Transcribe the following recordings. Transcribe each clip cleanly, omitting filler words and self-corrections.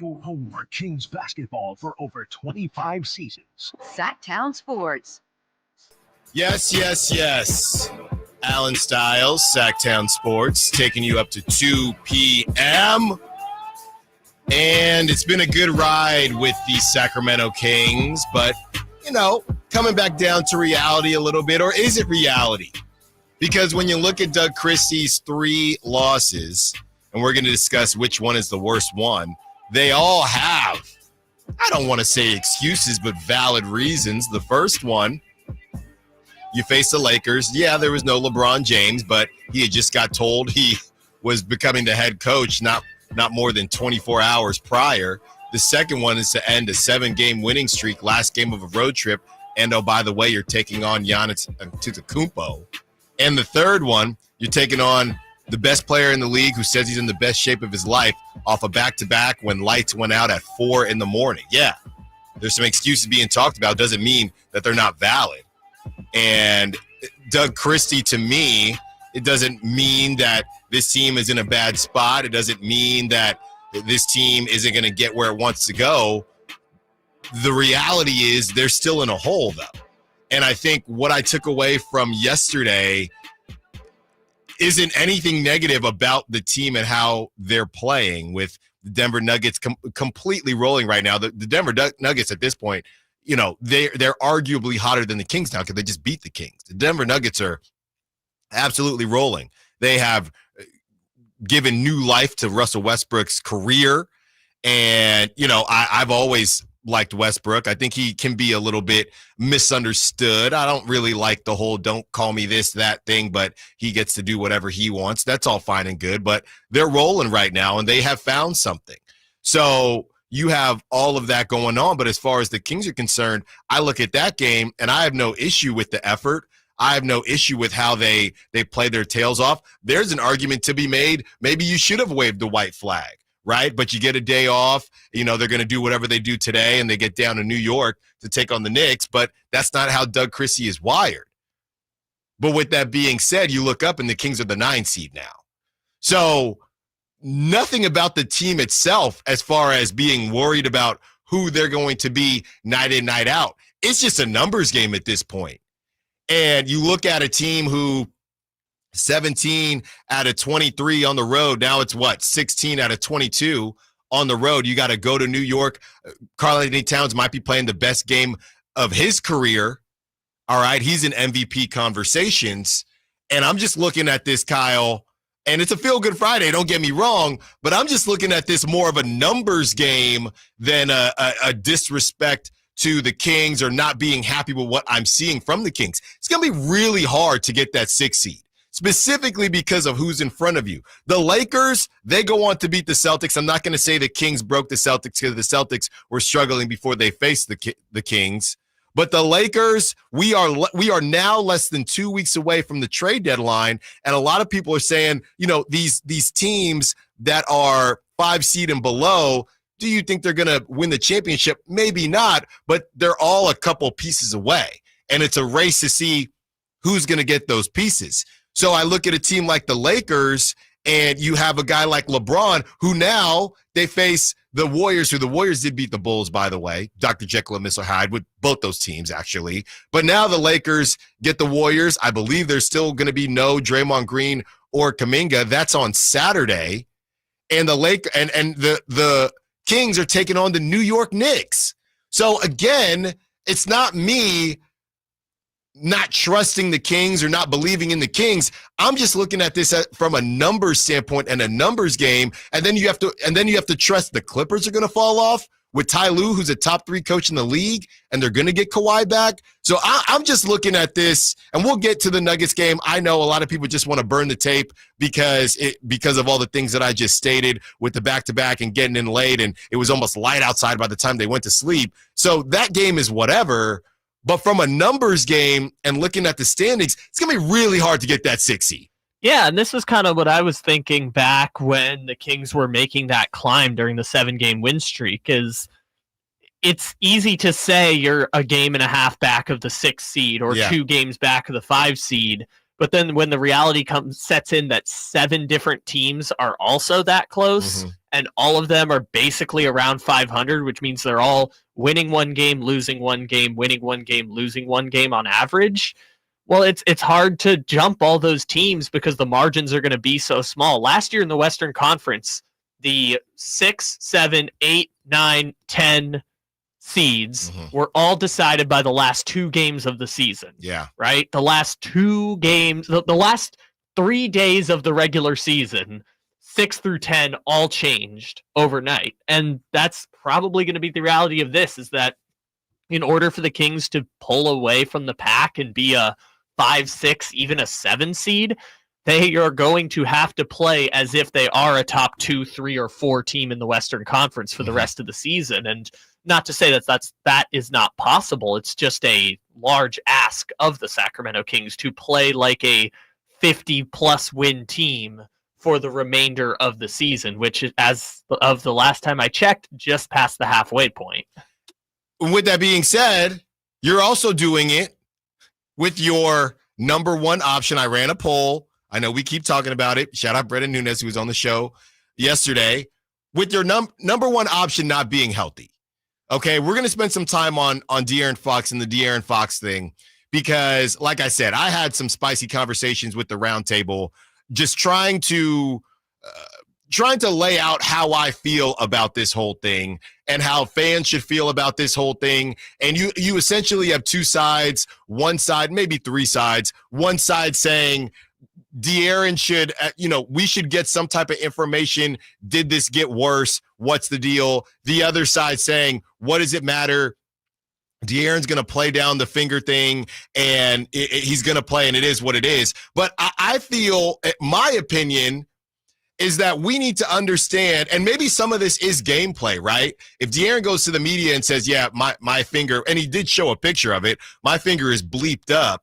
Home for Kings basketball for over 25 seasons. Sacktown Sports. Yes, yes, yes. Allen Stiles, Sacktown Sports, taking you up to 2 p.m. And it's been a good ride with the Sacramento Kings, but, coming back down to reality a little bit, or is it reality? Because when you look at Doug Christie's 3 losses, and we're going to discuss which one is the worst one, they all have, I don't want to say excuses, but valid reasons. The first one, you face the Lakers. Yeah, there was no LeBron James, but he had just got told he was becoming the head coach not more than 24 hours prior. The second one is to end a 7-game winning streak, last game of a road trip. And, oh, by the way, you're taking on Giannis Antetokounmpo. And the third one, you're taking on the best player in the league who says he's in the best shape of his life off a back-to-back when lights went out at 4 a.m. Yeah, there's some excuses being talked about. Doesn't mean that they're not valid. And Doug Christie, to me, it doesn't mean that this team is in a bad spot. It doesn't mean that this team isn't going to get where it wants to go. The reality is they're still in a hole, though. And I think what I took away from yesterday isn't anything negative about the team and how they're playing, with the Denver Nuggets completely rolling right now. The Denver Nuggets at this point, they're arguably hotter than the Kings now because they just beat the Kings. The Denver Nuggets are absolutely rolling. They have given new life to Russell Westbrook's career. And, I've always liked Westbrook. I think he can be a little bit misunderstood. I don't really like the whole don't call me this, that thing, but he gets to do whatever he wants. That's all fine and good, but they're rolling right now and they have found something. So you have all of that going on. But as far as the Kings are concerned, I look at that game and I have no issue with the effort. I have no issue with how they play their tails off. There's an argument to be made. Maybe you should have waved the white flag, right? But you get a day off. They're going to do whatever they do today, and they get down to New York to take on the Knicks. But that's not how Doug Christie is wired. But with that being said, you look up, and the Kings are the 9 seed now. So nothing about the team itself as far as being worried about who they're going to be night in, night out. It's just a numbers game at this point. And you look at a team who 17 out of 23 on the road. Now it's 16 out of 22 on the road. You got to go to New York. Karl-Anthony Towns might be playing the best game of his career. All right. He's in MVP conversations. And I'm just looking at this, Kyle, and it's a feel-good Friday. Don't get me wrong, but I'm just looking at this more of a numbers game than a disrespect to the Kings or not being happy with what I'm seeing from the Kings. It's going to be really hard to get that 6 seed, specifically because of who's in front of you. The Lakers, they go on to beat the Celtics. I'm not going to say the Kings broke the Celtics because the Celtics were struggling before they faced the Kings. But the Lakers, we are now less than 2 weeks away from the trade deadline, and a lot of people are saying, these teams that are 5 seed and below, do you think they're going to win the championship? Maybe not, but they're all a couple pieces away, and it's a race to see who's going to get those pieces. So I look at a team like the Lakers, and you have a guy like LeBron, who now they face the Warriors, who the Warriors did beat the Bulls, by the way, Dr. Jekyll and Mr. Hyde, with both those teams, actually. But now the Lakers get the Warriors. I believe there's still going to be no Draymond Green or Kuminga. That's on Saturday. And the Kings are taking on the New York Knicks. So, again, it's not me not trusting the Kings or not believing in the Kings. I'm just looking at this from a numbers standpoint and a numbers game. And then you have to trust the Clippers are going to fall off with Ty Lue, who's a top 3 coach in the league, and they're going to get Kawhi back. So I'm just looking at this, and we'll get to the Nuggets game. I know a lot of people just want to burn the tape because of all the things that I just stated with the back-to-back and getting in late, and it was almost light outside by the time they went to sleep. So that game is whatever. But from a numbers game and looking at the standings, it's going to be really hard to get that 6 seed. Yeah, and this is kind of what I was thinking back when the Kings were making that climb during the 7-game win streak. Is it's easy to say you're a game and a half back of the 6 seed or 2 games back of the 5 seed, But then when the reality sets in that 7 different teams are also that close, and all of them are basically around 500, which means they're all winning one game, losing one game, winning one game, losing one game on average. Well, it's hard to jump all those teams because the margins are going to be so small. Last year in the Western Conference, the 6, 7, 8, 9, 10 seeds were all decided by the last 2 games of the season. Yeah. Right? The last 2 games, the last 3 days of the regular season, 6 through 10 all changed overnight. And that's probably going to be the reality of this, is that in order for the Kings to pull away from the pack and be a 5, 6, even a 7 seed, they are going to have to play as if they are a top 2, 3, or 4 team in the Western Conference for the rest of the season. And not to say that is not possible. It's just a large ask of the Sacramento Kings to play like a 50-plus win team for the remainder of the season, which, as of the last time I checked, just past the halfway point. With that being said, you're also doing it with your number one option. I ran a poll. I know we keep talking about it. Shout out Brendan Nunes, who was on the show yesterday. With your number one option not being healthy. Okay, we're going to spend some time on De'Aaron Fox and the De'Aaron Fox thing because, like I said, I had some spicy conversations with the roundtable, just trying to lay out how I feel about this whole thing and how fans should feel about this whole thing. And you essentially have 2 sides, one side, maybe 3 sides, one side saying De'Aaron should, we should get some type of information. Did this get worse? What's the deal? The other side saying, what does it matter? De'Aaron's going to play down the finger thing, and he's going to play, and it is what it is. But I feel, my opinion is that we need to understand, and maybe some of this is gameplay, right? If De'Aaron goes to the media and says, yeah, my finger, and he did show a picture of it, my finger is bleeped up,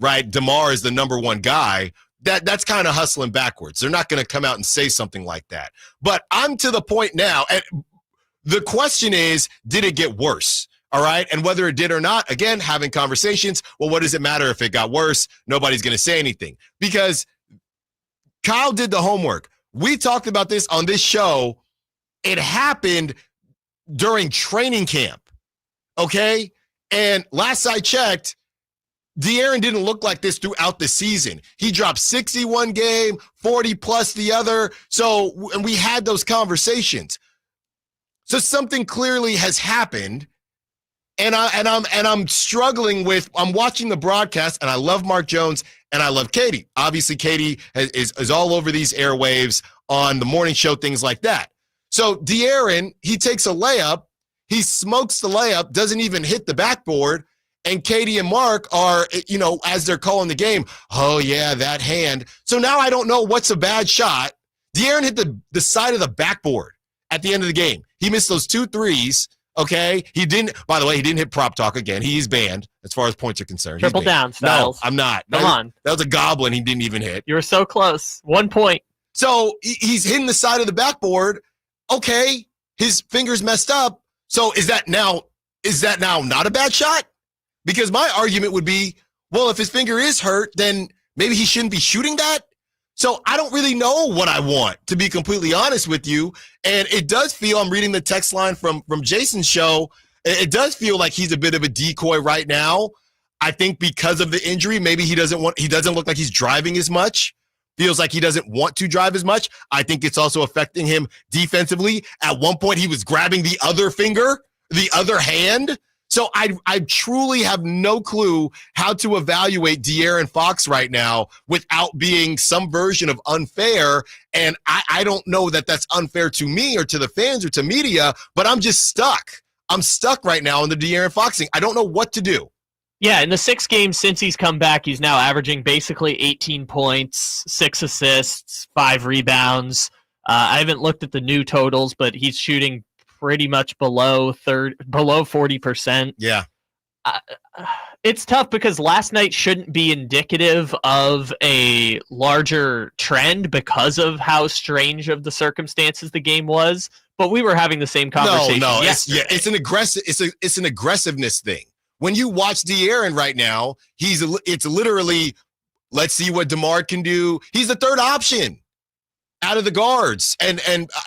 right? DeMar is the number one guy. That's kind of hustling backwards. They're not going to come out and say something like that. But I'm to the point now, and the question is, did it get worse? All right. And whether it did or not, again, having conversations. Well, what does it matter if it got worse? Nobody's going to say anything because Kyle did the homework. We talked about this on this show. It happened during training camp. Okay. And last I checked, De'Aaron didn't look like this throughout the season. He dropped 61 game, 40 plus the other. So, and we had those conversations. So something clearly has happened. And I'm struggling with, I'm watching the broadcast and I love Mark Jones and I love Katie. Obviously, Katie is all over these airwaves on the morning show, things like that. So De'Aaron, he takes a layup, he smokes the layup, doesn't even hit the backboard. And Katie and Mark are, as they're calling the game, oh yeah, that hand. So now I don't know what's a bad shot. De'Aaron hit the side of the backboard at the end of the game. He missed those 2 threes. Okay, by the way, he didn't hit prop talk again. He's banned as far as points are concerned. Triple down, Styles. No, I'm not. Come on. That was a goblin he didn't even hit. You were so close. 1 point. So he's hitting the side of the backboard. Okay, his finger's messed up. So is that now not a bad shot? Because my argument would be, well, if his finger is hurt, then maybe he shouldn't be shooting that. So I don't really know what I want, to be completely honest with you. And it does feel, I'm reading the text line from Jason's show, it does feel like he's a bit of a decoy right now. I think because of the injury, maybe he doesn't look like he's driving as much. Feels like he doesn't want to drive as much. I think it's also affecting him defensively. At one point, he was grabbing the other finger, the other hand. So I truly have no clue how to evaluate De'Aaron Fox right now without being some version of unfair. And I don't know that that's unfair to me or to the fans or to media, but I'm just stuck. I'm stuck right now in the De'Aaron Fox thing. I don't know what to do. Yeah, in the 6 games since he's come back, he's now averaging basically 18 points, 6 assists, 5 rebounds. I haven't looked at the new totals, but he's shooting pretty much below 40%. Yeah. It's tough because last night shouldn't be indicative of a larger trend because of how strange of the circumstances the game was. But we were having the same conversation. No, it's an aggressiveness thing. When you watch De'Aaron right now, it's literally Let's see what DeMar can do. He's the third option out of the guards, and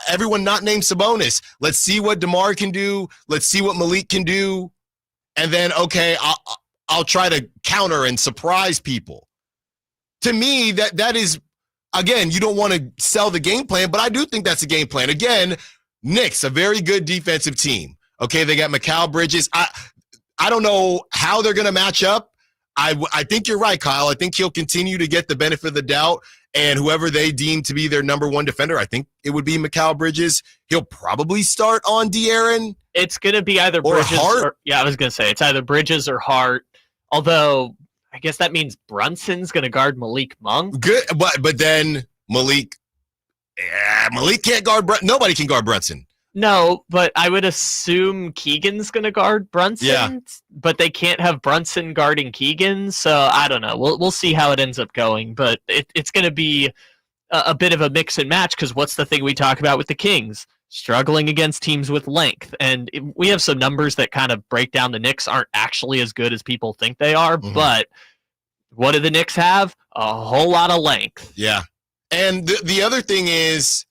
everyone not named Sabonis. Let's see what DeMar can do. Let's see what Malik can do. And then, okay, I'll try to counter and surprise people. To me, that is, again, you don't want to sell the game plan, but I do think that's a game plan. Again, Knicks, a very good defensive team. Okay, they got Mikal Bridges. I don't know how they're going to match up. I think you're right, Kyle. I think he'll continue to get the benefit of the doubt, and whoever they deem to be their number one defender, I think it would be Mikal Bridges. He'll probably start on De'Aaron. It's going to be either Bridges or I was going to say it's either Bridges or Hart, although I guess that means Brunson's going to guard Malik Monk. Good, but then Malik can't guard nobody can guard Brunson. No, but I would assume Keegan's going to guard Brunson. Yeah. But they can't have Brunson guarding Keegan, so I don't know. We'll see how it ends up going, but it's going to be a bit of a mix and match, because what's the thing we talk about with the Kings? Struggling against teams with length. And we have some numbers that kind of break down the Knicks aren't actually as good as people think they are, but what do the Knicks have? A whole lot of length. Yeah. And the other thing is,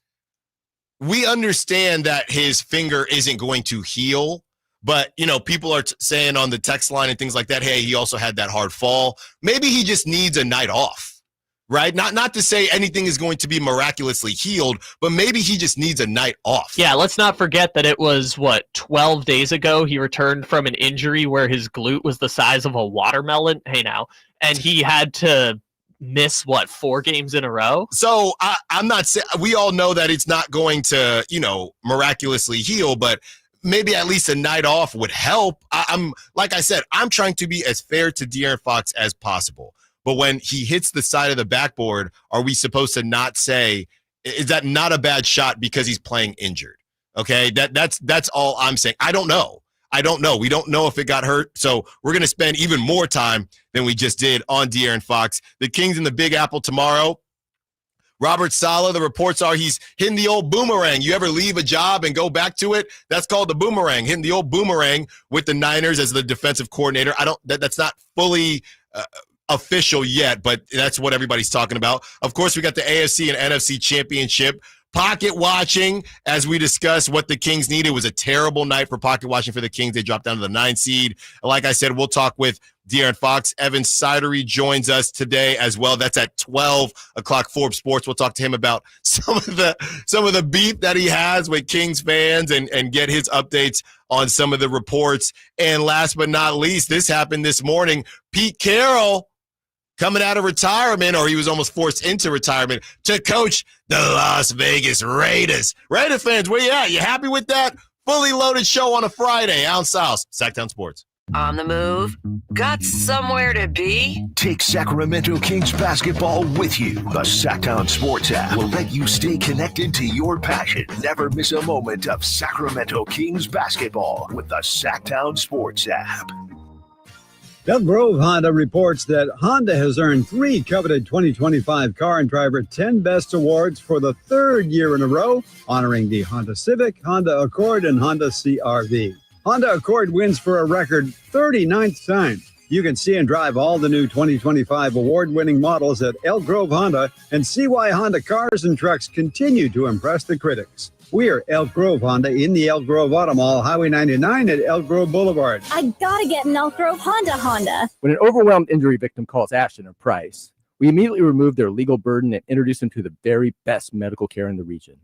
we understand that his finger isn't going to heal, but, people are saying on the text line and things like that, hey, he also had that hard fall. Maybe he just needs a night off, right? Not to say anything is going to be miraculously healed, but maybe he just needs a night off. Yeah, let's not forget that it was, 12 days ago he returned from an injury where his glute was the size of a watermelon. Hey, now. And he had to miss 4 games in a row. So I'm not saying, we all know that it's not going to, miraculously heal, but maybe at least a night off would help. I'm like I said, I'm trying to be as fair to De'Aaron Fox as possible. But when he hits the side of the backboard, are we supposed to not say, is that not a bad shot because he's playing injured? Okay, that's all I'm saying. I don't know. We don't know if it got hurt. So we're going to spend even more time than we just did on De'Aaron Fox. The Kings in the Big Apple tomorrow. Robert Saleh, the reports are he's hitting the old boomerang. You ever leave a job and go back to it? That's called the boomerang, hitting the old boomerang with the Niners as the defensive coordinator. That's not fully official yet, but that's what everybody's talking about. Of course, we got the AFC and NFC championship. Pocket watching, as we discussed what the Kings needed. It was a terrible night for pocket watching for the Kings. They dropped down to the 9th seed. Like I said, we'll talk with De'Aaron Fox. Evan Sidery joins us today as well. That's at 12 o'clock Forbes Sports. We'll talk to him about some of the beef that he has with Kings fans and get his updates on some of the reports. And last but not least, this happened this morning. Pete Carroll, coming out of retirement, or he was almost forced into retirement, to coach the Las Vegas Raiders. Raider fans, where you at? You happy with that? Fully loaded show on a Friday. Allen Stiles, Sacktown Sports. On the move? Got somewhere to be? Take Sacramento Kings basketball with you. The Sacktown Sports app will let you stay connected to your passion. Never miss a moment of Sacramento Kings basketball with the Sacktown Sports app. Elk Grove Honda reports that Honda has earned 3 coveted 2025 Car and Driver 10 Best Awards for the 3rd year in a row, honoring the Honda Civic, Honda Accord, and Honda CR-V. Honda Accord wins for a record 39th time. You can see and drive all the new 2025 award-winning models at Elk Grove Honda and see why Honda cars and trucks continue to impress the critics. We're Elk Grove Honda in the Elk Grove Auto Mall, Highway 99 at Elk Grove Boulevard. I gotta get an Elk Grove Honda. When an overwhelmed injury victim calls Ashton or Price, we immediately remove their legal burden and introduce them to the very best medical care in the region.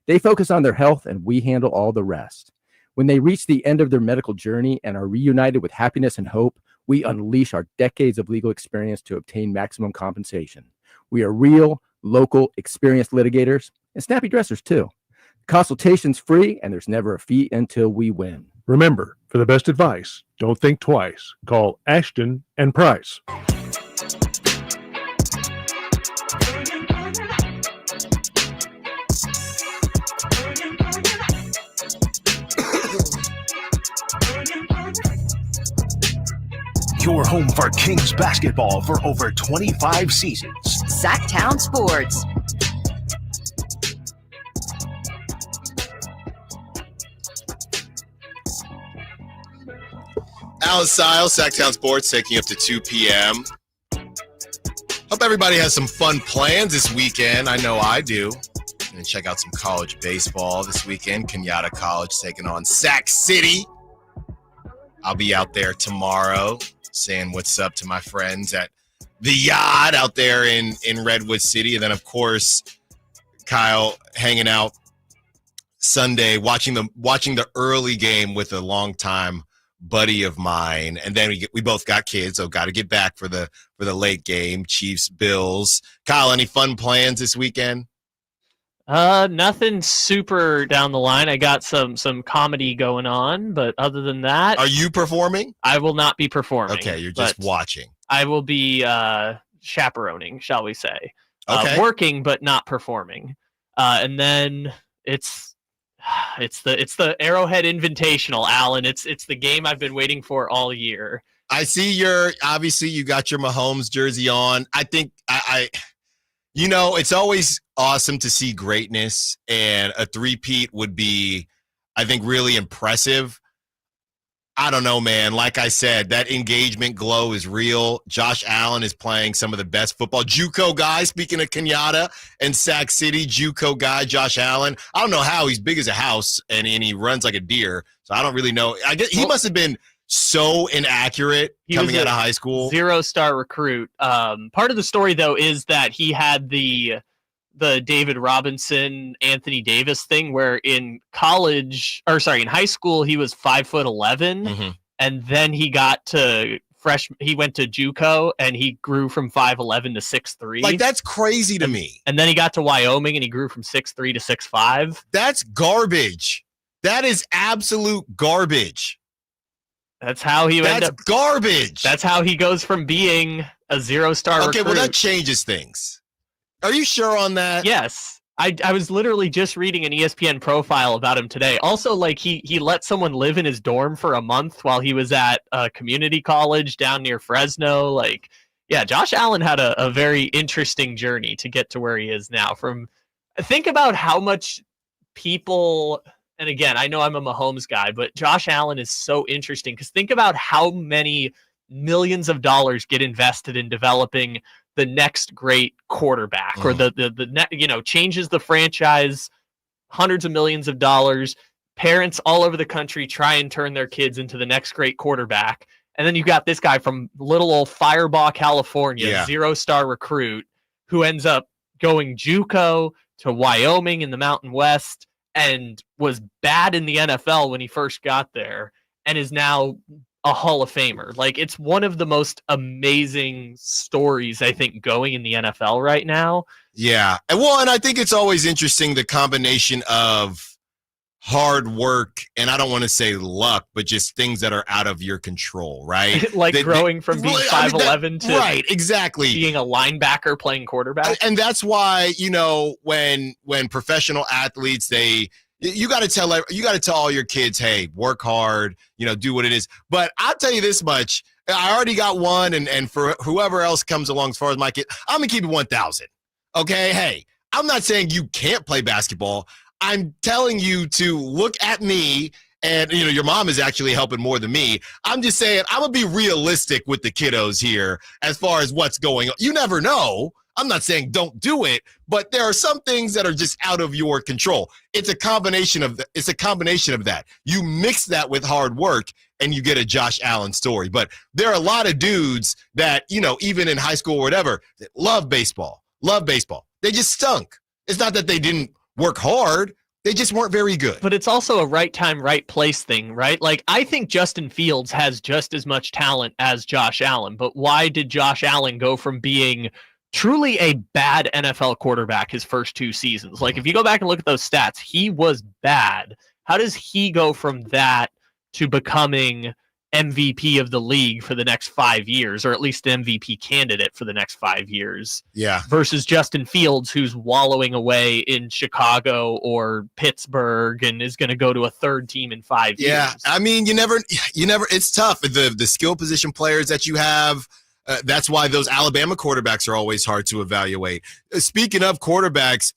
They focus on their health and we handle all the rest. When they reach the end of their medical journey and are reunited with happiness and hope, we unleash our decades of legal experience to obtain maximum compensation. We are real, local, experienced litigators and snappy dressers too. Consultation's free, and there's never a fee until we win. Remember, for the best advice, don't think twice. Call Ashton and Price. Your home for Kings basketball for over 25 seasons. Sacktown Sports. Allen Stiles, Sacktown Sports, taking up to 2 p.m. Hope everybody has some fun plans this weekend. I know I do. And check out some college baseball this weekend. Kenyatta College taking on Sac City. I'll be out there tomorrow saying what's up to my friends at the Yacht out there in Redwood City. And then, of course, Kyle hanging out Sunday watching the early game with a longtime buddy of mine. And then we both got kids, so got to get back for the late game, Chiefs, Bills. Kyle, any fun plans this weekend? Nothing super down the line. I got some comedy going on, but other than that, are you performing? I will not be performing. Okay, you're just watching. I will be chaperoning, shall we say? Okay. Working but not performing. And then it's the Arrowhead Invitational, Allen. It's the game I've been waiting for all year. I see obviously you got your Mahomes jersey on. I think it's always awesome to see greatness, and a three-peat would be, I think, really impressive. I don't know, man. Like I said, that engagement glow is real. Josh Allen is playing some of the best football. JUCO guy, speaking of Kenyatta and Sac City, JUCO guy, Josh Allen. I don't know how. He's big as a house, and he runs like a deer, so I don't really know. I guess he must have been so inaccurate coming out of high school. 0-star recruit. Part of the story, though, is that he had the David Robinson, Anthony Davis thing, where in high school he was 5'11", and then he got to he went to JUCO and he grew from 5'11" to 6'3". Like, that's crazy to me. And then he got to Wyoming and he grew from 6'3" to 6'5". That's garbage. That is absolute garbage. That's how he That's garbage. That's how he goes from being a 0-star recruit. Okay, well, that changes things. Are you sure on that? Yes. I was literally just reading an ESPN profile about him today. Also, like, he let someone live in his dorm for a month while he was at a community college down near Fresno. Like, yeah, Josh Allen had a very interesting journey to get to where he is now. Think about how much people... And again, I know I'm a Mahomes guy, but Josh Allen is so interesting because think about how many millions of dollars get invested in developing the next great quarterback or the changes the franchise, hundreds of millions of dollars. Parents all over the country try and turn their kids into the next great quarterback. And then you got this guy from little old Firebaugh, California, 0-star recruit who ends up going JUCO to Wyoming in the Mountain West and was bad in the NFL when he first got there and is now a Hall of Famer. Like, it's one of the most amazing stories, I think, going in the NFL right now. Yeah. And I think it's always interesting, the combination of hard work, and I don't want to say luck, but just things that are out of your control, right? Growing from being 5'11" to right, exactly, being a linebacker playing quarterback. And that's why, when professional athletes, you got to tell all your kids, hey, work hard, do what it is. But I'll tell you this much, I already got one, and for whoever else comes along, as far as my kid, I'm going to keep it 1,000. Okay? Hey, I'm not saying you can't play basketball. I'm telling you to look at me, and your mom is actually helping more than me. I'm just saying I'm going to be realistic with the kiddos here as far as what's going on. You never know. I'm not saying don't do it, but there are some things that are just out of your control. It's a combination of that. You mix that with hard work and you get a Josh Allen story. But there are a lot of dudes that, even in high school or whatever, that love baseball. They just stunk. It's not that they didn't work hard. They just weren't very good. But it's also a right time, right place thing, right? Like, I think Justin Fields has just as much talent as Josh Allen. But why did Josh Allen go from being truly a bad NFL quarterback his first 2 seasons? Like, if you go back and look at those stats, he was bad. How does he go from that to becoming MVP of the league for the next 5 years, or at least an MVP candidate for the next 5 years? Yeah. Versus Justin Fields, who's wallowing away in Chicago or Pittsburgh and is going to go to a third team in 5 years. Yeah. I mean, you never, it's tough. The skill position players that you have, that's why those Alabama quarterbacks are always hard to evaluate. Speaking of quarterbacks,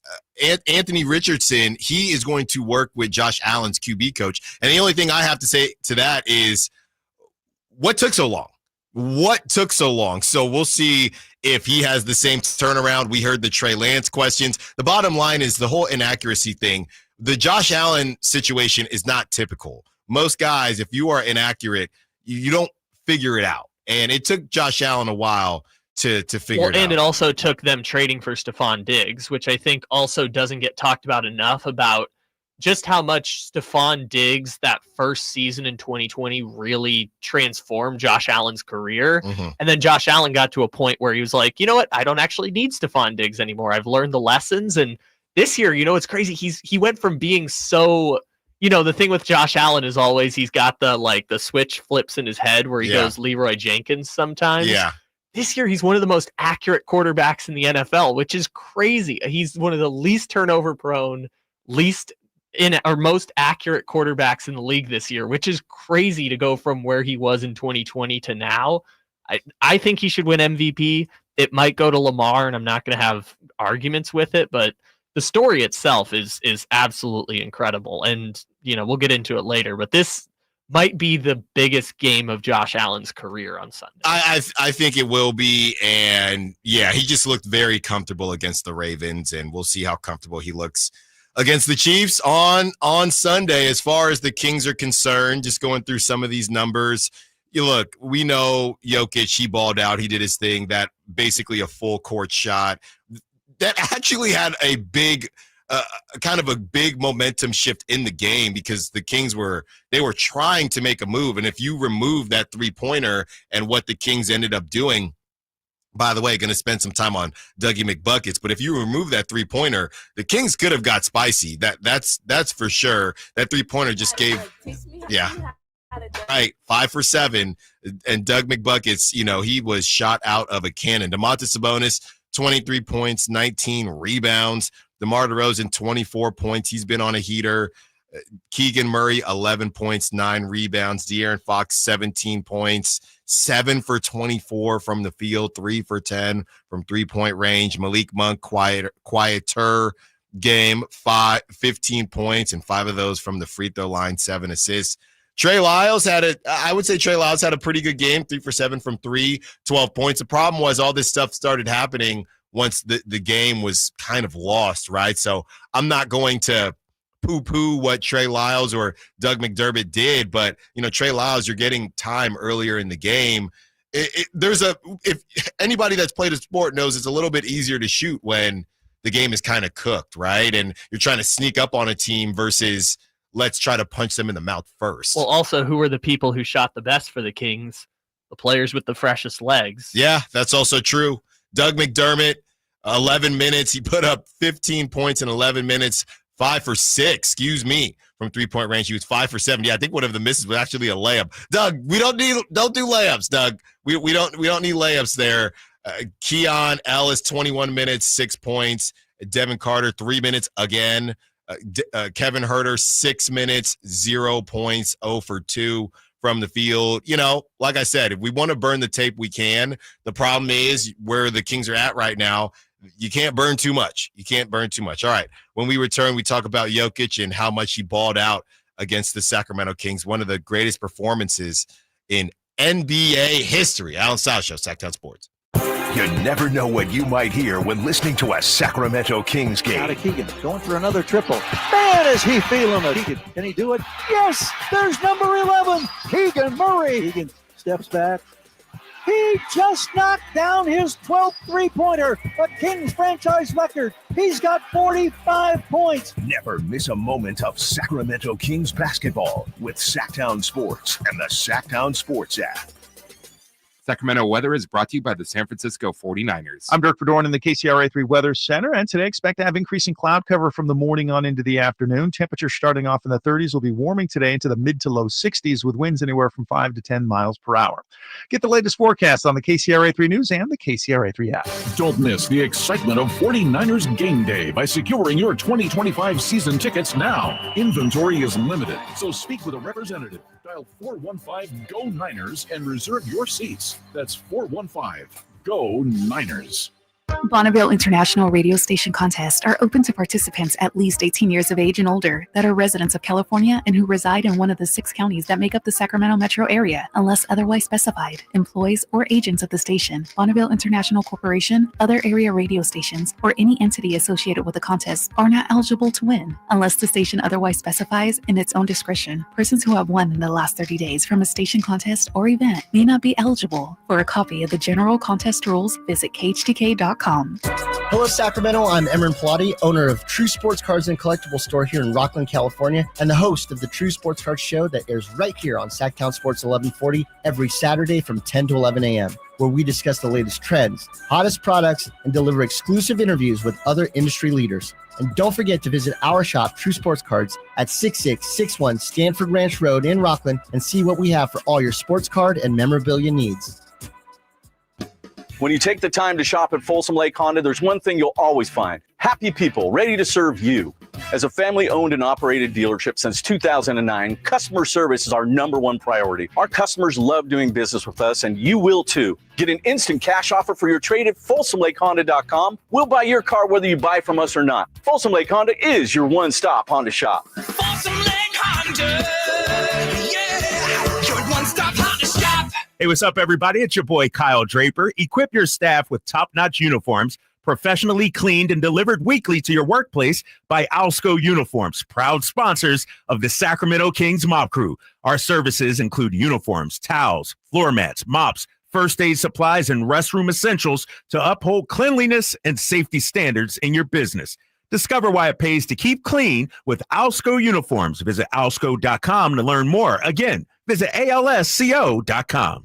Anthony Richardson, he is going to work with Josh Allen's QB coach. And the only thing I have to say to that is, what took so long? what took so long? So we'll see if he has the same turnaround. We heard the Trey Lance questions. The bottom line is the whole inaccuracy thing. The Josh Allen situation is not typical. Most guys, if you are inaccurate, you don't figure it out. And it took Josh Allen a while to figure it out. And it also took them trading for Stephon Diggs, which I think also doesn't get talked about enough about just how much Stephon Diggs that first season in 2020 really transformed Josh Allen's career. Mm-hmm. And then Josh Allen got to a point where he was like, you know what? I don't actually need Stephon Diggs anymore. I've learned the lessons. And this year, it's crazy. He went from being so, the thing with Josh Allen is always he's got the switch flips in his head where he goes Leroy Jenkins sometimes. Yeah. This year, he's one of the most accurate quarterbacks in the NFL, which is crazy. He's one of the least turnover prone, most accurate quarterbacks in the league this year, which is crazy to go from where he was in 2020 to now. I think he should win MVP. It might go to Lamar, and I'm not going to have arguments with it, but the story itself is absolutely incredible. And, we'll get into it later, but this might be the biggest game of Josh Allen's career on Sunday. I think it will be. And yeah, he just looked very comfortable against the Ravens, and we'll see how comfortable he looks against the Chiefs on Sunday. As far as the Kings are concerned, just going through some of these numbers, we know Jokic, he balled out. He did his thing, that basically a full court shot that actually had a big kind of a big momentum shift in the game, because the Kings were trying to make a move. And if you remove that 3-pointer and what the Kings ended up doing, by the way, going to spend some time on Dougie McBuckets, but if you remove that 3-pointer, the Kings could have got spicy. That's for sure. That 3-pointer just gave, right, 5 for 7. And Doug McBuckets, he was shot out of a cannon. Domantas Sabonis, 23 points, 19 rebounds. DeMar DeRozan, 24 points. He's been on a heater. Keegan Murray, 11 points, 9 rebounds. De'Aaron Fox, 17 points, 7 for 24 from the field, 3 for 10 from three-point range. Malik Monk, quieter game, 15 points, and 5 of those from the free throw line, 7 assists. Trey Lyles had a pretty good game, 3 for 7 from 3, 12 points. The problem was all this stuff started happening once the game was kind of lost, right? So I'm not going to poo-poo what Trey Lyles or Doug McDermott did, but, Trey Lyles, you're getting time earlier in the game. If anybody that's played a sport knows it's a little bit easier to shoot when the game is kind of cooked, right? And you're trying to sneak up on a team versus let's try to punch them in the mouth first. Well, also, who were the people who shot the best for the Kings? The players with the freshest legs. Yeah, that's also true. Doug McDermott, 11 minutes. He put up 15 points in 11 minutes, 5 for 6, from 3-point range. He was 5 for 7. Yeah, I think one of the misses was actually a layup. Doug, don't do layups, Doug. We don't need layups there. Keon Ellis, 21 minutes, 6 points. Devin Carter, 3 minutes again. Kevin Huerter, 6 minutes, 0 points, 0 for 2 from the field. Like I said, if we want to burn the tape, we can. The problem is where the Kings are at right now, you can't burn too much. All right. When we return, we talk about Jokic and how much he balled out against the Sacramento Kings. One of the greatest performances in NBA history. Allen Stiles Show, Sacktown Sports. You never know what you might hear when listening to a Sacramento Kings game. Out of Keegan, going for another triple. Man, is he feeling it. Keegan, can he do it? Yes, there's number 11, Keegan Murray. Keegan steps back. He just knocked down his 12th three-pointer, a Kings franchise record. He's got 45 points. Never miss a moment of Sacramento Kings basketball with Sacktown Sports and the Sacktown Sports app. Sacramento weather is brought to you by the San Francisco 49ers. I'm Dirk Verdorn in the KCRA3 Weather Center, and today expect to have increasing cloud cover from the morning on into the afternoon. Temperatures starting off in the 30s will be warming today into the mid to low 60s with winds anywhere from 5 to 10 miles per hour. Get the latest forecast on the KCRA3 News and the KCRA3 app. Don't miss the excitement of 49ers Game Day by securing your 2025 season tickets now. Inventory is limited, so speak with a representative. Dial 415-GO-NINERS and reserve your seats. That's 415-GO-NINERS. Bonneville International radio station contests are open to participants at least 18 years of age and older that are residents of California and who reside in one of the 6 counties that make up the Sacramento metro area, unless otherwise specified. Employees or agents of the station, Bonneville International Corporation, other area radio stations, or any entity associated with the contest are not eligible to win, unless the station otherwise specifies in its own discretion. Persons who have won in the last 30 days from a station contest or event may not be eligible. For a copy of the general contest rules, visit khtk.com. Hello, Sacramento. I'm Emran Pilati, owner of True Sports Cards and Collectible Store here in Rockland, California, and the host of the True Sports Cards Show that airs right here on Sacktown Sports 1140 every Saturday from 10 to 11 a.m., where we discuss the latest trends, hottest products, and deliver exclusive interviews with other industry leaders. And don't forget to visit our shop, True Sports Cards, at 6661 Stanford Ranch Road in Rockland and see what we have for all your sports card and memorabilia needs. When you take the time to shop at Folsom Lake Honda, there's one thing you'll always find: happy people ready to serve you. As a family-owned and operated dealership since 2009, customer service is our #1 priority. Our customers love doing business with us, and you will too. Get an instant cash offer for your trade at FolsomLakeHonda.com. We'll buy your car whether you buy from us or not. Folsom Lake Honda is your one-stop Honda shop. Folsom Lake Honda, yeah, your one-stop Honda shop. Hey, what's up, everybody? It's your boy, Kyle Draper. Equip your staff with top-notch uniforms, professionally cleaned and delivered weekly to your workplace by Alsco Uniforms, proud sponsors of the Sacramento Kings Mop Crew. Our services include uniforms, towels, floor mats, mops, first aid supplies, and restroom essentials to uphold cleanliness and safety standards in your business. Discover why it pays to keep clean with Alsco Uniforms. Visit alsco.com to learn more. Again, visit alsco.com.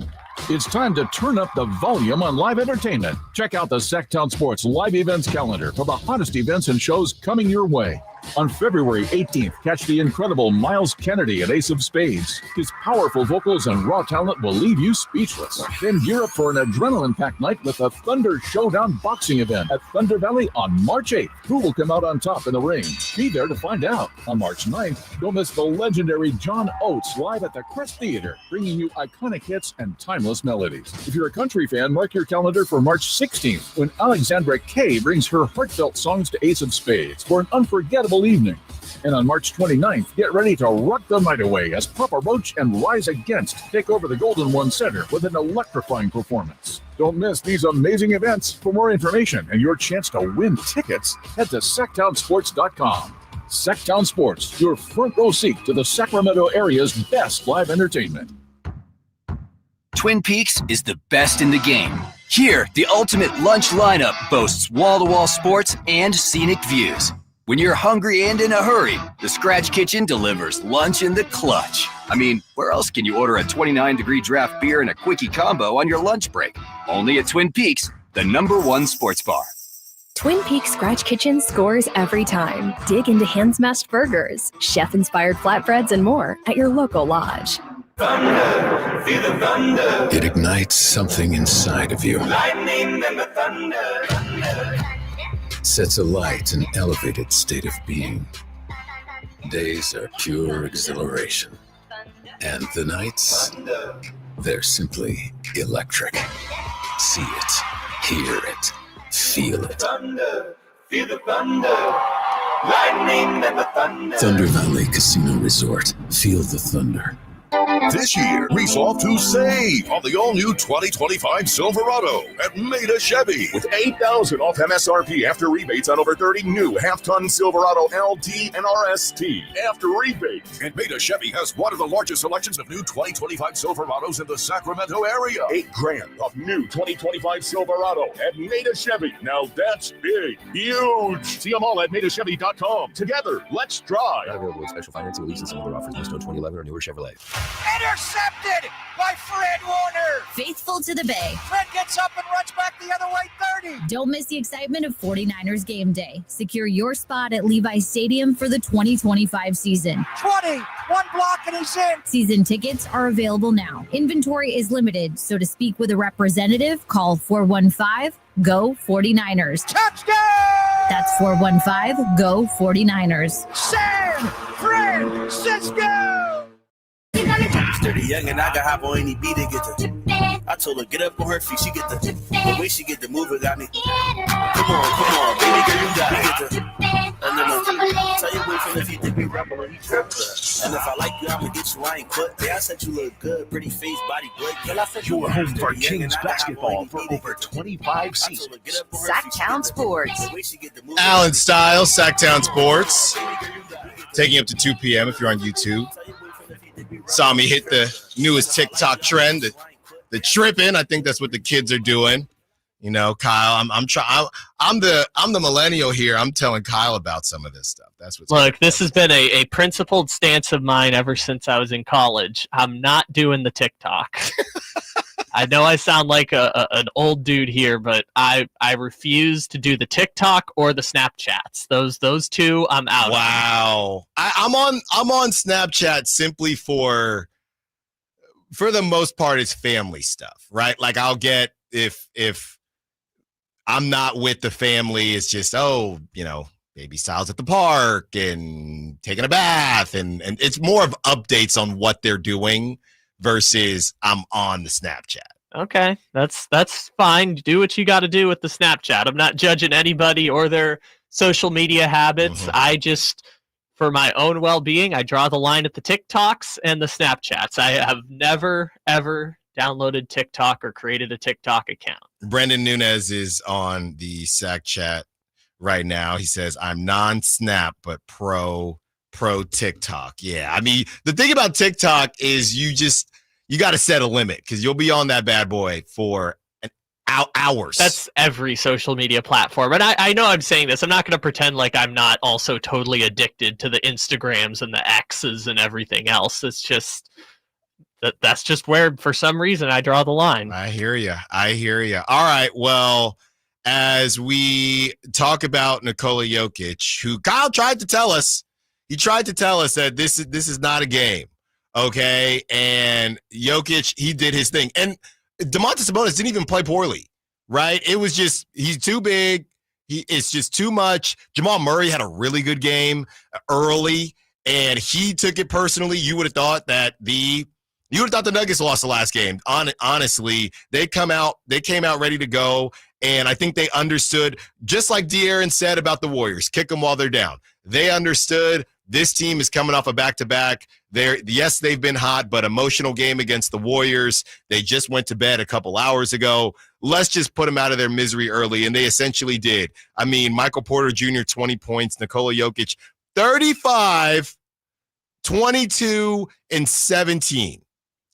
It's time to turn up the volume on live entertainment. Check out the Sacktown Sports live events calendar for the hottest events and shows coming your way. On February 18th, catch the incredible Miles Kennedy at Ace of Spades. His powerful vocals and raw talent will leave you speechless. Then gear up for an adrenaline-packed night with the Thunder Showdown boxing event at Thunder Valley on March 8th. Who will come out on top in the ring? Be there to find out. On March 9th, don't miss the legendary John Oates live at the Crest Theater, bringing you iconic hits and timeless melodies. If you're a country fan, mark your calendar for March 16th, when Alexandra Kay brings her heartfelt songs to Ace of Spades for an unforgettable evening. And on March 29th, get ready to rock the night away as Papa Roach and Rise Against take over the Golden One Center with an electrifying performance. Don't miss these amazing events. For more information and your chance to win tickets, head to SacktownSports.com. Sacktown Sports, your front row seat to the Sacramento area's best live entertainment. Twin Peaks is the best in the game. Here, the ultimate lunch lineup boasts wall-to-wall sports and scenic views. When you're hungry and in a hurry, the Scratch Kitchen delivers lunch in the clutch. I mean, where else can you order a 29-degree draft beer and a quickie combo on your lunch break? Only at Twin Peaks, the #1 sports bar. Twin Peaks Scratch Kitchen scores every time. Dig into hand-smashed burgers, chef-inspired flatbreads, and more at your local lodge. Thunder, feel the thunder. It ignites something inside of you. Lightning and the thunder. Sets alight an elevated state of being. Days are pure exhilaration. And the nights, they're simply electric. See it, hear it, feel it. Thunder, feel the thunder. Lightning and the thunder. Thunder Valley Casino Resort. Feel the thunder. This year, resolve to save on the all-new 2025 Silverado at Maida Chevy. With $8,000 off MSRP after rebates on over 30 new half-ton Silverado LT and RST after rebates. And Maida Chevy has one of the largest selections of new 2025 Silverados in the Sacramento area. $8,000 off new 2025 Silverado at Maida Chevy. Now that's big, huge. See them all at MaidaChevy.com. Together, let's drive. Not available with special financing, leases, and other offers. List on 2011 or newer Chevrolet. Intercepted by Fred Warner. Faithful to the Bay. Fred gets up and runs back the other way 30. Don't miss the excitement of 49ers game day. Secure your spot at Levi's Stadium for the 2025 season. 20, one block and he's in. Season tickets are available now. Inventory is limited, so to speak with a representative, call 415-GO-49ers. Touchdown! That's 415-GO-49ers. San Francisco! Sturdy young and I can hop on any beat and get to I told her, get up on her feet. She get the way she get the move, it got me. Come on, baby girl, you got it. And then tell your boyfriend if you think we rebel or he tripped. And if I like you, I'ma get you. I ain't quit. Yeah, I said you look good, pretty face, body good. Girl, I said Your home for Kings basketball for over 25 seasons. Sacktown Sports. Allen Stiles, Sacktown Sports. Taking up to 2 p.m. if you're on YouTube. Saw me hit the newest TikTok trend, the tripping. I think that's what the kids are doing. You know, Kyle, I'm the millennial here. I'm telling Kyle about some of this stuff. That's what's Look, this has been a principled stance of mine ever since I was in college. I'm not doing the TikTok. I know I sound like an old dude here, but I refuse to do the TikTok or the Snapchats. Those two, I'm out. Wow. I'm on Snapchat simply for the most part, it's family stuff, right? Like I'll get if I'm not with the family, it's just, baby Styles at the park and taking a bath. And it's more of updates on what they're doing versus I'm on the Snapchat. Okay, that's fine. Do what you got to do with the Snapchat. I'm not judging anybody or their social media habits. I just, for my own well-being, I draw the line at the TikToks and the Snapchats. I have never, ever downloaded TikTok or created a TikTok account. Brendan Nunez is on the Sack Chat right now. He says, I'm non-Snap, but pro TikTok. Yeah, I mean, the thing about TikTok is you got to set a limit because you'll be on that bad boy for hours. That's every social media platform. And I know I'm saying this. I'm not going to pretend like I'm not also totally addicted to the Instagrams and the X's and everything else. It's just... That's just where, for some reason, I draw the line. I hear you. All right. Well, as we talk about Nikola Jokic, who Kyle tried to tell us that this is not a game. Okay. And Jokic, he did his thing. And Domantas Sabonis didn't even play poorly, right? It was just, he's too big. It's just too much. Jamal Murray had a really good game early, and he took it personally. You would have thought the Nuggets lost the last game. Honestly, they came out ready to go, and I think they understood, just like De'Aaron said about the Warriors, kick them while they're down. They understood this team is coming off a back-to-back. Yes, they've been hot, but emotional game against the Warriors. They just went to bed a couple hours ago. Let's just put them out of their misery early, and they essentially did. I mean, Michael Porter Jr., 20 points. Nikola Jokic, 35, 22, and 17.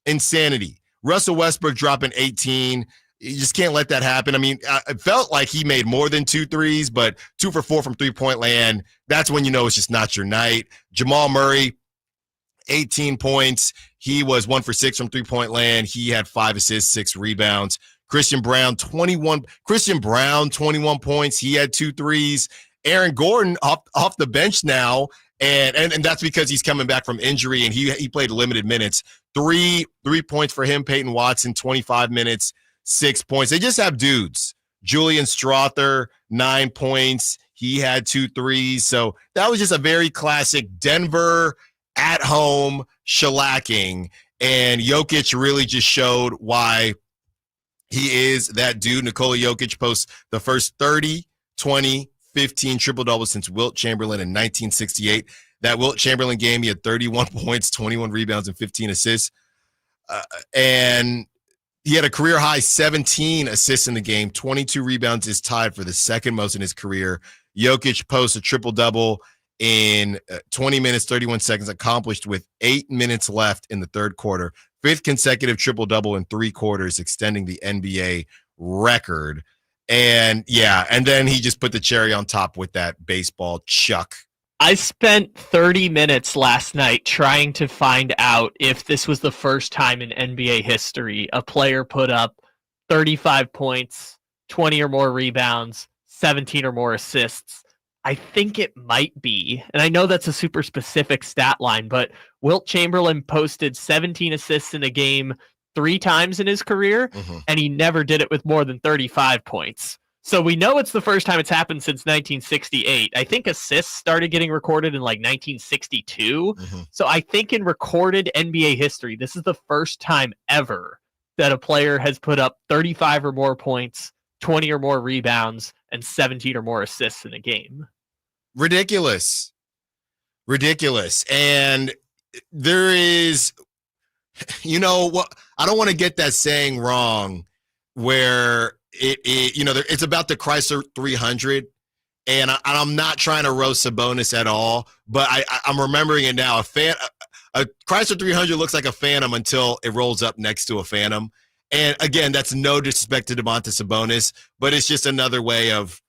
Insanity. Russell Westbrook dropping 18. You just can't let that happen. I mean, it felt like he made more than 2 threes, but 2 for 4 from three-point land. That's when you know it's just not your night. Jamal Murray, 18 points. He was 1 for 6 from three-point land. He had 5 assists, 6 rebounds. Christian Brown, 21 points. He had 2 threes. Aaron Gordon off the bench now. And that's because he's coming back from injury, and he played limited minutes. 3 points for him. Peyton Watson, 25 minutes, 6 points. They just have dudes. Julian Strother, 9 points. He had 2 threes. So that was just a very classic Denver at home shellacking. And Jokic really just showed why he is that dude. Nikola Jokic posts the first 30, 20, 15 triple-doubles since Wilt Chamberlain in 1968. That Wilt Chamberlain game, he had 31 points, 21 rebounds, and 15 assists. And he had a career-high 17 assists in the game. 22 rebounds is tied for the second most in his career. Jokic posts a triple-double in 20 minutes, 31 seconds, accomplished with 8 minutes left in the third quarter. 5th consecutive triple-double in 3 quarters, extending the NBA record. And then he just put the cherry on top with that baseball chuck. I spent 30 minutes last night trying to find out if this was the first time in NBA history a player put up 35 points, 20 or more rebounds, 17 or more assists. I think it might be, and I know that's a super specific stat line, but Wilt Chamberlain posted 17 assists in a game 3 times in his career, and he never did it with more than 35 points. So we know it's the first time it's happened since 1968. I think assists started getting recorded in like 1962. So I think in recorded NBA history, this is the first time ever that a player has put up 35 or more points, 20 or more rebounds, and 17 or more assists in a game. Ridiculous. And there is, what, I don't want to get that saying wrong where it's about the Chrysler 300. And I'm not trying to roast Sabonis at all, but I'm remembering it now. A Chrysler 300 looks like a Phantom until it rolls up next to a Phantom. And again, that's no disrespect to Domantas Sabonis, but it's just another way of.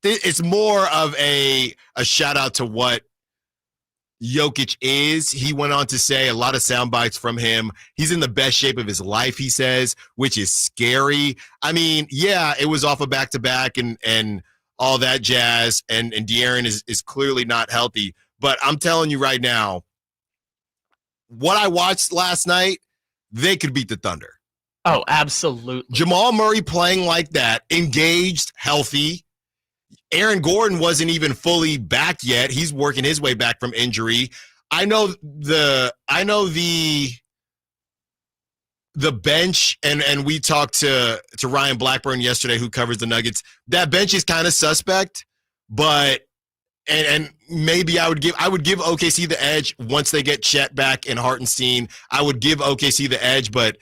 It's more of a shout out to what Jokic is. He went on to say a lot of sound bites from him. He's in the best shape of his life, he says, which is scary. I mean, yeah, it was off a back-to-back and all that jazz, and De'Aaron is clearly not healthy. But I'm telling you right now, what I watched last night, they could beat the Thunder. Oh, absolutely. Jamal Murray playing like that, engaged, healthy. Aaron Gordon wasn't even fully back yet. He's working his way back from injury. I know the bench, and we talked to Ryan Blackburn yesterday, who covers the Nuggets. That bench is kind of suspect, but and maybe I would give OKC the edge once they get Chet back and Hartenstein. I would give OKC the edge, but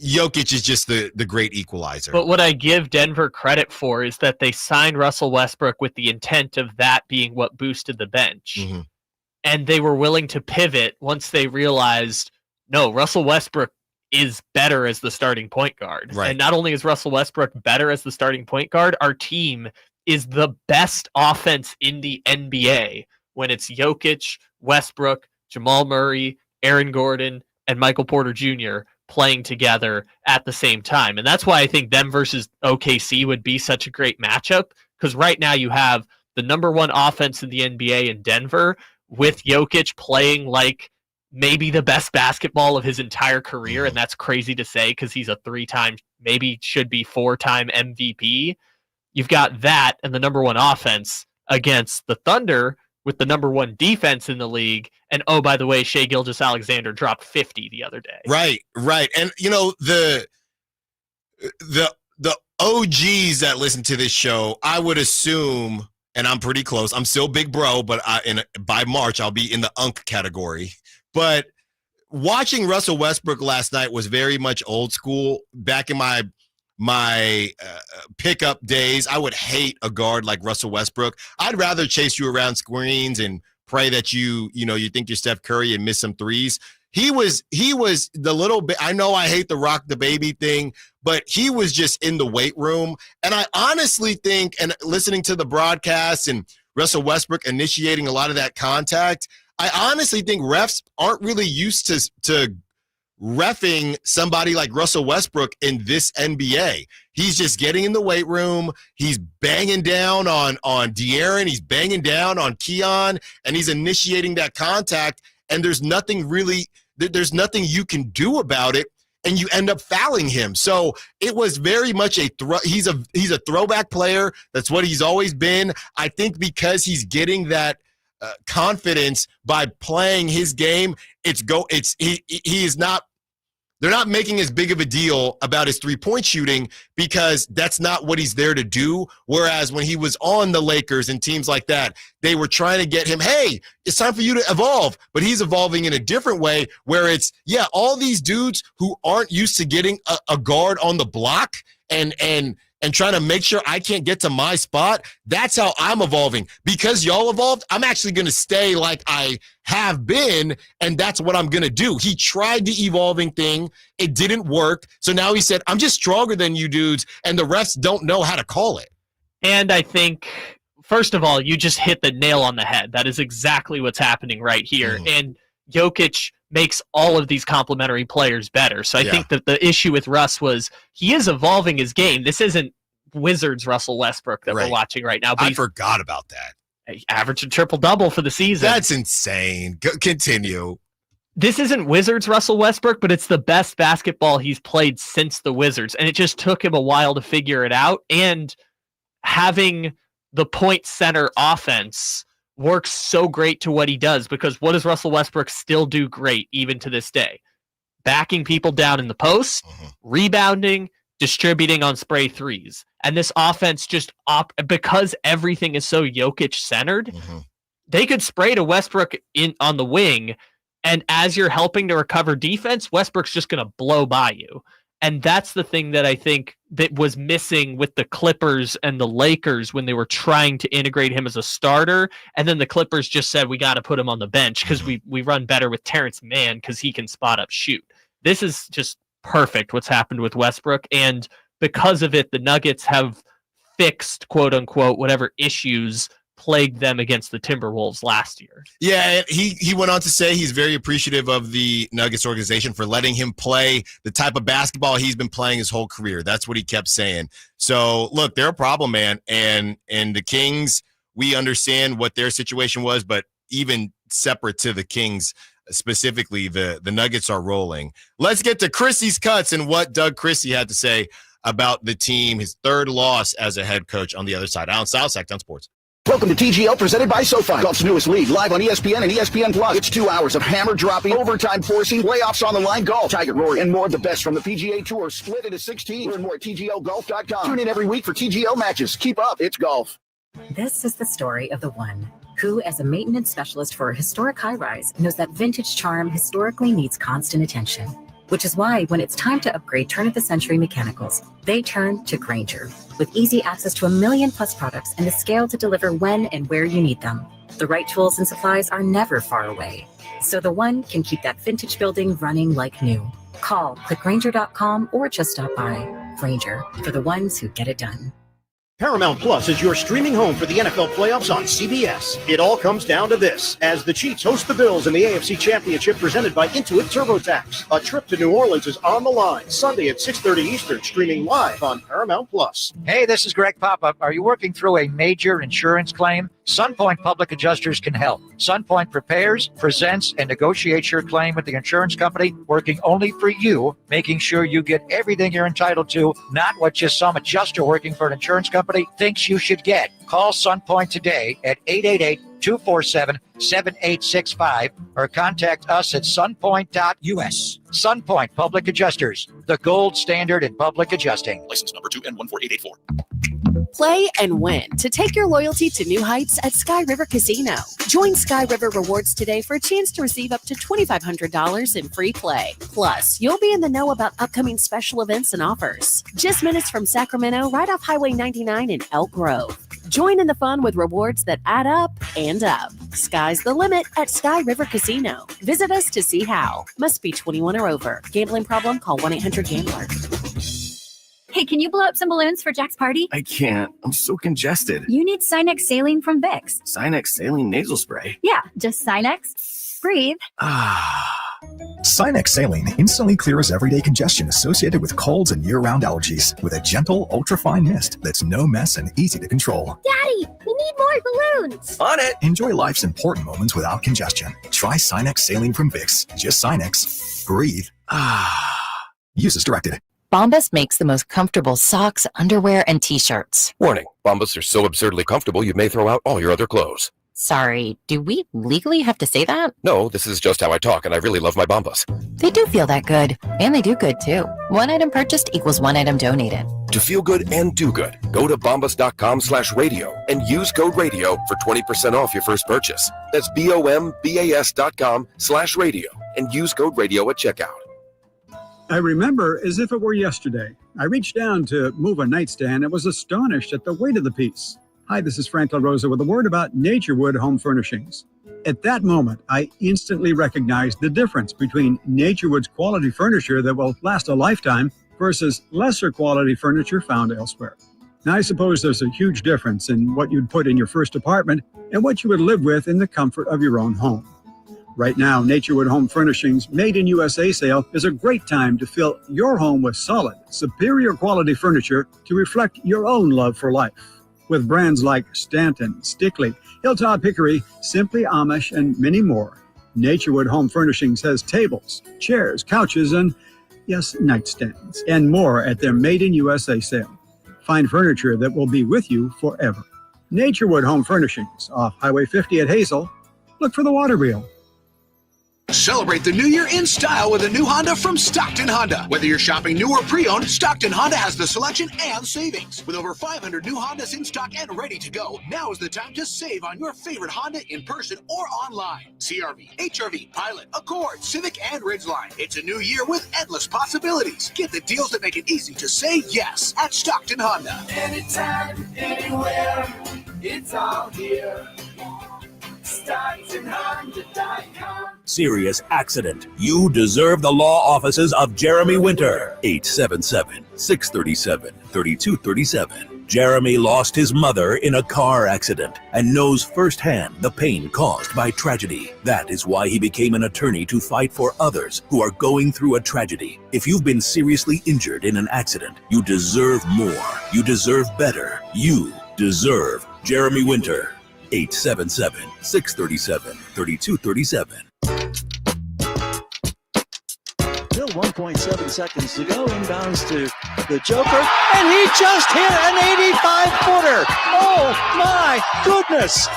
Jokic is just the great equalizer. But what I give Denver credit for is that they signed Russell Westbrook with the intent of that being what boosted the bench. Mm-hmm. And they were willing to pivot once they realized, no, Russell Westbrook is better as the starting point guard. Right. And not only is Russell Westbrook better as the starting point guard, our team is the best offense in the NBA when it's Jokic, Westbrook, Jamal Murray, Aaron Gordon, and Michael Porter Jr. playing together at the same time. And that's why I think them versus OKC would be such a great matchup, because right now you have the number one offense in the NBA in Denver with Jokic playing like maybe the best basketball of his entire career. And that's crazy to say because he's a 3-time, maybe should be 4-time MVP. You've got that and the number one offense against the Thunder with the number one defense in the league. And oh, by the way, Shai Gilgeous-Alexander dropped 50 the other day. Right. And the OGs that listen to this show, I would assume, and I'm pretty close, I'm still big bro, but by March I'll be in the UNC category. But watching Russell Westbrook last night was very much old school. Back in my pickup days, I would hate a guard like Russell Westbrook. I'd rather chase you around screens and pray that you think you're Steph Curry and miss some threes. He was the little bit. I know I hate the rock the baby thing, but he was just in the weight room. And I honestly think, and listening to the broadcast and Russell Westbrook initiating a lot of that contact, I honestly think refs aren't really used to reffing somebody like Russell Westbrook in this NBA. He's just getting in the weight room. He's banging down on De'Aaron. He's banging down on Keon, and he's initiating that contact. And there's nothing you can do about it, and you end up fouling him. So it was very much he's a throwback player. That's what he's always been. I think because he's getting that confidence by playing his game, they're not making as big of a deal about his three-point shooting because that's not what he's there to do. Whereas when he was on the Lakers and teams like that, they were trying to get him, hey, it's time for you to evolve. But he's evolving in a different way where it's, all these dudes who aren't used to getting a guard on the block and trying to make sure I can't get to my spot. That's how I'm evolving. Because y'all evolved, I'm actually going to stay like I have been, and that's what I'm going to do. He tried the evolving thing. It didn't work. So now he said, I'm just stronger than you dudes, and the refs don't know how to call it. And I think, first of all, you just hit the nail on the head. That is exactly what's happening right here. And Jokic makes all of these complementary players better. So I think that the issue with Russ was he is evolving his game. This isn't Wizards Russell Westbrook that we're watching right now. But I forgot about that. Averaged a triple-double for the season. That's insane. Continue. This isn't Wizards Russell Westbrook, but it's the best basketball he's played since the Wizards. And it just took him a while to figure it out. And having the point center offense works so great to what he does, because what does Russell Westbrook still do great even to this day? backing people down in the post, rebounding, distributing on spray threes. And this offense just, because everything is so Jokic centered, they could spray to Westbrook on the wing, and as you're helping to recover defense, Westbrook's just going to blow by you. And that's the thing that I think that was missing with the Clippers and the Lakers when they were trying to integrate him as a starter. And then the Clippers just said, we got to put him on the bench because we run better with Terrence Mann because he can spot up shoot. This is just perfect what's happened with Westbrook. And because of it, the Nuggets have fixed, quote unquote, whatever issues plagued them against the Timberwolves last year. Yeah, he went on to say he's very appreciative of the Nuggets organization for letting him play the type of basketball he's been playing his whole career. That's what he kept saying. So, look, they're a problem, man. And the Kings, we understand what their situation was, but even separate to the Kings specifically, the Nuggets are rolling. Let's get to Chrissy's cuts and what Doug Chrissy had to say about the team, his third loss as a head coach on the other side. Allen Stiles, Sacktown Sports. Welcome to TGL, presented by SoFi. Golf's newest league, live on ESPN and ESPN Plus. It's 2 hours of hammer dropping, overtime forcing, playoffs on the line, golf, Tiger, Rory, and more of the best from the PGA Tour, split into 16. Learn more at TGLGolf.com. Tune in every week for TGL matches. Keep up, it's golf. This is the story of the one who, as a maintenance specialist for a historic high-rise, knows that vintage charm historically needs constant attention. Which is why when it's time to upgrade turn-of-the-century mechanicals, they turn to Grainger. With easy access to 1 million+ products and the scale to deliver when and where you need them. The right tools and supplies are never far away. So the one can keep that vintage building running like new. Call, click Grainger.com, or just stop by. Grainger, for the ones who get it done. Paramount Plus is your streaming home for the NFL playoffs on CBS. It all comes down to this, as the Chiefs host the Bills in the AFC Championship presented by Intuit TurboTax. A trip to New Orleans is on the line, Sunday at 6:30 Eastern, streaming live on Paramount Plus. Hey, this is Greg Papa. Are you working through a major insurance claim? SunPoint Public Adjusters can help. SunPoint prepares, presents, and negotiates your claim with the insurance company, working only for you, making sure you get everything you're entitled to, not what just some adjuster working for an insurance company thinks you should get. Call SunPoint today at 888-247-7865 or contact us at sunpoint.us. SunPoint Public Adjusters, the gold standard in public adjusting. License number 2N14884. Play and win to take your loyalty to new heights at Sky River Casino. Join Sky River Rewards today for a chance to receive up to $2,500 in free play. Plus, you'll be in the know about upcoming special events and offers. Just minutes from Sacramento, right off Highway 99 in Elk Grove. Join in the fun with rewards that add up and up. Sky's the limit at Sky River Casino. Visit us to see how. Must be 21 or over. Gambling problem? Call 1-800-GAMBLER. Hey, can you blow up some balloons for Jack's party? I can't. I'm so congested. You need Sinex Saline from Vicks. Sinex Saline nasal spray. Yeah, just Sinex. Breathe. Sinex Saline instantly clears everyday congestion associated with colds and year-round allergies with a gentle, ultra-fine mist that's no mess and easy to control. Daddy, we need more balloons. On it. Enjoy life's important moments without congestion. Try Sinex Saline from Vicks. Just Sinex. Breathe. Use as directed. Bombas makes the most comfortable socks, underwear, and T-shirts. Warning, Bombas are so absurdly comfortable you may throw out all your other clothes. Sorry, do we legally have to say that? No, this is just how I talk, and I really love my Bombas. They do feel that good, and they do good, too. One item purchased equals one item donated. To feel good and do good, go to bombas.com/radio and use code radio for 20% off your first purchase. That's BOMBAS.com/radio and use code radio at checkout. I remember as if it were yesterday. I reached down to move a nightstand and was astonished at the weight of the piece. Hi, this is Frank LaRosa with a word about Naturewood Home Furnishings. At that moment, I instantly recognized the difference between Naturewood's quality furniture that will last a lifetime versus lesser quality furniture found elsewhere. Now, I suppose there's a huge difference in what you'd put in your first apartment and what you would live with in the comfort of your own home. Right now, Naturewood Home Furnishings Made in USA sale is a great time to fill your home with solid, superior quality furniture to reflect your own love for life. With brands like Stanton, Stickley, Hilltop Hickory, Simply Amish, and many more, Naturewood Home Furnishings has tables, chairs, couches, and, yes, nightstands, and more at their Made in USA sale. Find furniture that will be with you forever. Naturewood Home Furnishings, off Highway 50 at Hazel. Look for the water wheel. Celebrate the new year in style with a new Honda from Stockton Honda. Whether you're shopping new or pre-owned, Stockton Honda has the selection and savings. With over 500 new Hondas in stock and ready to go, now is the time to save on your favorite Honda in person or online. CR-V, HR-V, Pilot, Accord, Civic, and Ridgeline. It's a new year with endless possibilities. Get the deals that make it easy to say yes at Stockton Honda. Anytime, anywhere, it's all here. StocktonHonda.com. Serious accident. You deserve the law offices of Jeremy Winter. 877-637-3237. Jeremy lost his mother in a car accident and knows firsthand the pain caused by tragedy. That is why he became an attorney to fight for others who are going through a tragedy. If you've been seriously injured in an accident, you deserve more. You deserve better. You deserve Jeremy Winter. 877-637-3237. Still 1.7 seconds to go. Inbounds to the Joker, and he just hit an 85-footer. Oh, my goodness.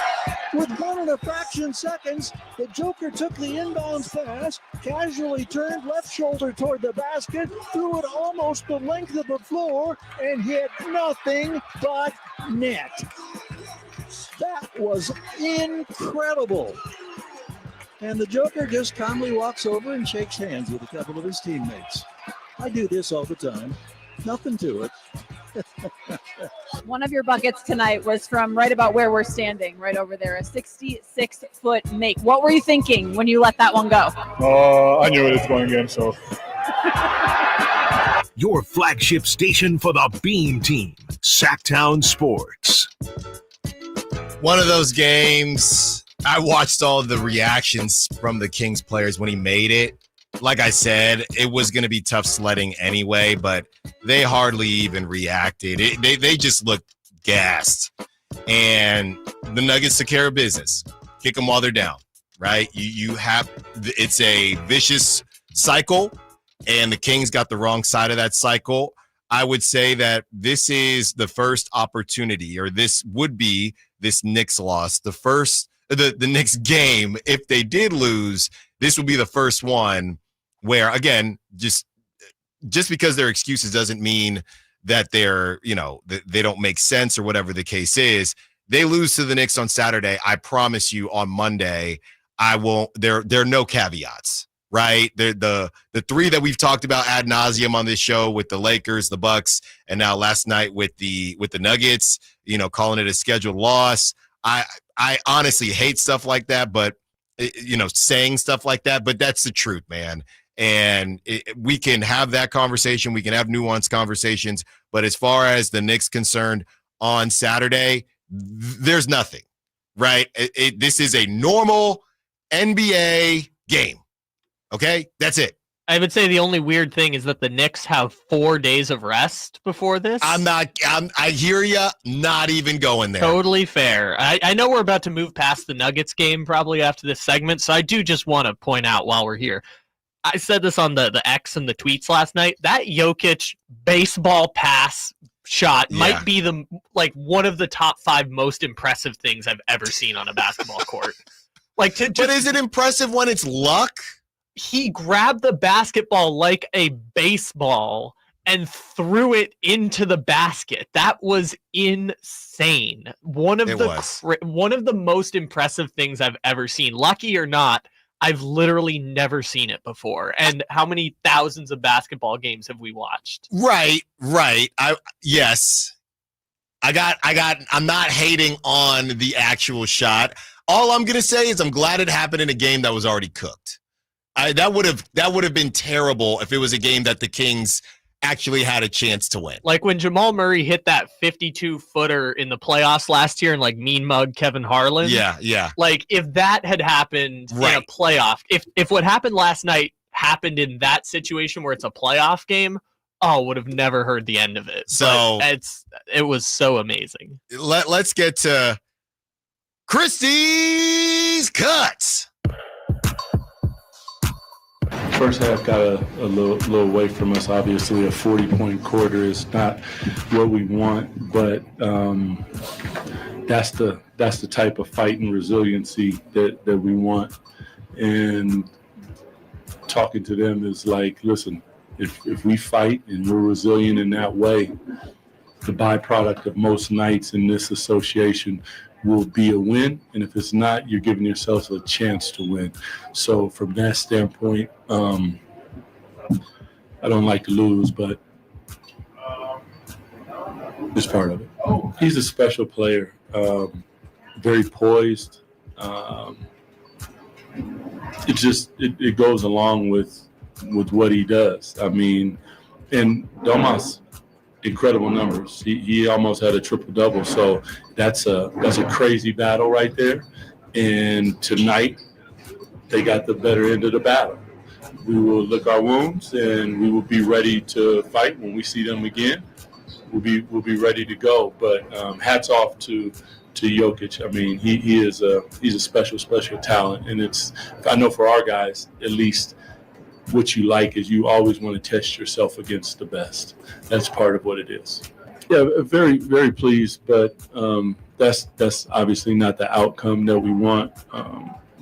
With 1 fraction seconds, the Joker took the inbounds pass, casually turned left shoulder toward the basket, threw it almost the length of the floor, and hit nothing but net. That was incredible. And the Joker just calmly walks over and shakes hands with a couple of his teammates. I do this all the time. Nothing to it. One of your buckets tonight was from right about where we're standing, right over there, a 66-foot make. What were you thinking when you let that one go? I knew it was going in, so. Your flagship station for the Beam Team, Sacktown Sports. One of those games, I watched all the reactions from the Kings players when he made it. Like I said, it was going to be tough sledding anyway, but they hardly even reacted. They just looked gassed. And the Nuggets took care of business. Kick them while they're down, right? It's a vicious cycle, and the Kings got the wrong side of that cycle. I would say that this is the first opportunity, or this would be this Knicks loss, the Knicks game. If they did lose, this would be the first one where, again, just because their excuses doesn't mean that they're, they don't make sense or whatever the case is. They lose to the Knicks on Saturday. I promise you on Monday, there are no caveats. Right? The three that we've talked about ad nauseum on this show with the Lakers, the Bucks, and now last night with the Nuggets, calling it a scheduled loss. I honestly hate stuff like that, but saying stuff like that, but that's the truth, man. And we can have that conversation. We can have nuanced conversations, but as far as the Knicks concerned on Saturday, there's nothing, right? This is a normal NBA game. Okay, that's it. I would say the only weird thing is that the Knicks have 4 days of rest before this. I hear you. Not even going there. Totally fair. I know we're about to move past the Nuggets game probably after this segment, so I do just want to point out while we're here. I said this on the X and the tweets last night. That Jokic baseball pass shot might be one of the top 5 most impressive things I've ever seen on a basketball court. But is it impressive when it's luck? He grabbed the basketball like a baseball and threw it into the basket. That was insane. One of the most impressive things I've ever seen. Lucky or not, I've literally never seen it before. And how many thousands of basketball games have we watched? Right. Yes. I'm not hating on the actual shot. All I'm going to say is I'm glad it happened in a game that was already cooked. That would have been terrible if it was a game that the Kings actually had a chance to win. Like when Jamal Murray hit that 52-footer in the playoffs last year and mean mug Kevin Harlan. Yeah. Like if that had happened in a playoff, if what happened last night happened in that situation where it's a playoff game, would have never heard the end of it. So it was so amazing. Let's get to Christie's Cuts. First half got a little away from us. Obviously, a 40-point quarter is not what we want, but that's the type of fight and resiliency that we want. And talking to them is like, listen, if we fight and we're resilient in that way, the byproduct of most nights in this association will be a win. And if it's not, you're giving yourselves a chance to win. So from that standpoint, I don't like to lose, but it's part of it. He's a special player, very poised. It goes along with what he does. I mean, and Domas, incredible numbers. He almost had a triple-double, so that's a crazy battle right there. And tonight, they got the better end of the battle. We will lick our wounds, and we will be ready to fight when we see them again. We'll be ready to go. But hats off to Jokic. I mean, he's a special talent, and I know for our guys at least, what you like is you always want to test yourself against the best. That's part of what it is. Yeah, very, very pleased, but that's obviously not the outcome that we want.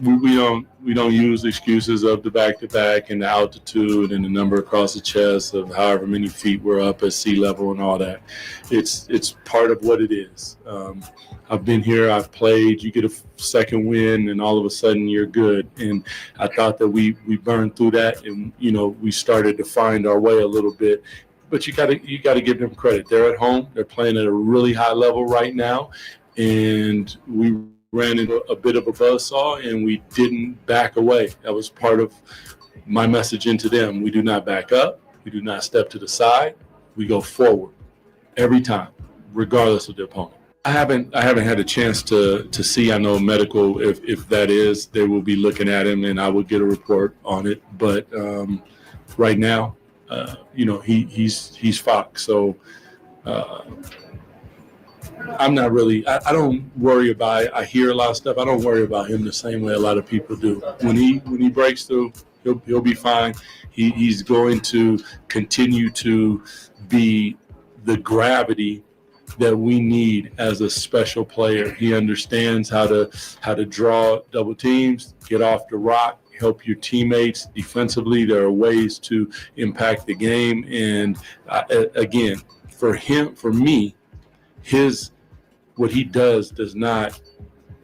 We don't use excuses of the back-to-back and the altitude and the number across the chest of however many feet we're up at sea level and all that. It's part of what it is. I've been here, I've played, you get a second win, and all of a sudden you're good. And I thought that we burned through that, and we started to find our way a little bit. But you gotta give them credit. They're at home, they're playing at a really high level right now, and we ran into a bit of a buzzsaw, and we didn't back away. That was part of my message into them. We do not back up. We do not step to the side. We go forward every time, regardless of the opponent. I haven't had a chance to see. I know medical, if that is, they will be looking at him, and I will get a report on it. But right now, he's Fox. So I'm not really. I don't worry about it. I hear a lot of stuff. I don't worry about him the same way a lot of people do. When he breaks through, he'll be fine. He's going to continue to be the gravity that we need as a special player. He understands how to draw double teams, get off the rock, help your teammates defensively. There are ways to impact the game. And again, for me, what he does not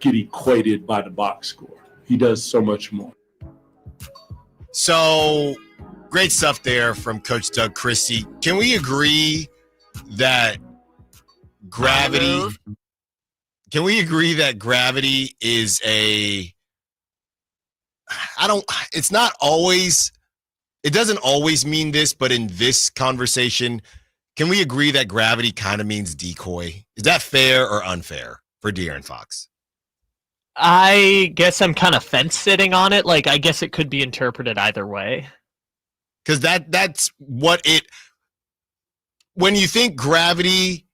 get equated by the box score. He does so much more. So great stuff there from Coach Doug Christie. Can we agree that gravity is it doesn't always mean this, but in this conversation, can we agree that gravity kind of means decoy? Is that fair or unfair for De'Aaron Fox? I guess I'm kind of fence sitting on it. Like, I guess it could be interpreted either way. Because that's what when you think gravity,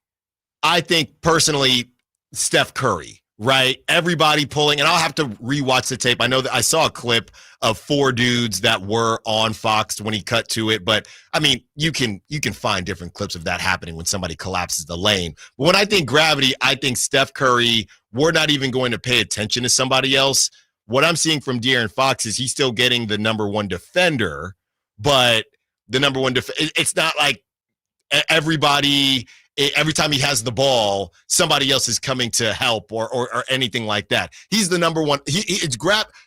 I think personally Steph Curry, right? Everybody pulling, and I'll have to rewatch the tape. I know that I saw a clip of 4 dudes that were on Fox when he cut to it, but I mean, you can find different clips of that happening when somebody collapses the lane. But when I think gravity, I think Steph Curry, we're not even going to pay attention to somebody else. What I'm seeing from De'Aaron Fox is he's still getting the number one defender, but the number one it's not like everybody, every time he has the ball, somebody else is coming to help or anything like that. He's the number one.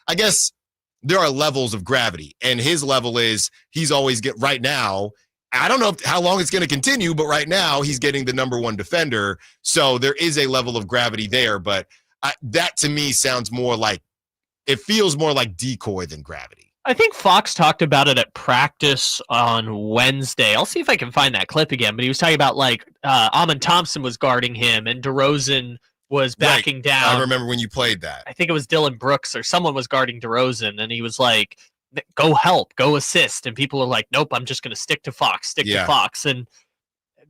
I guess there are levels of gravity, and his level is he's always right now. I don't know how long it's going to continue, but right now he's getting the number one defender. So there is a level of gravity there, but that to me sounds more like, it feels more like decoy than gravity. I think Fox talked about it at practice on Wednesday. I'll see if I can find that clip again, but he was talking about Amon Thompson was guarding him and DeRozan was backing down. I remember when you played that. I think it was Dylan Brooks or someone was guarding DeRozan, and he was like, go help, go assist. And people are like, nope, I'm just going to stick to Fox. And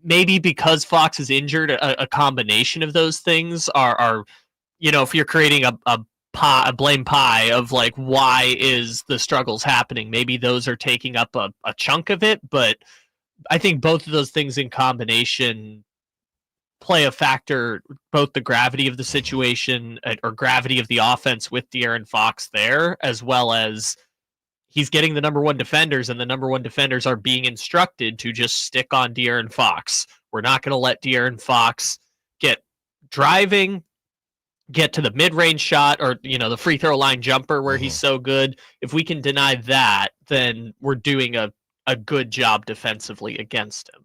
maybe because Fox is injured, a combination of those things are if you're creating a blame pie of like, why is the struggles happening? Maybe those are taking up a chunk of it, but I think both of those things in combination play a factor, both the gravity of the situation or gravity of the offense with De'Aaron Fox there, as well as he's getting the number one defenders, and the number one defenders are being instructed to just stick on De'Aaron Fox. We're not going to let De'Aaron Fox get driving, get to the mid-range shot, or the free throw line jumper where he's so good. If we can deny that, then we're doing a good job defensively against him.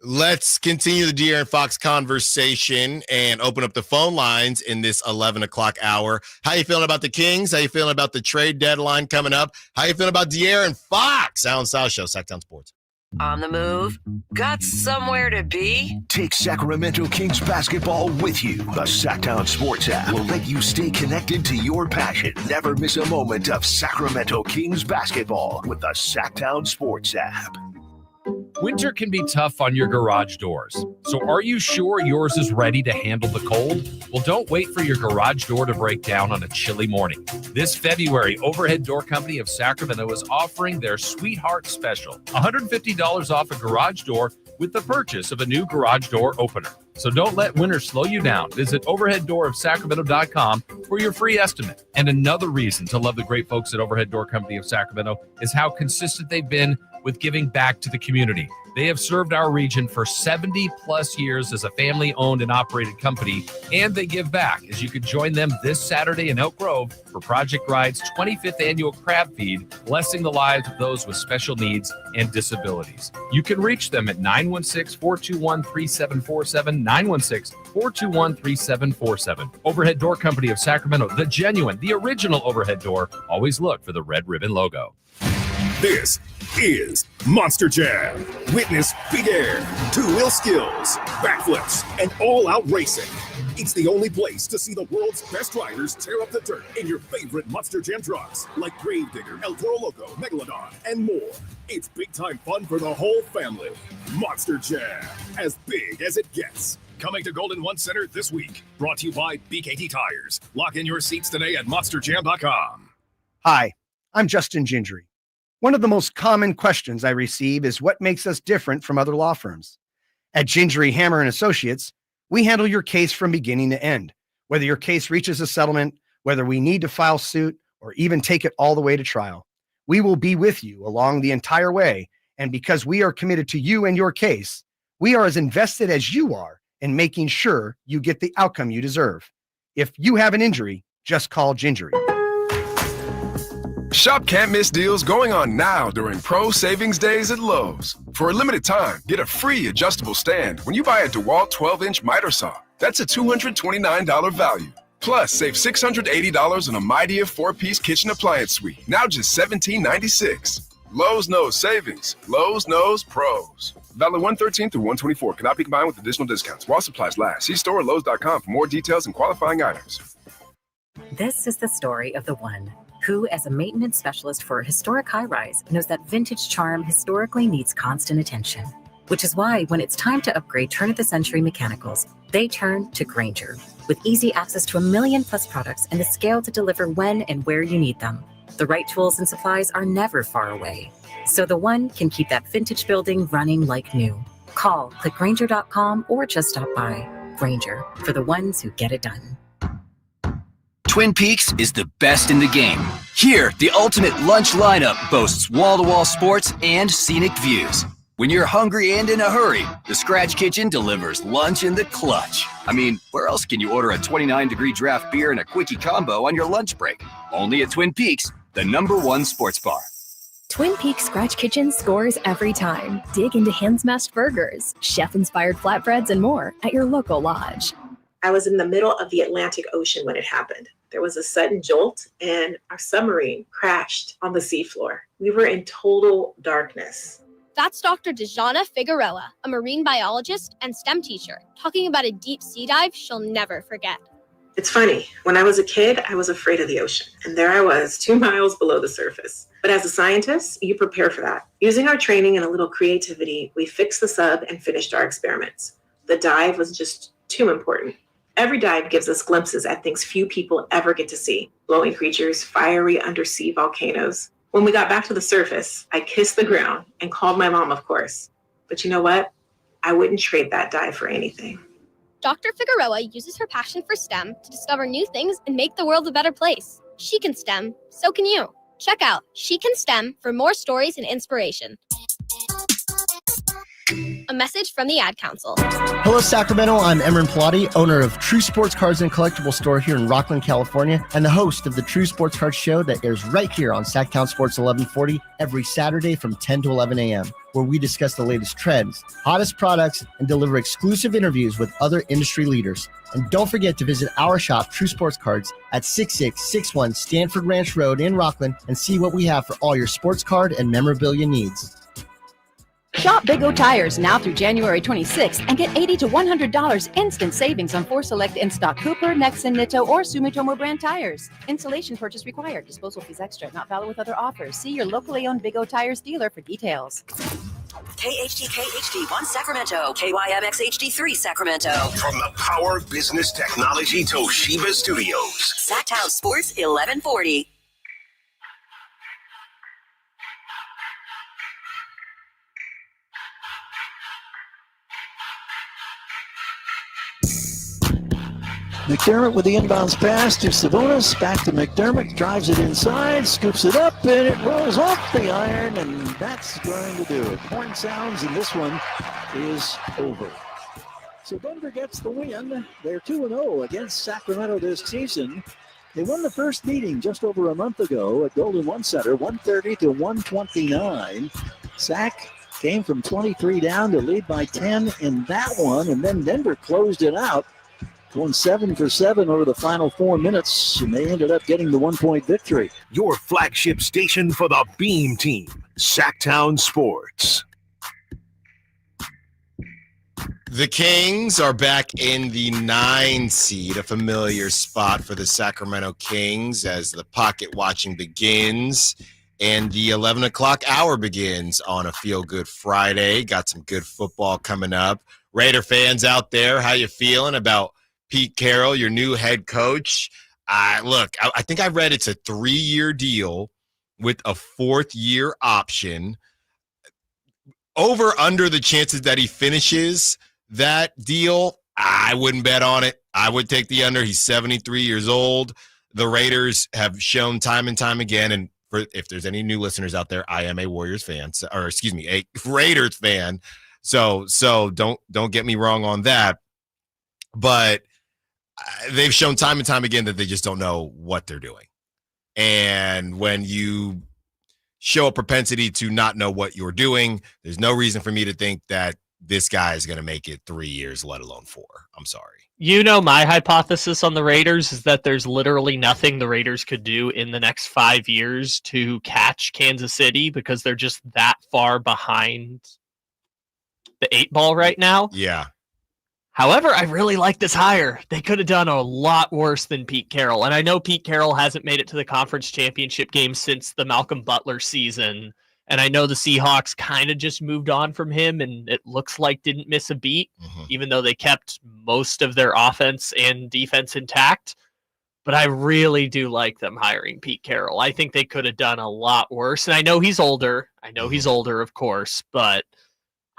Let's continue the De'Aaron Fox conversation and open up the phone lines in this 11 o'clock hour. How you feeling about the Kings? How you feeling about the trade deadline coming up? How you feeling about De'Aaron Fox? Allen Stiles Show, Sacktown Sports. On the move? Got somewhere to be? Take Sacramento Kings basketball with you. The Sacktown Sports app will let you stay connected to your passion. Never miss a moment of Sacramento Kings basketball with the Sacktown Sports app. Winter can be tough on your garage doors. So are you sure yours is ready to handle the cold? Well, don't wait for your garage door to break down on a chilly morning. This February, Overhead Door Company of Sacramento is offering their Sweetheart Special, $150 off a garage door with the purchase of a new garage door opener. So don't let winter slow you down. Visit overheaddoorofsacramento.com for your free estimate. And another reason to love the great folks at Overhead Door Company of Sacramento is how consistent they've been with giving back to the community. They have served our region for 70 plus years as a family owned and operated company, and they give back as you can join them this Saturday in Elk Grove for Project Ride's 25th annual crab feed, blessing the lives of those with special needs and disabilities. You can reach them at 916-421-3747, 916-421-3747. Overhead Door Company of Sacramento, the genuine, the original overhead door. Always look for the red ribbon logo. This is Monster Jam. Witness big air, two-wheel skills, backflips, and all-out racing. It's the only place to see the world's best riders tear up the dirt in your favorite Monster Jam trucks like Gravedigger, El Toro Loco, Megalodon, and more. It's big-time fun for the whole family. Monster Jam, as big as it gets. Coming to Golden One Center this week. Brought to you by BKT Tires. Lock in your seats today at monsterjam.com. Hi, I'm Justin Gingery. One of the most common questions I receive is what makes us different from other law firms. At Gingery, Hammer & Associates, we handle your case from beginning to end. Whether your case reaches a settlement, whether we need to file suit, or even take it all the way to trial, we will be with you along the entire way. And because we are committed to you and your case, we are as invested as you are in making sure you get the outcome you deserve. If you have an injury, just call Gingery. Shop can't miss deals going on now during Pro Savings Days at Lowe's. For a limited time, get a free adjustable stand when you buy a DeWalt 12-inch miter saw. That's a $229 value. Plus, save $680 on a Midea 4-piece kitchen appliance suite. Now just $17.96. Lowe's knows savings. Lowe's knows pros. Valid 113 through 124. Cannot be combined with additional discounts while supplies last. See store at Lowe's.com for more details and qualifying items. This is the story of the one who, as a maintenance specialist for a historic high-rise, knows that vintage charm historically needs constant attention. Which is why, when it's time to upgrade turn-of-the-century mechanicals, they turn to Grainger. With easy access to 1 million+ products and the scale to deliver when and where you need them, the right tools and supplies are never far away. So the one can keep that vintage building running like new. Call, click Grainger.com, or just stop by. Grainger, for the ones who get it done. Twin Peaks is the best in the game. Here, the ultimate lunch lineup boasts wall-to-wall sports and scenic views. When you're hungry and in a hurry, the Scratch Kitchen delivers lunch in the clutch. I mean, where else can you order a 29-degree draft beer and a quickie combo on your lunch break? Only at Twin Peaks, the #1 sports bar. Twin Peaks Scratch Kitchen scores every time. Dig into hand-smashed burgers, chef-inspired flatbreads, and more at your local lodge. I was in the middle of the Atlantic Ocean when it happened. There was a sudden jolt and our submarine crashed on the seafloor. We were in total darkness. That's Dr. Dejana Figueroa, a marine biologist and STEM teacher, talking about a deep sea dive she'll never forget. It's funny, when I was a kid, I was afraid of the ocean. And there I was, 2 miles below the surface. But as a scientist, you prepare for that. Using our training and a little creativity, we fixed the sub and finished our experiments. The dive was just too important. Every dive gives us glimpses at things few people ever get to see. Glowing creatures, fiery undersea volcanoes. When we got back to the surface, I kissed the ground and called my mom, of course. But you know what? I wouldn't trade that dive for anything. Dr. Figueroa uses her passion for STEM to discover new things and make the world a better place. She can STEM, so can you. Check out She Can STEM for more stories and inspiration. A message from the Ad Council. Hello, Sacramento. I'm Emran Pilati, owner of True Sports Cards and Collectible Store here in Rockland, California, and the host of the True Sports Cards Show that airs right here on Sacktown Sports 1140 every Saturday from 10 to 11 a.m., where we discuss the latest trends, hottest products, and deliver exclusive interviews with other industry leaders. And don't forget to visit our shop, True Sports Cards, at 6661 Stanford Ranch Road in Rockland and see what we have for all your sports card and memorabilia needs. Shop Big O Tires now through January 26th and get $80 to $100 instant savings on 4 select in-stock Cooper, Nexen, Nitto, or Sumitomo brand tires. Installation purchase required. Disposal fees extra. Not valid with other offers. See your locally owned Big O Tires dealer for details. KHD1 Sacramento, KYMX HD3 Sacramento. From the Power Business Technology Toshiba Studios. Sacktown Sports 1140. McDermott with the inbounds pass to Sabonis, back to McDermott, drives it inside, scoops it up, and it rolls off the iron, and that's going to do it. Horn sounds, and this one is over. So Denver gets the win. They're 2-0 against Sacramento this season. They won the first meeting just over a month ago at Golden One Center, 130 to 129. Sac came from 23 down to lead by 10 in that one, and then Denver closed it out. Going 7 for 7 over the final 4 minutes, and they ended up getting the 1-point victory. Your flagship station for the Beam Team, Sacktown Sports. The Kings are back in the 9 seed, a familiar spot for the Sacramento Kings as the pocket watching begins and the 11 o'clock hour begins on a feel-good Friday. Got some good football coming up. Raider fans out there, how you feeling about Pete Carroll, your new head coach? Look, I think I read it's a 3-year deal with a 4th-year option. Over under the chances that he finishes that deal, I wouldn't bet on it. I would take the under. He's 73 years old. The Raiders have shown time and time again, and if there's any new listeners out there, I am a Warriors fan, a Raiders fan. So don't get me wrong on that. But they've shown time and time again that they just don't know what they're doing. And when you show a propensity to not know what you're doing, there's no reason for me to think that this guy is going to make it 3 years, let alone 4. I'm sorry. You know, my hypothesis on the Raiders is that there's literally nothing the Raiders could do in the next 5 years to catch Kansas City because they're just that far behind the 8 ball right now. Yeah. However, I really like this hire. They could have done a lot worse than Pete Carroll. And I know Pete Carroll hasn't made it to the conference championship game since the Malcolm Butler season. And I know the Seahawks kind of just moved on from him and it looks like didn't miss a beat, even though they kept most of their offense and defense intact. But I really do like them hiring Pete Carroll. I think they could have done a lot worse. And I know he's older. Of course, but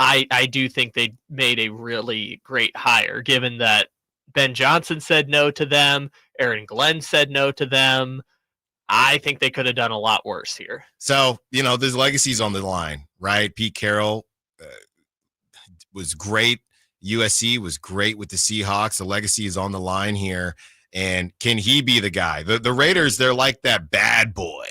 I do think they made a really great hire, given that Ben Johnson said no to them. Aaron Glenn said no to them. I think they could have done a lot worse here. So, there's legacies on the line, right? Pete Carroll was great. USC was great with the Seahawks. The legacy is on the line here. And can he be the guy? The Raiders, they're like that bad boy,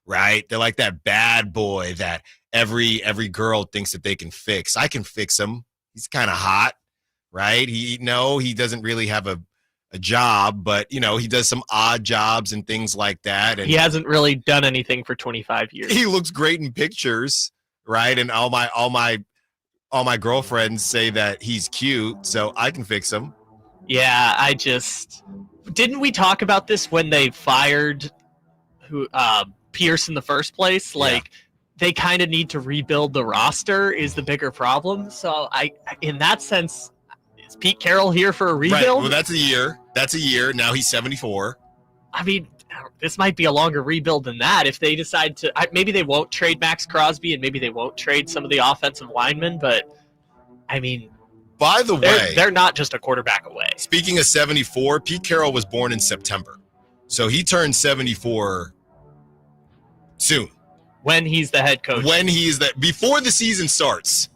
right? They're like that bad boy that every girl thinks that they can fix. I can fix him. He's kind of hot, right? He doesn't really have a job, but he does some odd jobs and things like that. And he hasn't really done anything for 25 years. He looks great in pictures, right? And all my girlfriends say that he's cute, so I can fix him. Yeah, didn't we talk about this when they fired Pierce in the first place? They kind of need to rebuild the roster is the bigger problem. So in that sense, is Pete Carroll here for a rebuild? Right. Well, that's a year. Now he's 74. I mean, this might be a longer rebuild than that if they decide to. Maybe they won't trade Max Crosby and maybe they won't trade some of the offensive linemen. But I mean, by the way, they're not just a quarterback away. Speaking of 74, Pete Carroll was born in September, so he turned 74 Soon. When he's the head coach. Before the season starts,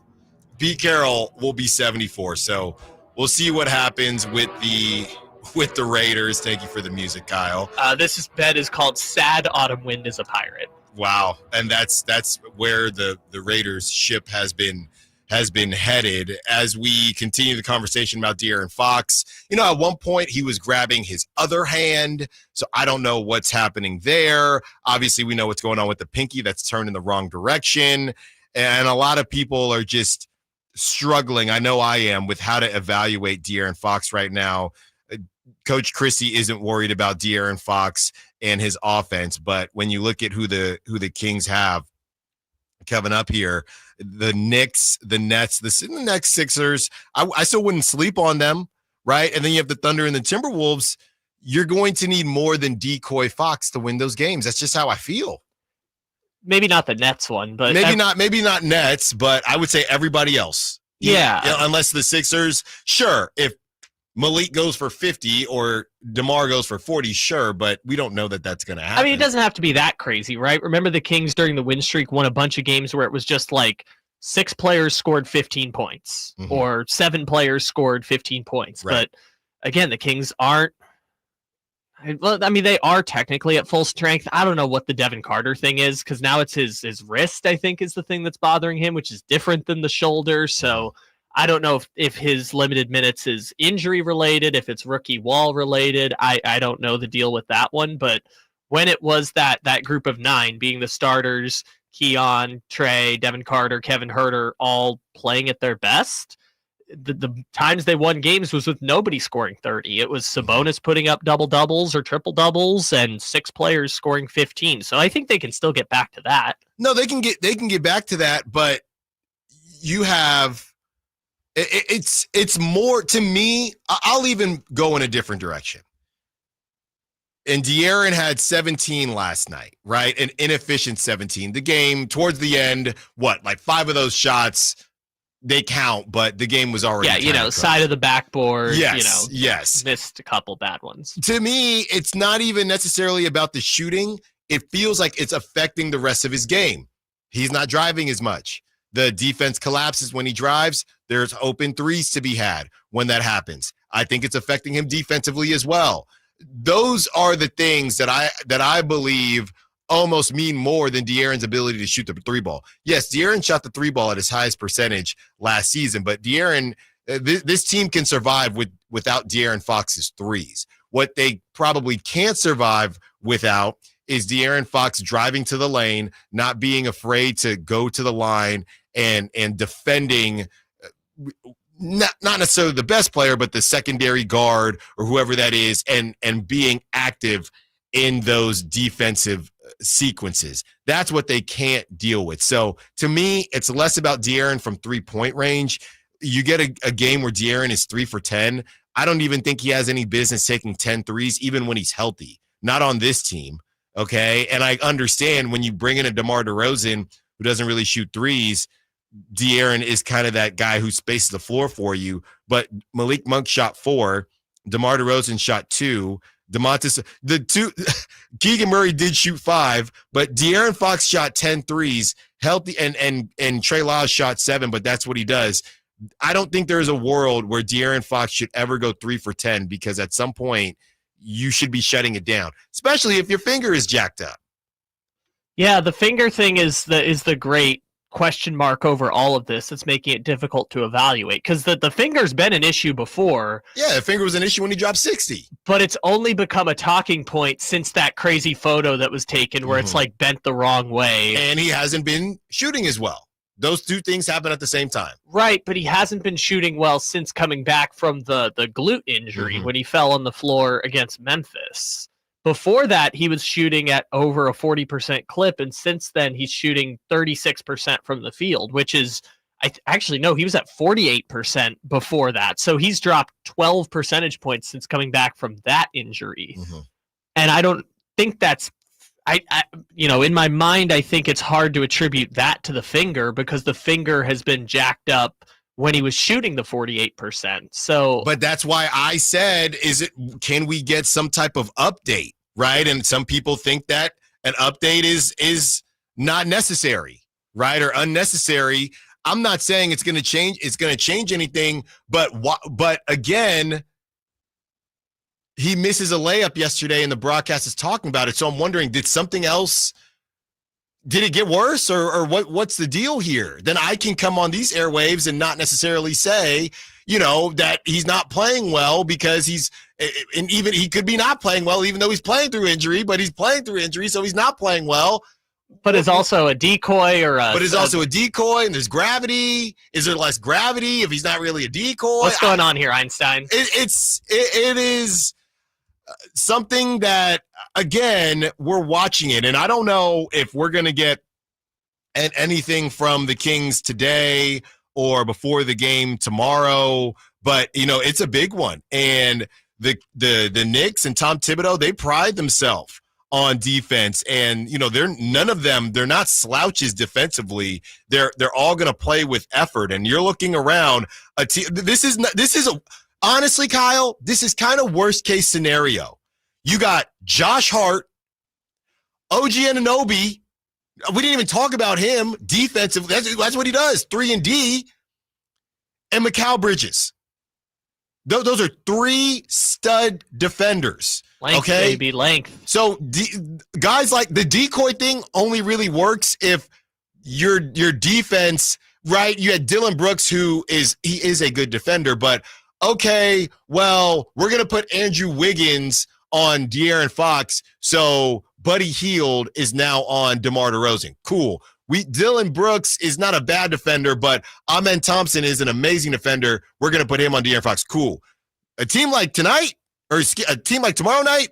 Pete Carroll will be 74. So we'll see what happens with the Raiders. Thank you for the music, Kyle. This bed is called Sad Autumn Wind is a Pirate. Wow. And that's where the Raiders ship has been headed as we continue the conversation about De'Aaron Fox. At one point he was grabbing his other hand, so I don't know what's happening there. Obviously, we know what's going on with the pinky that's turned in the wrong direction, and a lot of people are just struggling. I know I am with how to evaluate De'Aaron Fox right now. Coach Christie isn't worried about De'Aaron Fox and his offense, but when you look at who the Kings have coming up here, the Knicks, the Nets, the next Sixers, I still wouldn't sleep on them, right? And then you have the Thunder and the Timberwolves. You're going to need more than Decoy Fox to win those games. That's just how I feel. Maybe not the Nets one, but maybe not Nets, but I would say everybody else. Yeah. Unless the Sixers, sure. If Malik goes for 50 or DeMar goes for 40, sure, but we don't know that that's going to happen. I mean, it doesn't have to be that crazy, right? Remember the Kings during the win streak won a bunch of games where it was just like 6 players scored 15 points or 7 players scored 15 points. Right. But again, the Kings aren't. Well, I mean, they are technically at full strength. I don't know what the Devin Carter thing is because now it's his wrist, I think, is the thing that's bothering him, which is different than the shoulder. So I don't know if his limited minutes is injury related, if it's rookie wall related. I don't know the deal with that one. But when it was that group of 9 being the starters, Keon, Trey, Devin Carter, Kevin Huerter, all playing at their best, the times they won games was with nobody scoring 30. It was Sabonis putting up double-doubles or triple-doubles and 6 players scoring 15. So I think they can still get back to that. No, they can get back to that, but you have it's more to me. I'll even go in a different direction. And De'Aaron had 17 last night, right? An inefficient 17. The game towards the end, like 5 of those shots, they count, but the game was already side of the backboard. Yes. Missed a couple bad ones. To me, it's not even necessarily about the shooting. It feels like it's affecting the rest of his game. He's not driving as much. The defense collapses when he drives. There's open threes to be had when that happens. I think it's affecting him defensively as well. Those are the things that I believe almost mean more than De'Aaron's ability to shoot the 3 ball. Yes, De'Aaron shot the 3 ball at his highest percentage last season, but De'Aaron, this team can survive without De'Aaron Fox's threes. What they probably can't survive without is De'Aaron Fox driving to the lane, not being afraid to go to the line and defending not necessarily the best player, but the secondary guard or whoever that is, and being active in those defensive sequences. That's what they can't deal with. So to me, it's less about De'Aaron from 3-point range. You get a game where De'Aaron is 3 for 10. I don't even think he has any business taking 10 threes, even when he's healthy. Not on this team. Okay. And I understand when you bring in a DeMar DeRozan who doesn't really shoot threes, De'Aaron is kind of that guy who spaces the floor for you. But Malik Monk shot 4. DeMar DeRozan shot 2. Keegan Murray did shoot 5, but De'Aaron Fox shot 10 threes, healthy, and Trey Lyles shot 7, but that's what he does. I don't think there's a world where De'Aaron Fox should ever go 3 for 10 because at some point you should be shutting it down, especially if your finger is jacked up. Yeah, the finger thing is the great question mark over all of this. It's making it difficult to evaluate because the finger's been an issue before. Yeah, the finger was an issue when he dropped 60. But it's only become a talking point since that crazy photo that was taken where it's like bent the wrong way. And he hasn't been shooting as well. Those two things happen at the same time. Right, but he hasn't been shooting well since coming back from the glute injury when he fell on the floor against Memphis. Before that, he was shooting at over a 40% clip, and since then, he's shooting 36% from the field, which is, he was at 48% before that. So he's dropped 12 percentage points since coming back from that injury. And I don't think that's, in my mind, I think it's hard to attribute that to the finger because the finger has been jacked up when he was shooting the 48%. So, but that's why I said, can we get some type of update, right? And some people think that an update is not necessary, right, or unnecessary. I'm not saying it's going to change. It's going to change anything, but again, he misses a layup yesterday, and the broadcast is talking about it. So I'm wondering, did something else? Did it get worse, or what's the deal here? Then I can come on these airwaves and not necessarily say, that he's not playing well because and even he could be not playing well, even though he's playing through injury, but he's playing through injury, so he's not playing well. But it's also a decoy But it's also a decoy, and there's gravity. Is there less gravity if he's not really a decoy? What's going on here, Einstein? It is something that, again, we're watching it, and I don't know if we're going to get anything from the Kings today or before the game tomorrow, but it's a big one. And the Knicks and Tom Thibodeau, they pride themselves on defense, and they're not slouches defensively. They're all going to play with effort, and you're looking around a team. Honestly, Kyle, this is kind of worst case scenario. You got Josh Hart, OG Anunoby. We didn't even talk about him defensive. That's what he does, 3-and-D, and Mikal Bridges. Those are 3 stud defenders. Length, okay? baby, length. So guys, like, the decoy thing only really works if your defense, right? You had Dylan Brooks, he is a good defender, but okay, well, we're going to put Andrew Wiggins on De'Aaron Fox, so Buddy Hield is now on DeMar DeRozan. Cool. Dylan Brooks is not a bad defender, but Amen Thompson is an amazing defender. We're going to put him on De'Aaron Fox. Cool. A team like tonight, or a team like tomorrow night,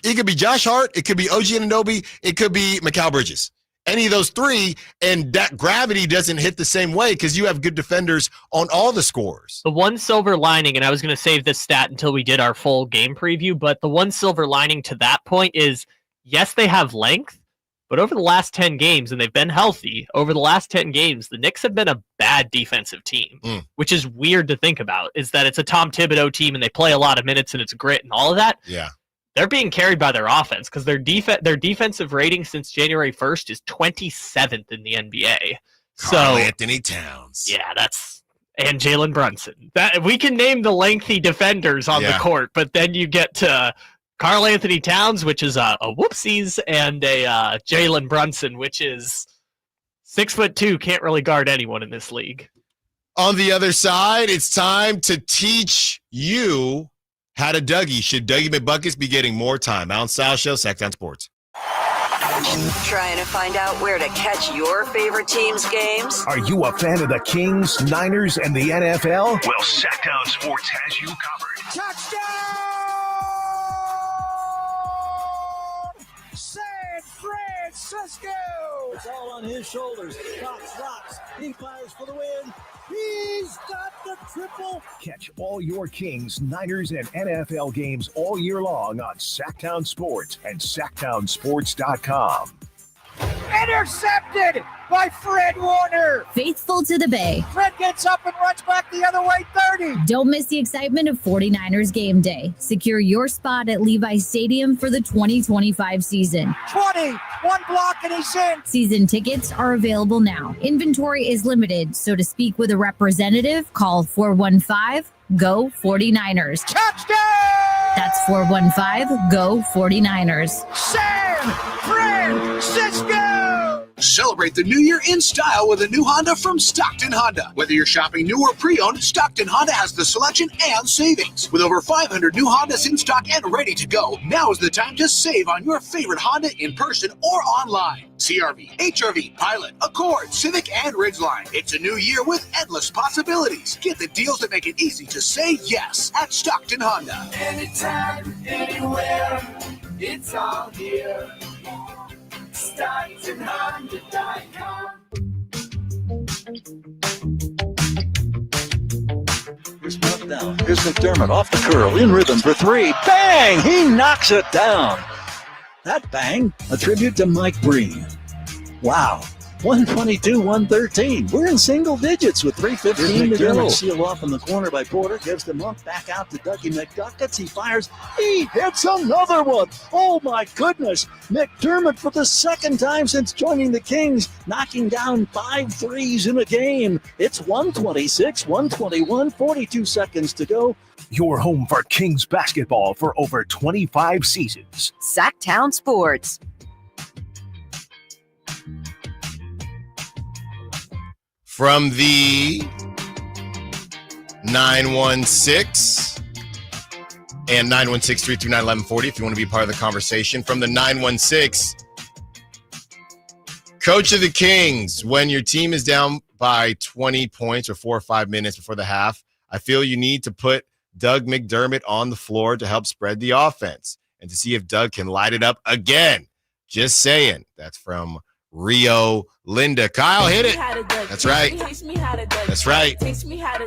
it could be Josh Hart, it could be OG Anunoby, it could be Mikal Bridges. Any of those 3, and that gravity doesn't hit the same way because you have good defenders on all the scores. The one silver lining, and I was going to save this stat until we did our full game preview, but the one silver lining to that point is, yes, they have length, but over the last 10 games, and they've been healthy, over the last 10 games, the Knicks have been a bad defensive team, which is weird to think about, is that it's a Tom Thibodeau team, and they play a lot of minutes, and it's grit and all of that. Yeah. They're being carried by their offense because their defensive rating since January 1st is 27th in the NBA. Karl Anthony Towns. Yeah, and Jalen Brunson. That we can name the lengthy defenders on the court, but then you get to Karl Anthony Towns, which is a whoopsies, and a Jalen Brunson, which is 6'2", can't really guard anyone in this league. On the other side, it's time to teach you how to Dougie. Should Dougie McBuckets be getting more time? Allen Stiles Show, Sacktown Sports. Trying to find out where to catch your favorite team's games? Are you a fan of the Kings, Niners, and the NFL? Well, Sacktown Sports has you covered. Touchdown! San Francisco! It's all on his shoulders. Fox rocks. He fires for the win. He's got the triple. Catch all your Kings, Niners, and NFL games all year long on Sacktown Sports and SacktownSports.com. Intercepted by Fred Warner. Faithful to the Bay. Fred gets up and runs back the other way, 30. Don't miss the excitement of 49ers game day. Secure your spot at Levi's Stadium for the 2025 season. 20, 1 block and he's in. Season tickets are available now. Inventory is limited, so to speak with a representative, call 415-GO-49ers. Touchdown! That's 415-GO 49ers. San Francisco! Celebrate the new year in style with a new Honda from Stockton Honda. Whether you're shopping new or pre-owned, Stockton Honda has the selection and savings. With over 500 new Hondas in stock and ready to go, now is the time to save on your favorite Honda in person or online. CR-V, HR-V, Pilot, Accord, Civic, and Ridgeline. It's a new year with endless possibilities. Get the deals that make it easy to say yes at Stockton Honda. Anytime, anywhere, it's all here. StocktonHonda.com. Here's down. Here's McDermott off the curl, in rhythm for 3. Bang! He knocks it down. That bang, a tribute to Mike Breen. Wow. 122-113. We're in single digits with 3:15 to go. McDermott Sealed off in the corner by Porter. Gives the monk back out to Dougie McDuckets. He fires. He hits another one. Oh, my goodness. McDermott for the second time since joining the Kings, knocking down 5 threes in a game. It's 126-121, 42 seconds to go. Your home for Kings basketball for over 25 seasons. Sacktown Sports. From the 916 and 916-329-1140 if you want to be part of the conversation. From the 916, Coach of the Kings, when your team is down by 20 points or 4 or 5 minutes before the half, I feel you need to put Doug McDermott on the floor to help spread the offense and to see if Doug can light it up again. Just saying. That's from Rio Linda. Kyle, hit it. That's right. That's right. Everybody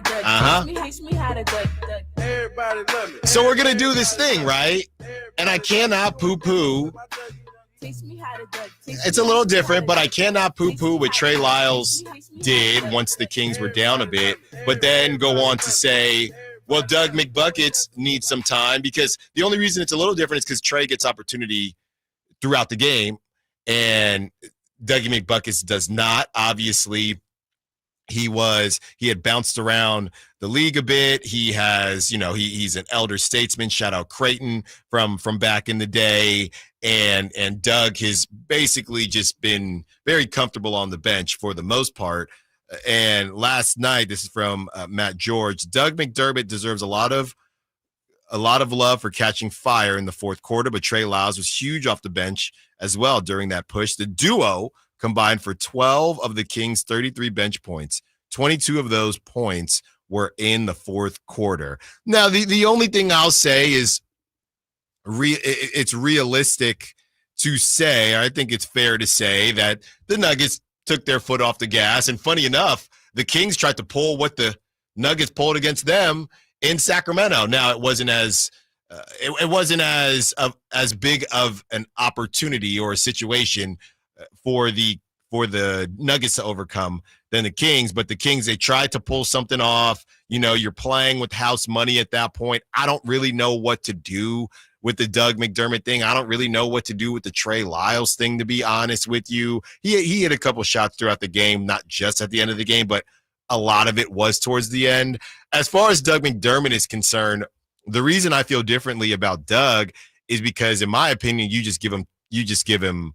love me. So we're going to do this thing, right? And I cannot poo-poo. It's a little different, but I cannot poo-poo what Trey Lyles did once the Kings were down a bit, but then go on to say, well, Doug McBuckets needs some time, because the only reason it's a little different is because Trey gets opportunity throughout the game, and Dougie McBuckets does not. Obviously, he had bounced around the league a bit. He has, he's an elder statesman. Shout out Creighton from back in the day. And Doug has basically just been very comfortable on the bench for the most part. And last night, this is from Matt George, Doug McDermott deserves a lot of love for catching fire in the fourth quarter, but Trey Lyles was huge off the bench as well during that push. The duo combined for 12 of the Kings' 33 bench points. 22 of those points were in the fourth quarter. Now, the only thing I'll say is it's realistic to say, I think it's fair to say, that the Nuggets took their foot off the gas. And funny enough, the Kings tried to pull what the Nuggets pulled against them in Sacramento. Now, it wasn't as big of an opportunity or a situation for the Nuggets to overcome than the Kings. But the Kings, they tried to pull something off. You're playing with house money at that point. I don't really know what to do with the Doug McDermott thing. I don't really know what to do with the Trey Lyles thing, to be honest with you. He hit a couple shots throughout the game, not just at the end of the game, but a lot of it was towards the end. As far as Doug McDermott is concerned, the reason I feel differently about Doug is because, in my opinion, you just give him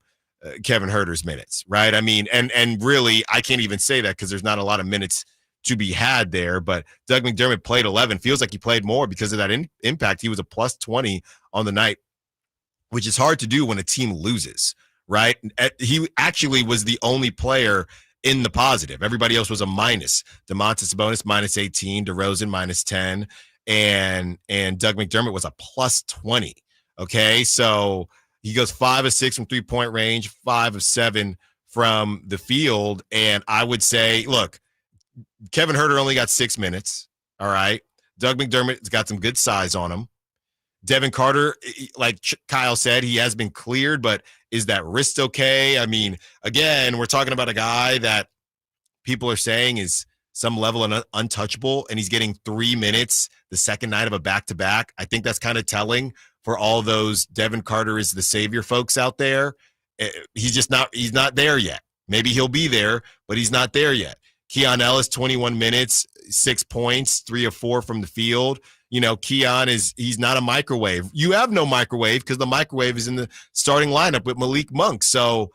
Kevin Huerter's minutes, right? I mean, and really, I can't even say that because there's not a lot of minutes to be had there. But Doug McDermott played 11. Feels like he played more because of that impact. He was a plus 20 on the night, which is hard to do when a team loses, right? He actually was the only player in the positive. Everybody else was a minus. Domantas Sabonis minus 18, DeRozan minus 10, and Doug McDermott was a plus 20. Okay, so he goes 5 of 6 from 3-point range, 5 of 7 from the field. And I would say, look, Kevin Huerter only got 6 minutes. All right. Doug McDermott's got some good size on him. Devin Carter, like Kyle said, he has been cleared, but is that wrist okay? I mean, again, we're talking about a guy that people are saying is some level of untouchable, and he's getting 3 minutes the second night of a back-to-back. I think that's kind of telling for all those Devin Carter is the savior folks out there. He's not there yet. Maybe he'll be there, but he's not there yet. Keon Ellis, 21 minutes, 6 points, 3 of 4 from the field. Keon he's not a microwave. You have no microwave because the microwave is in the starting lineup with Malik Monk. So,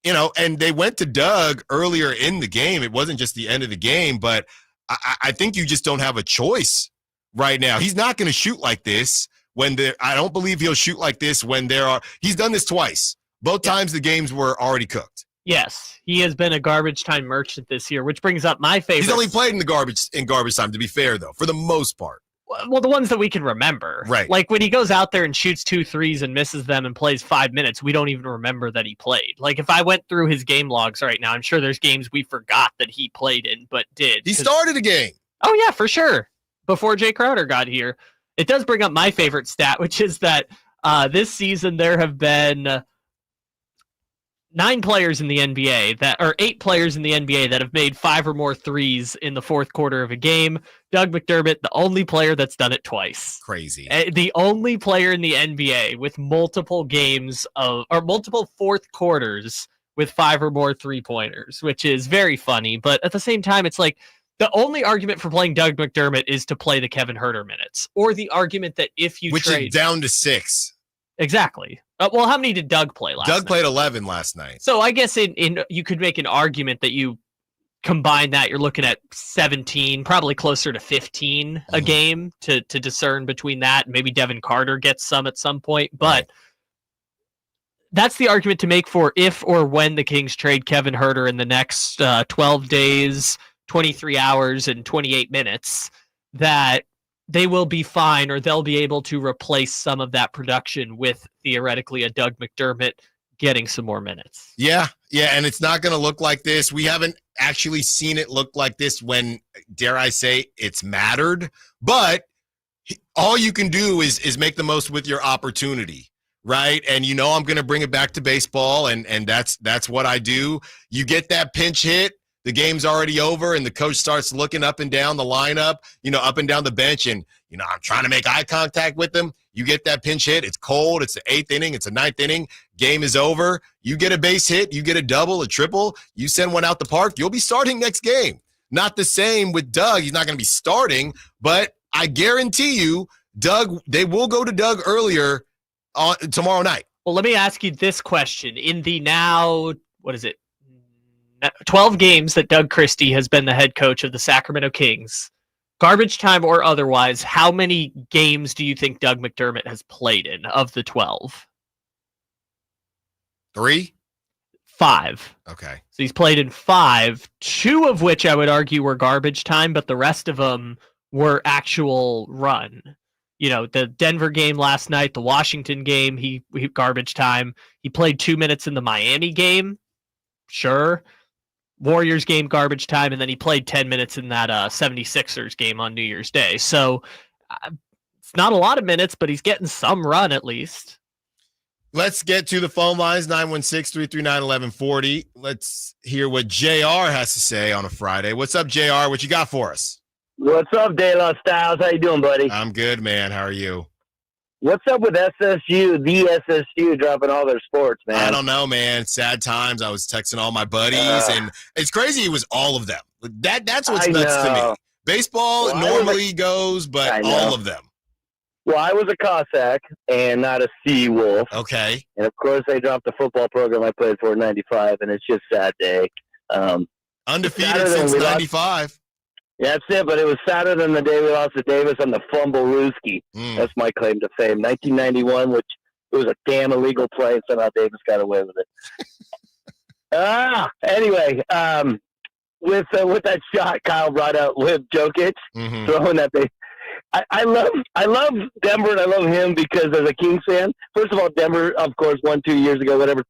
and they went to Doug earlier in the game. It wasn't just the end of the game, but I think you just don't have a choice right now. He's not going to shoot like this I don't believe he'll shoot like this he's done this twice. Both times the games were already cooked. Yes, he has been a garbage time merchant this year, which brings up my favorite. He's only played in garbage time, to be fair, though, for the most part. Well, the ones that we can remember. Right. Like when he goes out there and shoots 2 threes and misses them and plays 5 minutes, we don't even remember that he played. Like if I went through his game logs right now, I'm sure there's games we forgot that he played in, but did. He started a game. Oh, yeah, for sure. Before Jay Crowder got here. It does bring up my favorite stat, which is that this season there have been 8 players in the NBA that have made 5 or more threes in the fourth quarter of a game. Doug McDermott, the only player that's done it twice. Crazy. The only player in the NBA with multiple fourth quarters with 5 or more 3-pointers, which is very funny. But at the same time, it's like the only argument for playing Doug McDermott is to play the Kevin Huerter minutes, or the argument that if you which trade is down to 6. Exactly. Well, how many did Doug play last night? Doug played 11 last night. So I guess in you could make an argument that you combine that, you're looking at 17, probably closer to 15 a game to discern between that. Maybe Devin Carter gets some at some point, but that's the argument to make for if or when the Kings trade Kevin Huerter in the next 12 days, 23 hours, and 28 minutes, that they will be fine, or they'll be able to replace some of that production with theoretically a Doug McDermott getting some more minutes. Yeah, and it's not going to look like this. We haven't actually seen it look like this when, dare I say, it's mattered. But all you can do is make the most with your opportunity, right? And I'm going to bring it back to baseball, and that's what I do. You get that pinch hit. The game's already over, and the coach starts looking up and down the lineup, up and down the bench, and, I'm trying to make eye contact with them. You get that pinch hit. It's cold. It's the 8th inning. It's the 9th inning. Game is over. You get a base hit. You get a double, a triple. You send one out the park. You'll be starting next game. Not the same with Doug. He's not going to be starting, but I guarantee you, Doug, they will go to Doug earlier tomorrow night. Well, let me ask you this question. In the now, 12 games that Doug Christie has been the head coach of the Sacramento Kings, garbage time or otherwise, how many games do you think Doug McDermott has played in of the 12? 3? 5. Okay. So he's played in 5, 2 of which I would argue were garbage time, but the rest of them were actual run. The Denver game last night, the Washington game, he garbage time. He played 2 minutes in the Miami game. Sure. Warriors game, garbage time, and then he played 10 minutes in that 76ers game on New Year's Day. So it's not a lot of minutes, but he's getting some run at least. Let's get to the phone lines, 916-339-1140. Let's hear what JR has to say on a Friday. What's up, JR? What you got for us? What's up, De La Styles? How you doing, buddy? I'm good, man. How are you? What's up with SSU, the SSU, dropping all their sports, man? I don't know, man. Sad times. I was texting all my buddies, and it's crazy. It was all of them. That's what's nuts to me. Baseball normally goes, but all of them. Well, I was a Cossack and not a Sea Wolf. Okay. And, of course, they dropped the football program I played for in 95, and it's just a sad day. Undefeated since 95. Yeah, that's it, but it was sadder than the day we lost to Davis on the Fumble-Rooski. That's my claim to fame. 1991, which it was a damn illegal play, and somehow Davis got away with it. Anyway, with that shot Kyle brought out with Jokic, throwing that base. I love Denver, and I love him because as a Kings fan, first of all, Denver, of course, won 2 years ago, whatever,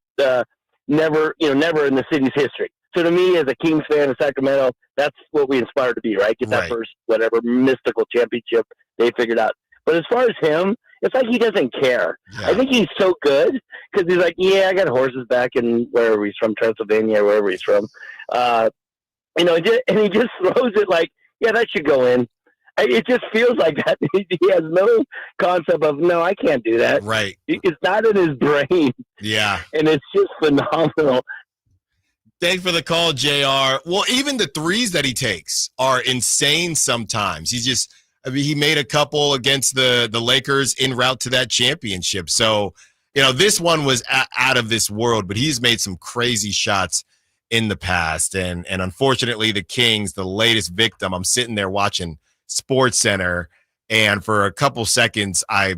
never in the city's history. So to me, as a Kings fan of Sacramento, that's what we aspire to be, right? Get that first, whatever, mystical championship they figured out. But as far as him, it's like he doesn't care. Yeah. I think he's so good because he's like, I got horses back in wherever he's from, Transylvania, or wherever he's from. And he just throws it like, that should go in. It just feels like that. He has no concept of, no, I can't do that. Right. It's not in his brain. Yeah. And it's just phenomenal. Thanks for the call, JR. Well, even the threes that he takes are insane sometimes. He made a couple against the Lakers en route to that championship. So, this one was out of this world, but he's made some crazy shots in the past. And unfortunately, the Kings, the latest victim, I'm sitting there watching SportsCenter, and for a couple seconds, I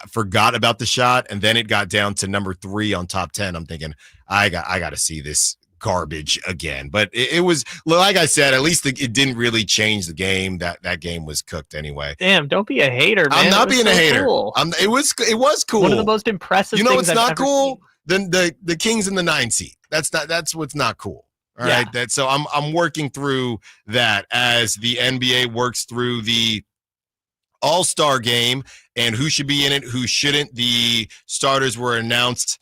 forgot about the shot, and then it got down to number 3 on top 10. I'm thinking, I got to see this garbage again. But it was, like I said, at least it didn't really change the game. That game was cooked anyway. Damn, don't be a hater, man. I'm not being a hater. Cool. It was cool. One of the most impressive things what's not cool? Seen. The Kings in the 9 seed. That's what's not cool. All right. So I'm working through that as the NBA works through the All-Star game and who should be in it, who shouldn't. The starters were announced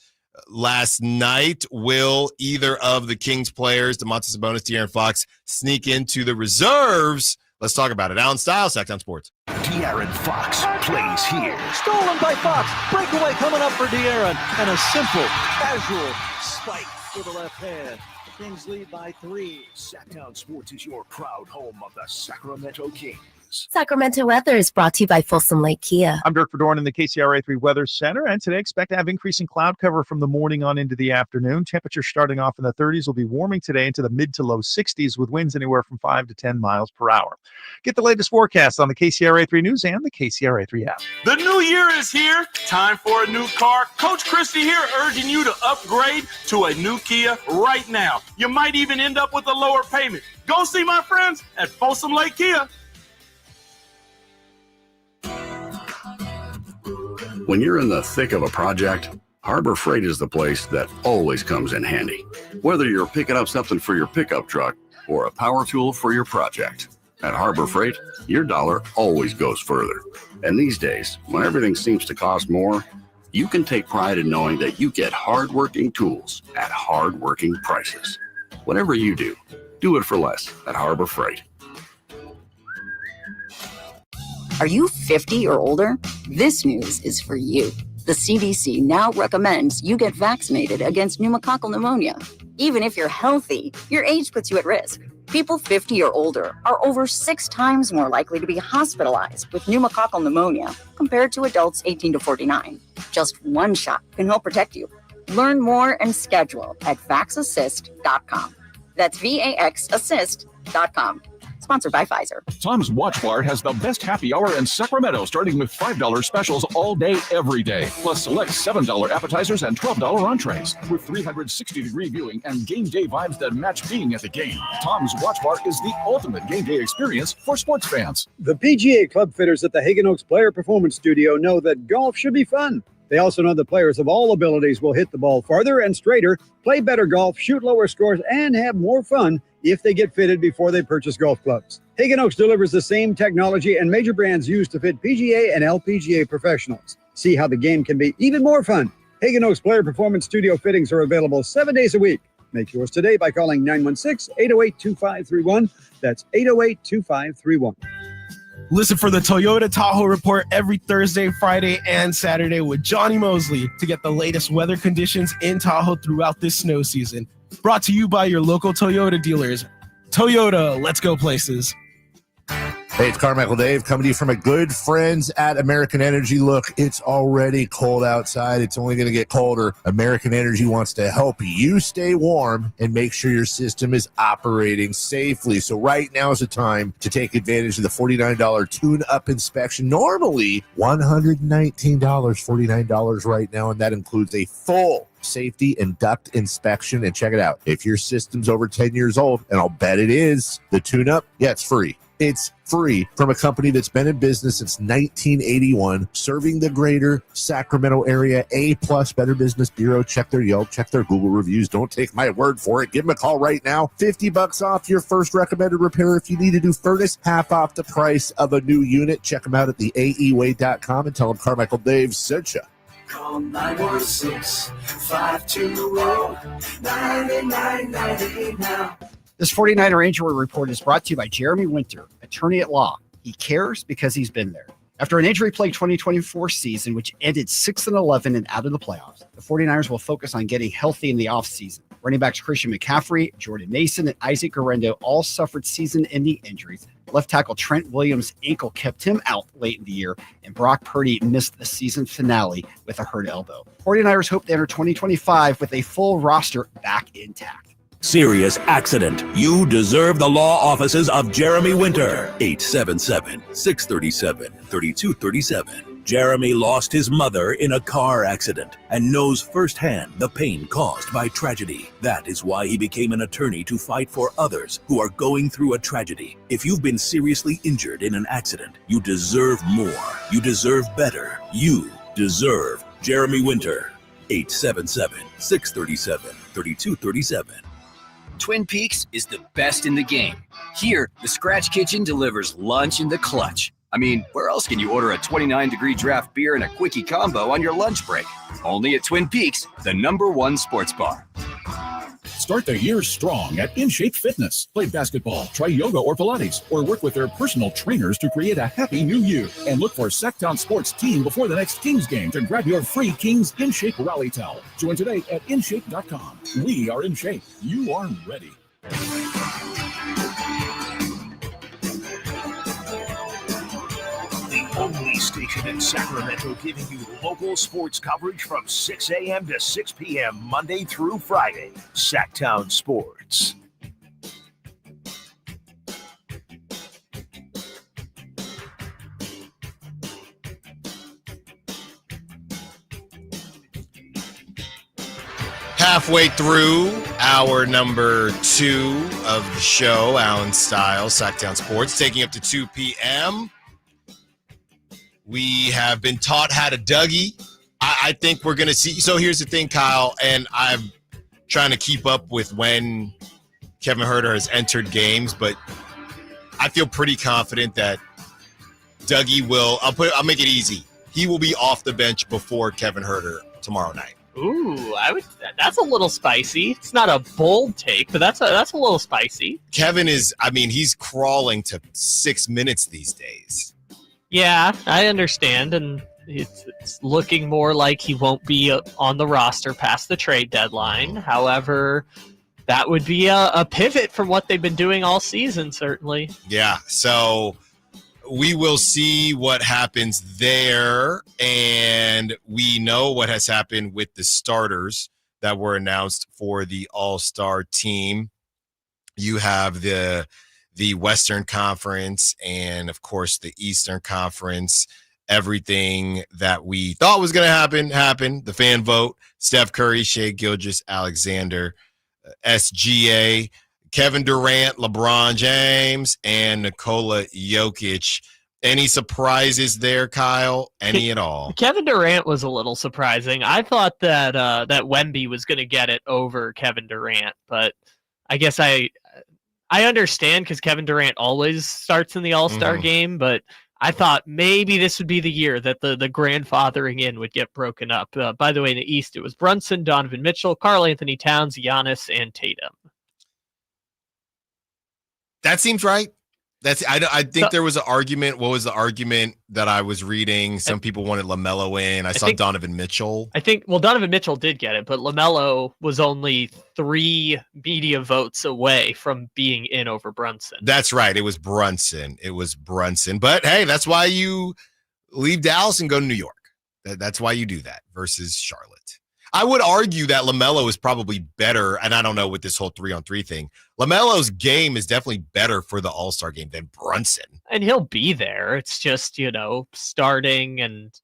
last night. Will either of the Kings players, DeMontis Sabonis, De'Aaron Fox, sneak into the reserves? Let's talk about it. Allen Stiles, Sacktown Sports. De'Aaron Fox plays here. Stolen by Fox. Breakaway coming up for De'Aaron. And a simple, casual spike to the left hand. The Kings lead by 3. Sacktown Sports is your proud home of the Sacramento Kings. Sacramento weather is brought to you by Folsom Lake Kia. I'm Dirk Fedorn in the KCRA 3 Weather Center, and today expect to have increasing cloud cover from the morning on into the afternoon. Temperatures starting off in the 30s will be warming today into the mid to low 60s with winds anywhere from 5 to 10 miles per hour. Get the latest forecast on the KCRA 3 News and the KCRA 3 app. The new year is here. Time for a new car. Coach Christie here urging you to upgrade to a new Kia right now. You might even end up with a lower payment. Go see my friends at Folsom Lake Kia. When you're in the thick of a project, Harbor Freight is the place that always comes in handy. Whether you're picking up something for your pickup truck or a power tool for your project, at Harbor Freight, your dollar always goes further. And these days, when everything seems to cost more, you can take pride in knowing that you get hard-working tools at hard-working prices. Whatever you do, do it for less at Harbor Freight. Are you 50 or older? This news is for you. The CDC now recommends you get vaccinated against pneumococcal pneumonia. Even if you're healthy, your age puts you at risk. People 50 or older are over 6 times more likely to be hospitalized with pneumococcal pneumonia compared to adults 18 to 49. Just one shot can help protect you. Learn more and schedule at vaxassist.com. That's VAXassist.com. Sponsored by Pfizer. Tom's Watch Bar has the best happy hour in Sacramento, starting with $5 specials all day, every day. Plus select $7 appetizers and $12 entrees. With 360-degree viewing and game day vibes that match being at the game. Tom's Watch Bar is the ultimate game day experience for sports fans. The PGA club fitters at the Hagen Oaks Player Performance Studio know that golf should be fun. They also know that players of all abilities will hit the ball farther and straighter, play better golf, shoot lower scores, and have more fun if they get fitted before they purchase golf clubs. Hagen Oaks delivers the same technology and major brands used to fit PGA and LPGA professionals. See how the game can be even more fun. Hagen Oaks Player Performance Studio fittings are available 7 days a week. Make yours today by calling 916-808-2531. That's 808-2531. Listen for the Toyota Tahoe Report every Thursday, Friday, and Saturday with Johnny Mosley to get the latest weather conditions in Tahoe throughout this snow season. Brought to you by your local Toyota dealers. Toyota, let's go places. Hey, it's Carmichael Dave coming to you from my good friends at American Energy. Look, it's already cold outside. It's only going to get colder. American Energy wants to help you stay warm and make sure your system is operating safely. So right now is the time to take advantage of the $49 tune-up inspection. Normally $119, $49 right now, and that includes a full safety and duct inspection. And check it out. If your system's over 10 years old, and I'll bet it is, the tune-up, yeah, it's free. It's free from a company that's been in business since 1981, serving the greater Sacramento area. A+ Better Business Bureau. Check their Yelp, check their Google reviews. Don't take my word for it. Give them a call right now. $50 off your first recommended repair. If you need a new furnace, half off the price of a new unit. Check them out at the aeway.com and tell them Carmichael Dave sent you. Call 916-520-9998 now. This 49er Injury Report is brought to you by Jeremy Winter, attorney at law. He cares because he's been there. After an injury-plagued 2024 season, which ended 6-11 and out of the playoffs, the 49ers will focus on getting healthy in the offseason. Running backs Christian McCaffrey, Jordan Mason, and Isaac Guerrero all suffered season-ending injuries. Left tackle Trent Williams' ankle kept him out late in the year, and Brock Purdy missed the season finale with a hurt elbow. 49ers hope to enter 2025 with a full roster back intact. Serious accident. You deserve the law offices of Jeremy Winter. 877-637-3237. Jeremy lost his mother in a car accident and knows firsthand the pain caused by tragedy. That is why he became an attorney to fight for others who are going through a tragedy. If you've been seriously injured in an accident, you deserve more. You deserve better. You deserve Jeremy Winter. 877-637-3237. Twin Peaks is the best in the game. Here, the Scratch Kitchen delivers lunch in the clutch. I mean, where else can you order a 29-degree draft beer and a quickie combo on your lunch break? Only at Twin Peaks, the #1 sports bar. Start the year strong at InShape Fitness. Play basketball, try yoga or Pilates, or work with their personal trainers to create a happy new you. And look for Sacktown Sports Team before the next Kings game to grab your free Kings InShape Rally Towel. Join today at InShape.com. We are in shape. You are ready. The only station in Sacramento giving you local sports coverage from 6 a.m. to 6 p.m. Monday through Friday. Sacktown Sports. Halfway through hour number 2 of the show, Allen Stiles, Sacktown Sports, taking up to 2 p.m. We have been taught how to Dougie. I think we're going to see. So here's the thing, Kyle, and I'm trying to keep up with when Kevin Huerter has entered games, but I feel pretty confident that Dougie will. I'll make it easy. He will be off the bench before Kevin Huerter tomorrow night. Ooh, that's a little spicy. It's not a bold take, but that's a little spicy. Kevin is, he's crawling to 6 minutes these days. Yeah, I understand, and it's looking more like he won't be on the roster past the trade deadline. However, that would be a pivot from what they've been doing all season, certainly. Yeah, so we will see what happens there, and we know what has happened with the starters that were announced for the All-Star team. You have the Western Conference and, of course, the Eastern Conference. Everything that we thought was going to happen happened. The fan vote, Steph Curry, Shai Gilgeous-Alexander, SGA, Kevin Durant, LeBron James, and Nikola Jokic. Any surprises there, Kyle? Any at all? Kevin Durant was a little surprising. I thought that that Wemby was going to get it over Kevin Durant, but I guess I understand because Kevin Durant always starts in the All-Star game, but I thought maybe this would be the year that the grandfathering in would get broken up. By the way, in the East, it was Brunson, Donovan Mitchell, Karl Anthony Towns, Giannis, and Tatum. That seems right. I think there was an argument. What was the argument that I was reading? Some people wanted LaMelo in. I saw Donovan Mitchell. Donovan Mitchell did get it, but LaMelo was only 3 media votes away from being in over Brunson. That's right. It was Brunson. But, hey, that's why you leave Dallas and go to New York. That's why you do that versus Charlotte. I would argue that LaMelo is probably better, and I don't know with this whole 3-on-3 thing. LaMelo's game is definitely better for the All-Star game than Brunson. And he'll be there. It's just, starting and,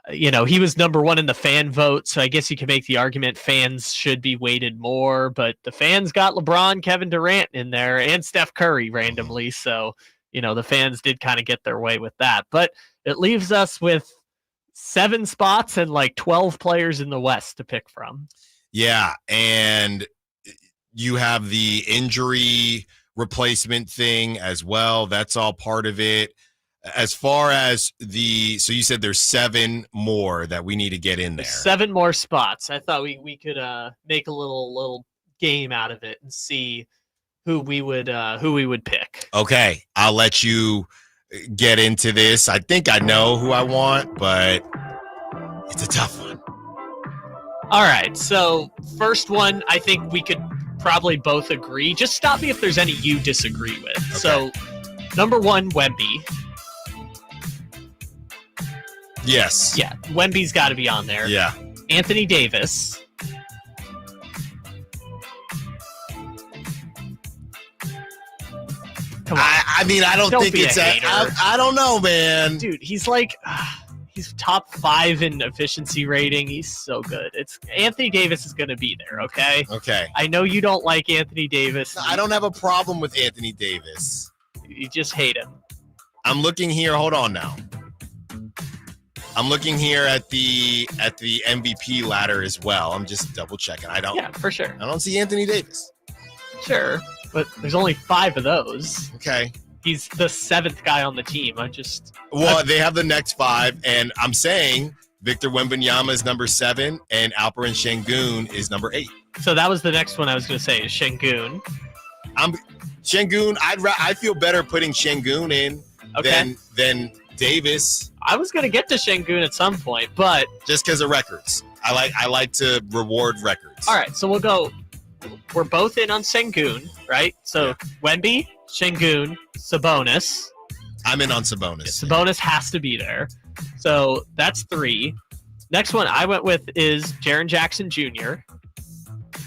he was number 1 in the fan vote, so I guess you can make the argument fans should be weighted more, but the fans got LeBron, Kevin Durant in there, and Steph Curry randomly, so, the fans did kind of get their way with that. But it leaves us with 7 spots and 12 players in the West to pick from. Yeah, and you have the injury replacement thing as well. That's all part of it. As far as so you said there's 7 more that we need to get in there. 7 more spots. I thought we could make a little game out of it and see who we would pick. Okay, I'll let you get into this. I think I know who I want, but it's a tough one. All right, so first one, I think we could probably both agree. Just stop me if there's any you disagree with. Okay. So, number 1, Wemby. Yes. Yeah, Wemby's got to be on there. Yeah. Anthony Davis. Come on. I don't think it's I don't know, man. Dude, he's he's top 5 in efficiency rating. He's so good. Anthony Davis is going to be there, okay? Okay. I know you don't like Anthony Davis. No, I don't have a problem with Anthony Davis. You just hate him. I'm looking here. Hold on now. I'm looking here at the MVP ladder as well. I'm just double checking. Yeah, for sure. I don't see Anthony Davis. Sure, but there's only 5 of those. Okay. He's the 7th guy on the team. They have the next 5, and I'm saying Victor Wembanyama is number 7, and Alperen Şengün is number 8. So that was the next one I was going to say is Şengün. Şengün. I feel better putting Şengün in than Davis. I was going to get to Şengün at some point, but just because of records, I like to reward records. All right, so we'll go. We're both in on Şengün, right? So Wemby, Şengün, Sabonis. I'm in on Sabonis. Sabonis has to be there. So that's 3. Next one I went with is Jaren Jackson Jr.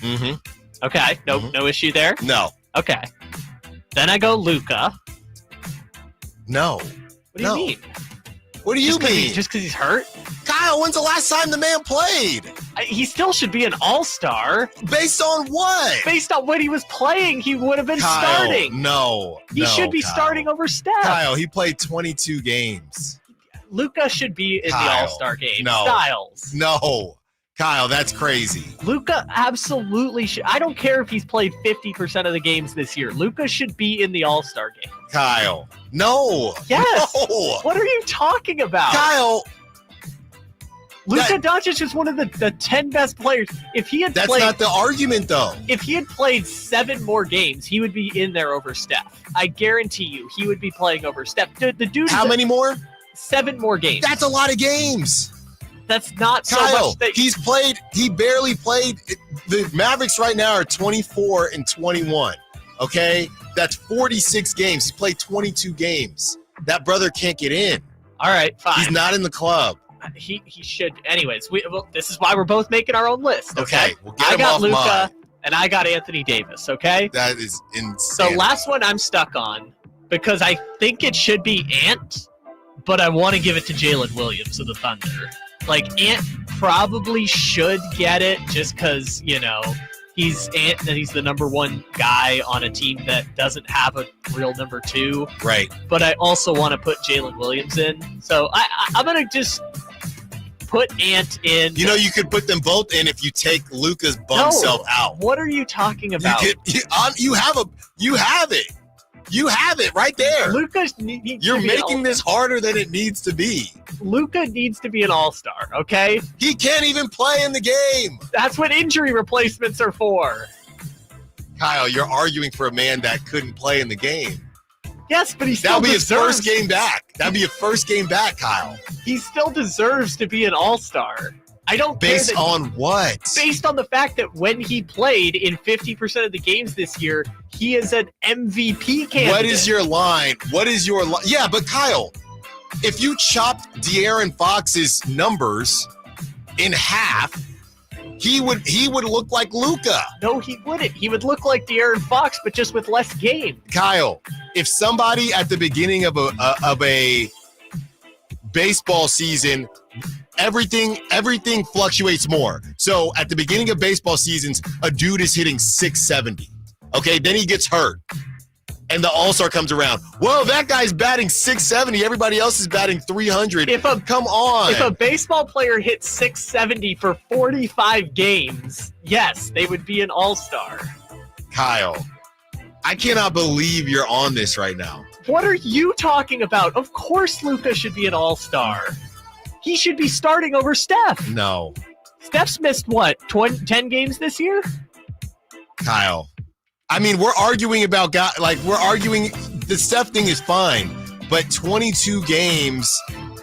Mm-hmm. Okay, no issue there? No. Okay. Then I go Luka. No. What do you mean? What do you mean? Just because he's hurt? Kyle, when's the last time the man played? He still should be an all-star. Based on what? Based on when he was playing, he would have been starting. No. He should be starting over Steph. Kyle, he played 22 games. Luka should be in the all-star game. No. Styles. No. Kyle, that's crazy. Luka absolutely should. I don't care if he's played 50% of the games this year. Luka should be in the all-star game. Kyle. No. Yes. No. What are you talking about? Kyle. Luka Doncic is one of the 10 best players. If he had That's not the argument, though. If he had played 7 more games, he would be in there over Steph. I guarantee you, he would be playing over Steph. The dude. How many more? 7 more games. That's a lot of games. That's not so Kyle, much. He barely played. The Mavericks right now are 24 and 21. Okay? That's 46 games. He played 22 games. That brother can't get in. All right, fine. He's not in the club. He should. Anyways, this is why we're both making our own list. Okay, we'll get him off Luka mine. and I got Anthony Davis. Okay, that is insane. So last one I'm stuck on because I think it should be Ant, but I want to give it to Jalen Williams of the Thunder. Like Ant probably should get it just because he's the number 1 guy on a team that doesn't have a real number 2. Right. But I also want to put Jalen Williams in. So I'm going to just put Ant in. You could put them both in if you take Luka's bum self out. What are you talking about? You have it. You have it right there. You're making this harder than it needs to be. Luka needs to be an all-star, okay? He can't even play in the game. That's what injury replacements are for. Kyle, you're arguing for a man that couldn't play in the game. Yes, but he still That'll be his first game back. That'd be a first game back, Kyle. He still deserves to be an all-star. I don't care. Based on what? Based on the fact that when he played in 50% of the games this year, he is an MVP candidate. What is your line? Yeah, but Kyle, if you chopped De'Aaron Fox's numbers in half, he would look like Luka. No, he wouldn't. He would look like De'Aaron Fox, but just with less games. Kyle, if somebody at the beginning of a baseball season, everything fluctuates more. So at the beginning of baseball seasons, a dude is hitting 670. Okay, then he gets hurt. And the All-Star comes around. Whoa, that guy's batting 670. Everybody else is batting 300. Come on. If a baseball player hits 670 for 45 games, yes, they would be an All-Star. Kyle, I cannot believe you're on this right now. What are you talking about? Of course Luka should be an all-star. He should be starting over Steph. No. Steph's missed, 10 games this year? Kyle. I mean, we're arguing about the Steph thing is fine, but 22 games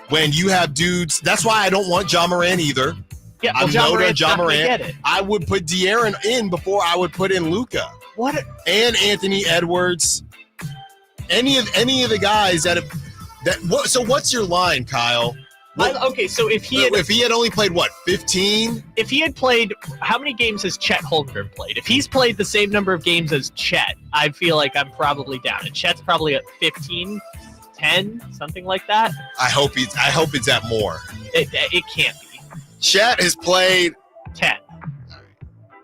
when you have dudes, that's why I don't want Ja Morant either. Yeah, well, Ja Morant. I would put De'Aaron in before I would put in Luka. And Anthony Edwards. Any of the guys so what's your line, Kyle? Okay, so if he had only played 15? If he had played, how many games has Chet Holmgren played? If he's played the same number of games as Chet, I feel like I'm probably down. And Chet's probably at 15, 10, something like that. I hope it's at more. It can't be. Chet has played 10.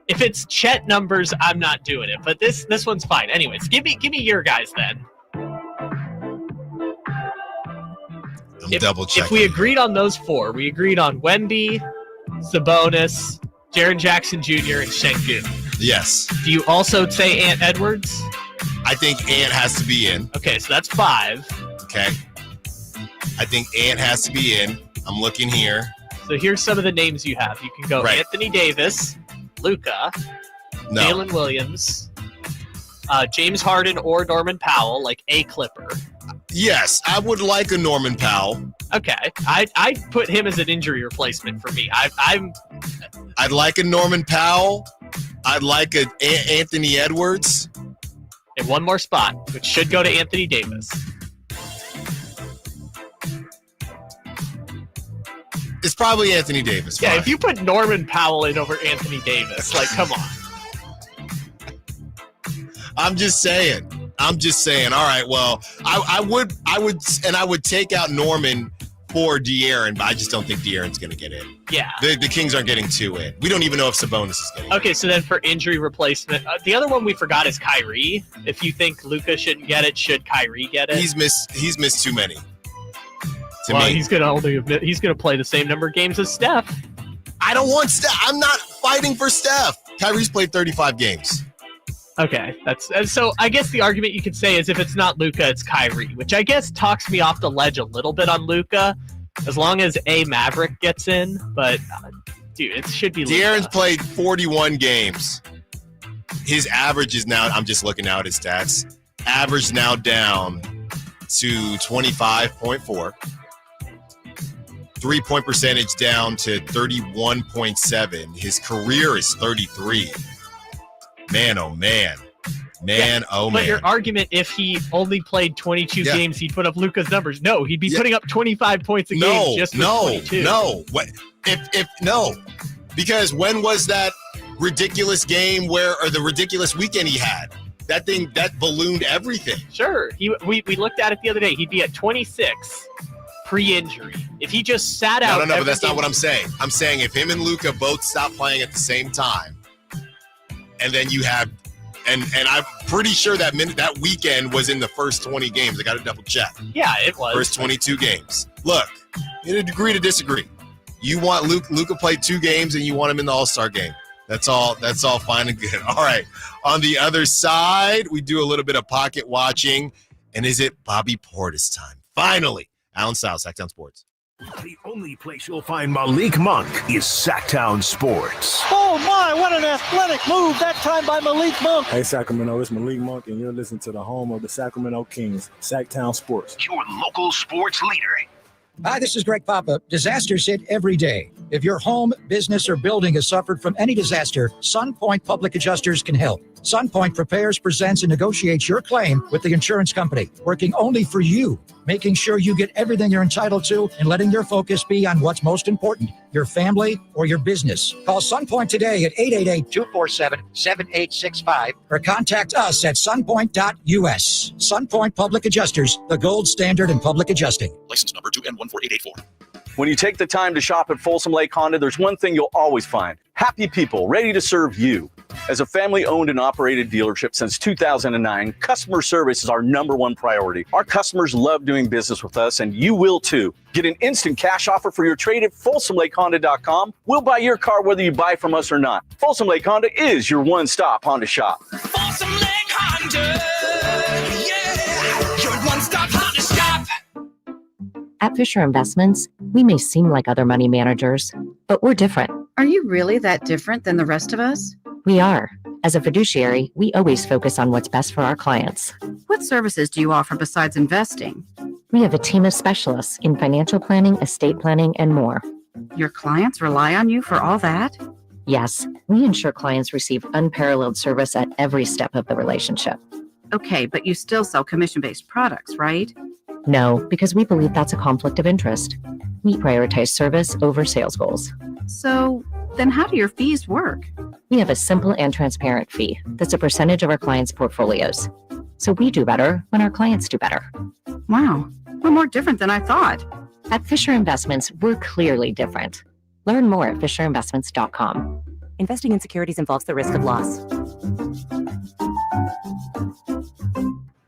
If it's Chet numbers, I'm not doing it. But this one's fine. Anyways, give me your guys then. Double checking. If we agreed on those 4, we agreed on Wemby, Sabonis, Jaren Jackson Jr., and Şengün. Yes. Do you also say Ant Edwards? I think Ant has to be in. Okay, so that's 5. Okay. I think Ant has to be in. I'm looking here. So here's some of the names you have. You can go Anthony Davis, Luka, Jalen Williams, James Harden or Norman Powell, like a Clipper. Yes, I would like a Norman Powell. Okay, I put him as an injury replacement for me. I'd like a Norman Powell. I'd like an Anthony Edwards. And one more spot, which should go to Anthony Davis. It's probably Anthony Davis. Yeah, fine. if you put Norman Powell in over Anthony Davis, like, come on. I'm just saying. All right, well, I would take out Norman for De'Aaron, but I just don't think De'Aaron's going to get in. Yeah. The Kings aren't getting 2 in. We don't even know if Sabonis is getting in. Okay, so then for injury replacement, the other one we forgot is Kyrie. If you think Luka shouldn't get it, should Kyrie get it? He's missed too many. He's gonna play the same number of games as Steph. I don't want Steph. I'm not fighting for Steph. Kyrie's played 35 games. Okay, so I guess the argument you could say is if it's not Luka, it's Kyrie, which I guess talks me off the ledge a little bit on Luka, as long as a Maverick gets in. But dude, it should be Luka. De'Aaron's played 41 games. His average is now. I'm just looking now at his stats. Average now down to 25.4. 3-point percentage down to 31.7. His career is 33. Man, oh man. But your argument, if he only played 22 games, he'd put up Luka's numbers. No, he'd be putting up 25 points a game just with 22. What? If because when was that ridiculous game or the ridiculous weekend he had? That thing that ballooned everything. Sure. We looked at it the other day. He'd be at 26 pre-injury. If he just sat out. No, but that's not what I'm saying. I'm saying if him and Luka both stop playing at the same time, and then you have, and I'm pretty sure that weekend was in the first 20 games. I got to double check. Yeah, it was. First 22 games. Look, in a degree to disagree. You want Luka played 2 games and you want him in the All-Star game. That's all fine and good. All right. On the other side, we do a little bit of pocket watching. And is it Bobby Portis time? Finally. Allen Stiles, Sacktown Sports. The only place you'll find Malik Monk is Sacktown Sports. Oh my, what an athletic move that time by Malik Monk. Hey Sacramento, it's Malik Monk and you're listening to the home of the Sacramento Kings, Sacktown Sports. Your local sports leader. Hi, this is Greg Papa. Disasters hit every day. If your home, business, or building has suffered from any disaster, SunPoint Public Adjusters can help. SunPoint prepares, presents, and negotiates your claim with the insurance company, working only for you, making sure you get everything you're entitled to and letting your focus be on what's most important, your family or your business. Call SunPoint today at 888-247-7865 or contact us at sunpoint.us. SunPoint Public Adjusters, the gold standard in public adjusting. License number 2N14884. When you take the time to shop at Folsom Lake Honda, there's one thing you'll always find. Happy people ready to serve you. As a family-owned and operated dealership since 2009, customer service is our #1 priority. Our customers love doing business with us, and you will too. Get an instant cash offer for your trade at FolsomLakeHonda.com. We'll buy your car whether you buy from us or not. Folsom Lake Honda is your one-stop Honda shop. Folsom Lake Honda, yeah, your one-stop Honda shop. At Fisher Investments, we may seem like other money managers, but we're different. Are you really that different than the rest of us? We are. As a fiduciary, we always focus on what's best for our clients. What services do you offer besides investing? We have a team of specialists in financial planning, estate planning, and more. Your clients rely on you for all that? Yes, we ensure clients receive unparalleled service at every step of the relationship. Okay, but you still sell commission-based products, right? No, because we believe that's a conflict of interest. We prioritize service over sales goals. So, then how do your fees work? We have a simple and transparent fee that's a percentage of our clients' portfolios. So we do better when our clients do better. Wow, we're more different than I thought. At Fisher Investments, we're clearly different. Learn more at FisherInvestments.com. Investing in securities involves the risk of loss.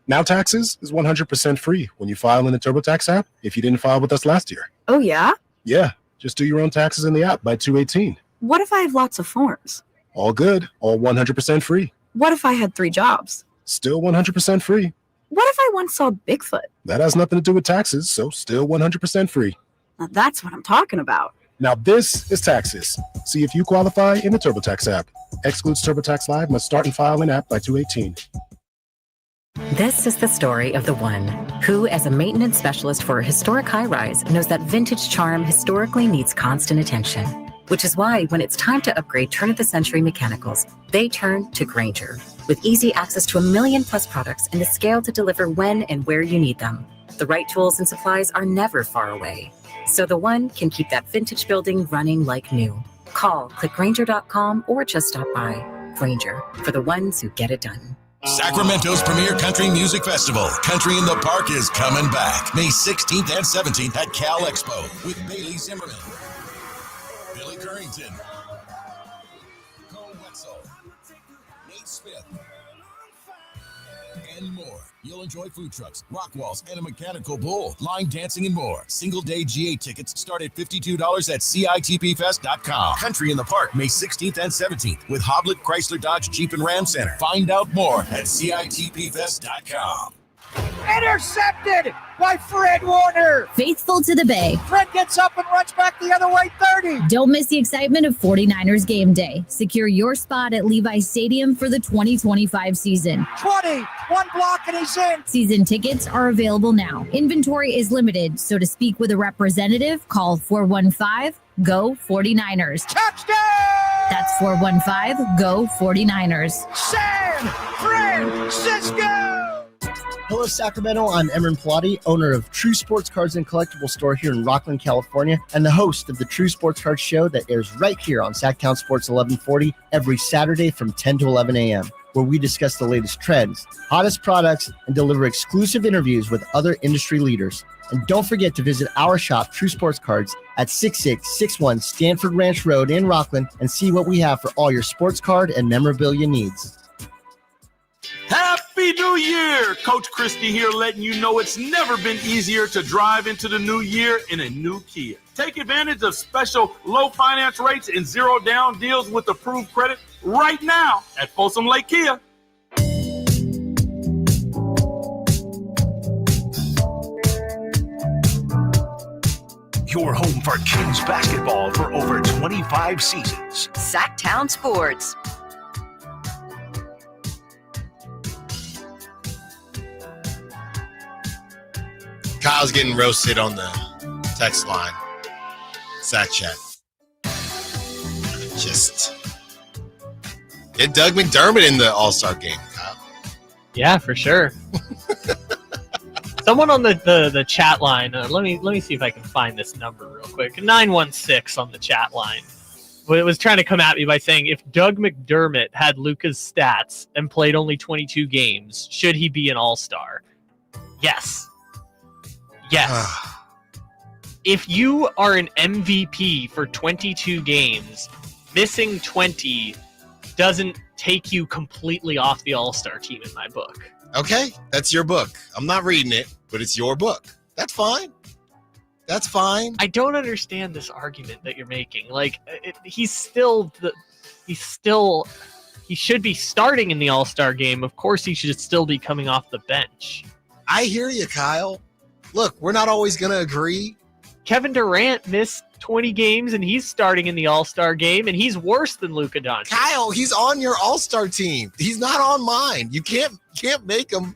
Now Taxes is 100% free when you file in the TurboTax app if you didn't file with us last year. Oh, yeah? Yeah, just do your own taxes in the app by 2/18. What if I have lots of forms? All good, all 100% free. What if I had 3 jobs? Still 100% free. What if I once saw Bigfoot? That has nothing to do with taxes, so still 100% free. Now that's what I'm talking about. Now this is taxes. See if you qualify in the TurboTax app. Excludes TurboTax Live. Must start and file in app by 2/18. This is the story of the one who, as a maintenance specialist for a historic high-rise, knows that vintage charm historically needs constant attention. Which is why when it's time to upgrade turn-of-the-century mechanicals, they turn to Grainger. With easy access to 1 million+ products and the scale to deliver when and where you need them. The right tools and supplies are never far away. So the one can keep that vintage building running like new. Call, click Grainger.com, or just stop by. Grainger, for the ones who get it done. Sacramento's premier country music festival, Country in the Park, is coming back May 16th and 17th at Cal Expo with Bailey Zimmerman, Billy Currington, Cole Wetzel, Nate Smith, and more. You'll enjoy food trucks, rock walls, and a mechanical bull, line dancing, and more. Single-day GA tickets start at $52 at CITPFest.com. Country in the Park, May 16th and 17th with Hoblit Chrysler Dodge Jeep and Ram Center. Find out more at CITPFest.com. Intercepted by Fred Warner. Faithful to the Bay. Fred gets up and runs back the other way, 30. Don't miss the excitement of 49ers game day. Secure your spot at Levi's Stadium for the 2025 season. 20, one block and he's in. Season tickets are available now. Inventory is limited, so to speak with a representative, call 415-GO-49ers. Touchdown! That's 415-GO-49ers. San Francisco! Hello, Sacramento. I'm Emran Pilati, owner of True Sports Cards and Collectible Store here in Rockland, California, and the host of the True Sports Cards Show that airs right here on Sacktown Sports 1140 every Saturday from 10 to 11 a.m., where we discuss the latest trends, hottest products, and deliver exclusive interviews with other industry leaders. And don't forget to visit our shop, True Sports Cards, at 6661 Stanford Ranch Road in Rockland and see what we have for all your sports card and memorabilia needs. Happy New Year! Coach Christie here letting you know it's never been easier to drive into the new year in a new Kia. Take advantage of special low finance rates and zero down deals with approved credit right now at Folsom Lake Kia. Your home for Kings basketball for over 25 seasons. Sacktown Sports. Kyle's getting roasted on the text line. Sack chat. Just get Doug McDermott in the All-Star game, Kyle. Yeah, for sure. Someone on the chat line, let me see if I can find this number real quick. 916 on the chat line. It was trying to come at me by saying, if Doug McDermott had Luka's stats and played only 22 games, should he be an All-Star? Yes. Yes. If you are an MVP for 22 games, missing 20 doesn't take you completely off the All-Star team in my book. Okay, that's your book. I'm not reading it, but it's your book. That's fine. That's fine. I don't understand this argument that you're making. Like, he should be starting in the All-Star game. Of course, he should still be coming off the bench. I hear you, Kyle. Look, we're not always going to agree. Kevin Durant missed 20 games, and he's starting in the All-Star game, and he's worse than Luka Doncic. Kyle, he's on your All-Star team. He's not on mine. You can't make him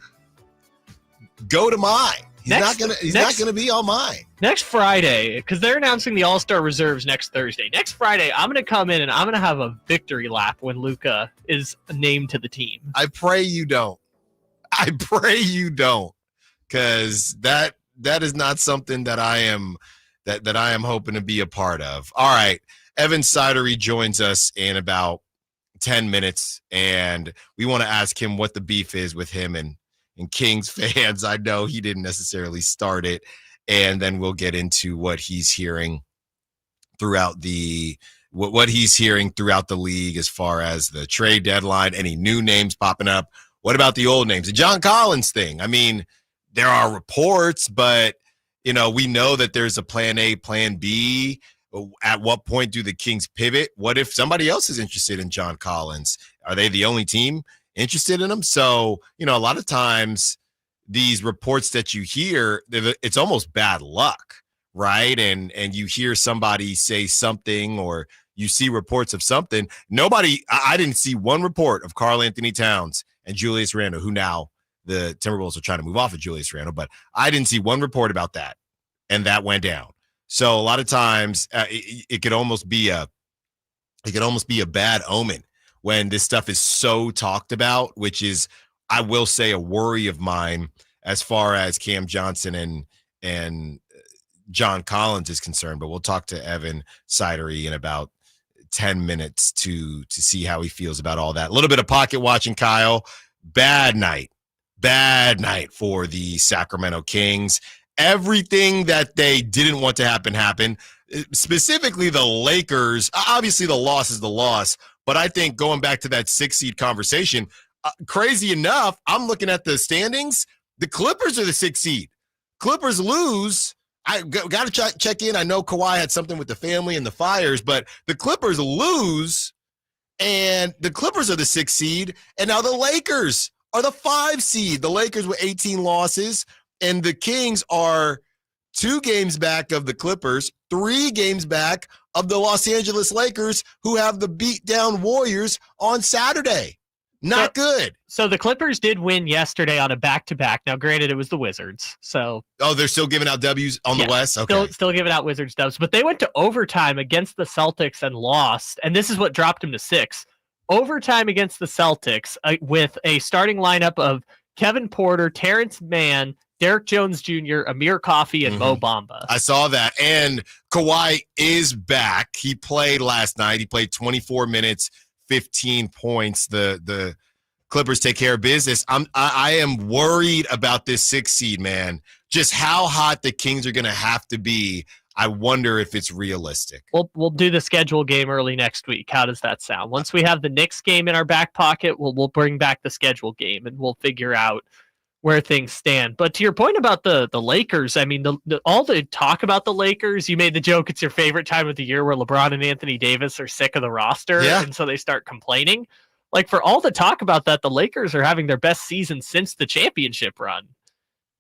go to mine. He's not gonna be on mine. Next Friday, because they're announcing the All-Star reserves next Thursday. Next Friday, I'm gonna come in and I'm gonna have a victory lap when Luka is named to the team. I pray you don't. Because that is not something that I am hoping to be a part of. All right. Evan Sidery joins us in about 10 minutes, and we want to ask him what the beef is with him and Kings fans. I know he didn't necessarily start it, and then we'll get into what he's hearing throughout the league as far as the trade deadline, any new names popping up. What about the old names? The John Collins thing. I mean, there are reports, but we know that there's a plan A, plan B. At what point do the Kings pivot? What if somebody else is interested in John Collins? Are they the only team interested in him. So, a lot of times these reports that you hear, it's almost bad luck, right? And you hear somebody say something, or you see reports of something. I didn't see one report of Karl Anthony Towns and Julius Randle, who now the Timberwolves are trying to move off of Julius Randle, but I didn't see one report about that, and that went down. So a lot of times it could almost be a bad omen when this stuff is so talked about, which is, I will say, a worry of mine as far as Cam Johnson and John Collins is concerned. But we'll talk to Evan Sidery in about 10 minutes to see how he feels about all that. A little bit of pocket watching, Kyle. Bad night for the Sacramento Kings. Everything that they didn't want to happen happened. Specifically the Lakers. Obviously the loss is the loss, but I think going back to that 6 seed conversation, crazy enough, I'm looking at the standings. The Clippers are the 6 seed. Clippers lose. I got to check in. I know Kawhi had something with the family and the fires, but the Clippers lose, and the Clippers are the 6 seed, and now the Lakers are the 5 seed. The Lakers with 18 losses, and the Kings are 2 games back of the Clippers, 3 games back of the Los Angeles Lakers, who have the beat-down Warriors on Saturday. Not good. So the Clippers did win yesterday on a back-to-back. Now, granted, it was the Wizards. So they're still giving out W's on the West? Okay. Still giving out Wizards dubs. But they went to overtime against the Celtics and lost, and this is what dropped them to 6. Overtime against the Celtics with a starting lineup of Kevin Porter, Terrence Mann, Derek Jones Jr., Amir Coffey, and Mo Bamba. I saw that. And Kawhi is back. He played last night. He played 24 minutes, 15 points. The Clippers take care of business. I am worried about this 6 seed, man. Just how hot the Kings are going to have to be. I wonder if it's realistic. We'll do the schedule game early next week. How does that sound? Once we have the Knicks game in our back pocket, we'll bring back the schedule game, and we'll figure out where things stand. But to your point about the Lakers, I mean, all the talk about the Lakers, you made the joke it's your favorite time of the year where LeBron and Anthony Davis are sick of the roster, and so they start complaining. Like, for all the talk about that, the Lakers are having their best season since the championship run.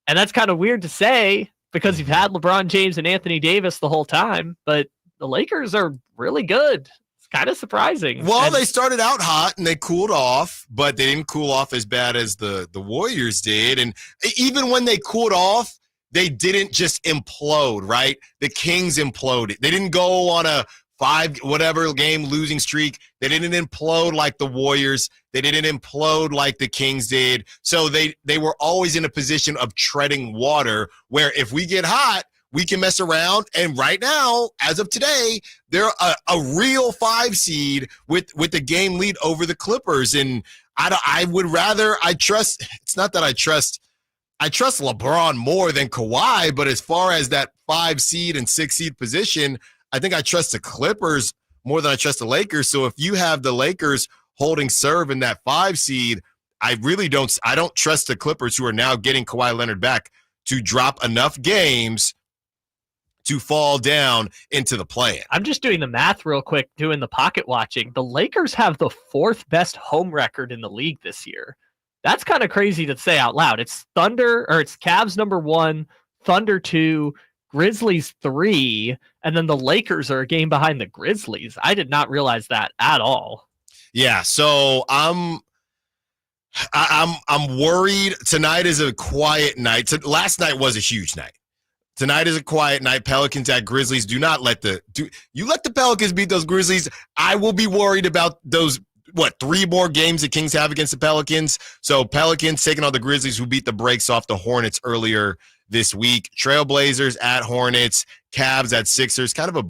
And that's kind of weird to say because you've had LeBron James and Anthony Davis the whole time, but the Lakers are really good. Kind of surprising. Well, they started out hot and they cooled off, but they didn't cool off as bad as the Warriors did. And even when they cooled off, they didn't just implode, right? The Kings imploded. They didn't go on a 5 game losing streak. They didn't implode like the Warriors. They didn't implode like the Kings did. So they were always in a position of treading water where if we get hot, we can mess around. And right now, as of today, they're a real 5 seed with the game lead over the Clippers. And I trust LeBron more than Kawhi, but as far as that 5 seed and 6 seed position, I think I trust the Clippers more than I trust the Lakers. So if you have the Lakers holding serve in that 5 seed, I don't trust the Clippers, who are now getting Kawhi Leonard back, to drop enough games to fall down into the play-in. I'm just doing the math real quick, doing the pocket watching. The Lakers have the 4th best home record in the league this year. That's kind of crazy to say out loud. It's Cavs number 1, Thunder 2, Grizzlies 3, and then the Lakers are a game behind the Grizzlies. I did not realize that at all. Yeah, so I'm worried. Tonight is a quiet night. Last night was a huge night. Tonight is a quiet night. Pelicans at Grizzlies. Do not let the Pelicans beat those Grizzlies. I will be worried about those, 3 more games the Kings have against the Pelicans. So Pelicans taking on the Grizzlies, who beat the brakes off the Hornets earlier this week. Trailblazers at Hornets. Cavs at Sixers. Kind of a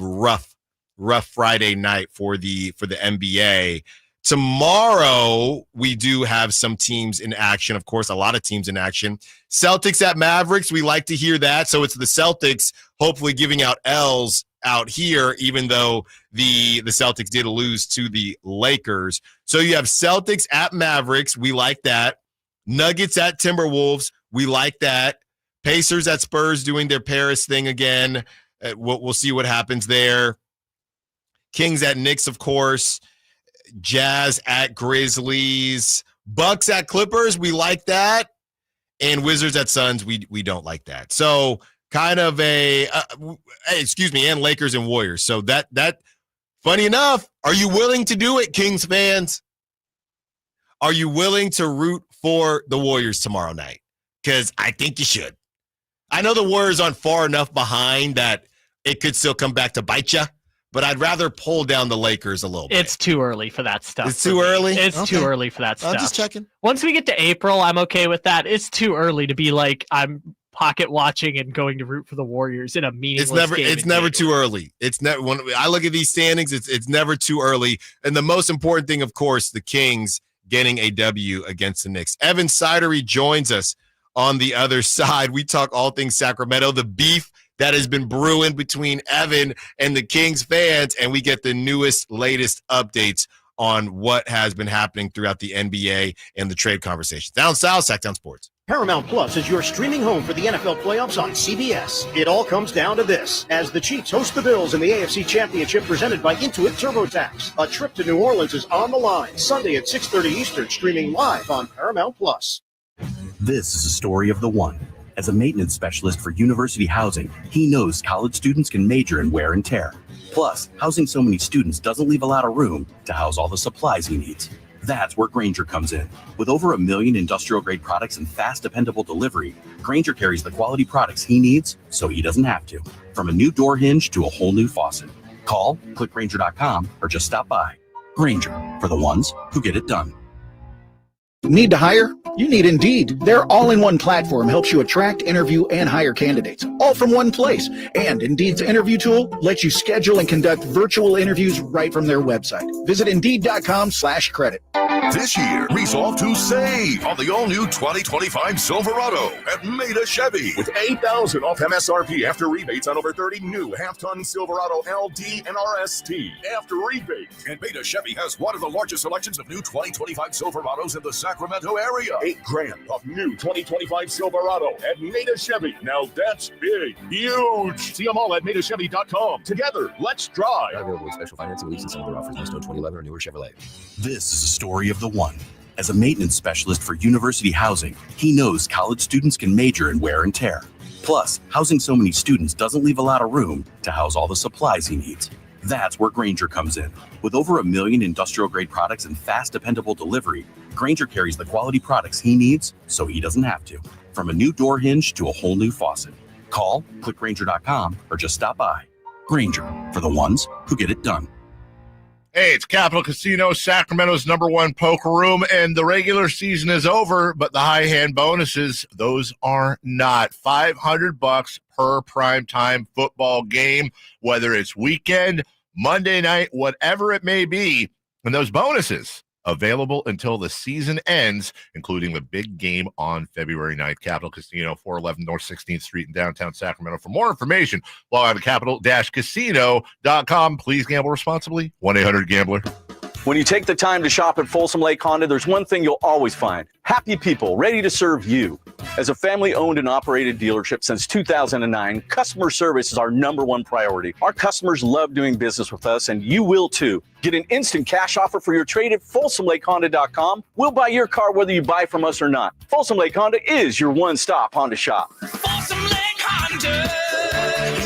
rough Friday night for the NBA. Tomorrow, we do have some teams in action. Of course, a lot of teams in action. Celtics at Mavericks. We like to hear that. So it's the Celtics hopefully giving out L's out here, even though the Celtics did lose to the Lakers. So you have Celtics at Mavericks. We like that. Nuggets at Timberwolves. We like that. Pacers at Spurs doing their Paris thing again. We'll see what happens there. Kings at Knicks, of course. Jazz at Grizzlies. Bucks at Clippers, we like that. And Wizards at Suns, we don't like that. So kind of and Lakers and Warriors. So that funny enough, are you willing to do it, Kings fans? Are you willing to root for the Warriors tomorrow night? Because I think you should. I know the Warriors aren't far enough behind that it could still come back to bite you, but I'd rather pull down the Lakers a little bit. It's too early for that stuff. It's too early? It's too early for that stuff. I'm just checking. Once we get to April, I'm okay with that. It's too early to be like, I'm pocket watching and going to root for the Warriors in a meaningless game. It's never too early. It's never, when I look at these standings, it's never too early. And the most important thing, of course, the Kings getting a W against the Knicks. Evan Sidery joins us on the other side. We talk all things Sacramento, the beef that has been brewing between Evan and the Kings fans, and we get the latest updates on what has been happening throughout the NBA and the trade conversations. Down south, Sacktown Sports. Paramount Plus is your streaming home for the NFL playoffs on CBS. It all comes down to this, as the Chiefs host the Bills in the AFC Championship presented by Intuit TurboTax. A trip to New Orleans is on the line, Sunday at 6:30 Eastern, streaming live on Paramount Plus. This is a story of the one. As a maintenance specialist for university housing, he knows college students can major in wear and tear. Plus, housing so many students doesn't leave a lot of room to house all the supplies he needs. That's where Grainger comes in. With over 1 million industrial-grade products and fast, dependable delivery, Grainger carries the quality products he needs so he doesn't have to. From a new door hinge to a whole new faucet. Call, click Grainger.com, or just stop by. Grainger, for the ones who get it done. Need to hire? You need Indeed. Their all-in-one platform helps you attract, interview, and hire candidates, all from one place. And Indeed's interview tool lets you schedule and conduct virtual interviews right from their website. Visit Indeed.com/credit. This year, resolve to save on the all-new 2025 Silverado at Maida Chevy. With $8,000 off MSRP after rebates on over 30 new half-ton Silverado LT and RST. After rebates. And Maida Chevy has one of the largest selections of new 2025 Silverados in the Sacramento area. $8,000 off new 2025 Silverado at Maida Chevy. Now that's big, huge. See them all at MaidaChevy.com. Together, let's drive. Not available with special financing, lease, and some other offers. Must own 2011 or newer Chevrolet. This is a story of the one. As a maintenance specialist for university housing, he knows college students can major in wear and tear. Plus, housing so many students doesn't leave a lot of room to house all the supplies he needs. That's where Grainger comes in. With over 1 million industrial-grade products and fast, dependable delivery, Grainger carries the quality products he needs so he doesn't have to. From a new door hinge to a whole new faucet. Call, click Grainger.com, or just stop by. Grainger, for the ones who get it done. Hey, it's Capital Casino, Sacramento's #1 poker room, and the regular season is over, but the high hand bonuses, those are not. $500 per primetime football game, whether it's weekend, Monday night, whatever it may be. And those bonuses available until the season ends, including the big game on February 9th. Capital Casino, 411 North 16th Street in downtown Sacramento. For more information, log on to capital-casino.com. Please gamble responsibly. 1-800-GAMBLER. When you take the time to shop at Folsom Lake Honda, there's one thing you'll always find. Happy people ready to serve you. As a family-owned and operated dealership since 2009, customer service is our #1 priority. Our customers love doing business with us, and you will too. Get an instant cash offer for your trade at FolsomLakeHonda.com. We'll buy your car whether you buy from us or not. Folsom Lake Honda is your one-stop Honda shop. Folsom Lake Honda,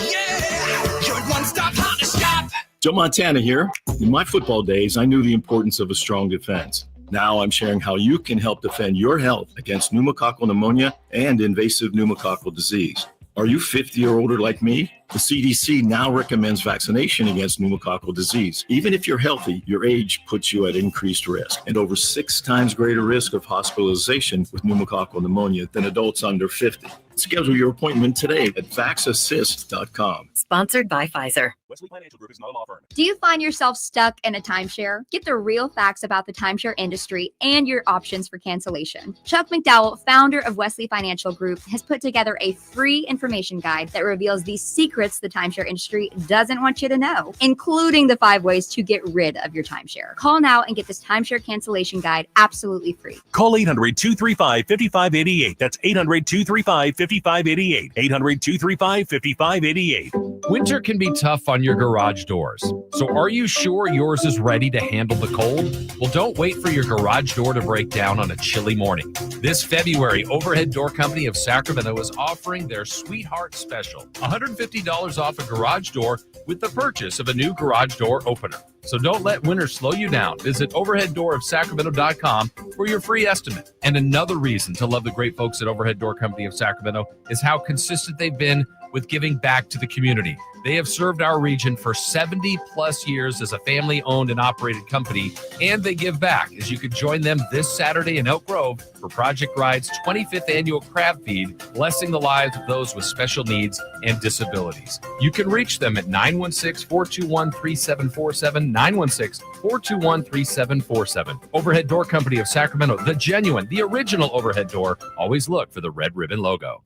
yeah, your one-stop Honda shop. Joe Montana here. In my football days, I knew the importance of a strong defense. Now I'm sharing how you can help defend your health against pneumococcal pneumonia and invasive pneumococcal disease. Are you 50 or older like me? The CDC now recommends vaccination against pneumococcal disease. Even if you're healthy, your age puts you at increased risk and over 6 times greater risk of hospitalization with pneumococcal pneumonia than adults under 50. Schedule your appointment today at vaxassist.com. Sponsored by Pfizer. Wesley Financial Group is not a law firm. Do you find yourself stuck in a timeshare? Get the real facts about the timeshare industry and your options for cancellation. Chuck McDowell, founder of Wesley Financial Group, has put together a free information guide that reveals the secrets the timeshare industry doesn't want you to know, including the 5 ways to get rid of your timeshare. Call now and get this timeshare cancellation guide absolutely free. Call 800-235-5588. That's 800-235-5588. 800-235-5588. Winter can be tough on your garage doors. So are you sure yours is ready to handle the cold? Well, don't wait for your garage door to break down on a chilly morning. This February, Overhead Door Company of Sacramento is offering their Sweetheart Special, $150 off a garage door with the purchase of a new garage door opener. So don't let winter slow you down. Visit overheaddoorofsacramento.com for your free estimate. And another reason to love the great folks at Overhead Door Company of Sacramento is how consistent they've been with giving back to the community. They have served our region for 70 plus years as a family-owned and operated company, and they give back, as you could join them this Saturday in Elk Grove for Project Ride's 25th annual crab feed, blessing the lives of those with special needs and disabilities. You can reach them at 916-421-3747, 916-421-3747. Overhead Door Company of Sacramento, the genuine, the original Overhead Door. Always look for the red ribbon logo.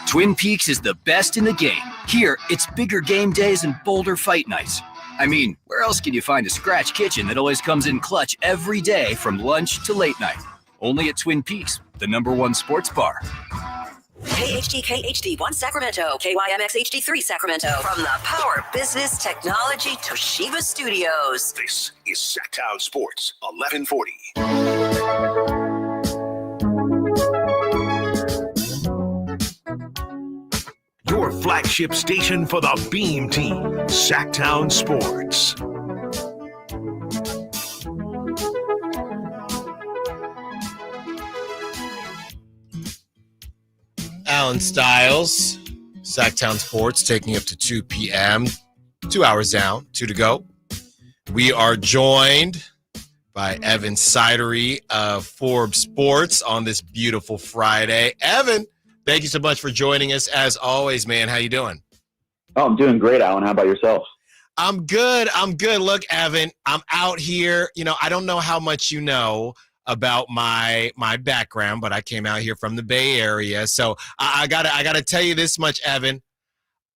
Twin Peaks is the best in the game. Here, it's bigger game days and bolder fight nights. I mean, where else can you find a scratch kitchen that always comes in clutch every day from lunch to late night? Only at Twin Peaks, the #1 sports bar. KHD HD1 Sacramento, KYMX HD3 Sacramento. From the Power Business Technology Toshiba Studios. This is Sacktown Sports 1140. Your flagship station for the Beam Team, Sacktown Sports. Allen Stiles, Sacktown Sports, taking you up to 2 p.m. 2 hours down, 2 to go. We are joined by Evan Sidery of Forbes Sports on this beautiful Friday. Evan, thank you so much for joining us as always, man. How you doing? Oh, I'm doing great, Alan. How about yourself? I'm good. Look, Evan, I'm out here. You know, I don't know how much you know about my background, but I came out here from the Bay Area. So I gotta tell you this much, Evan.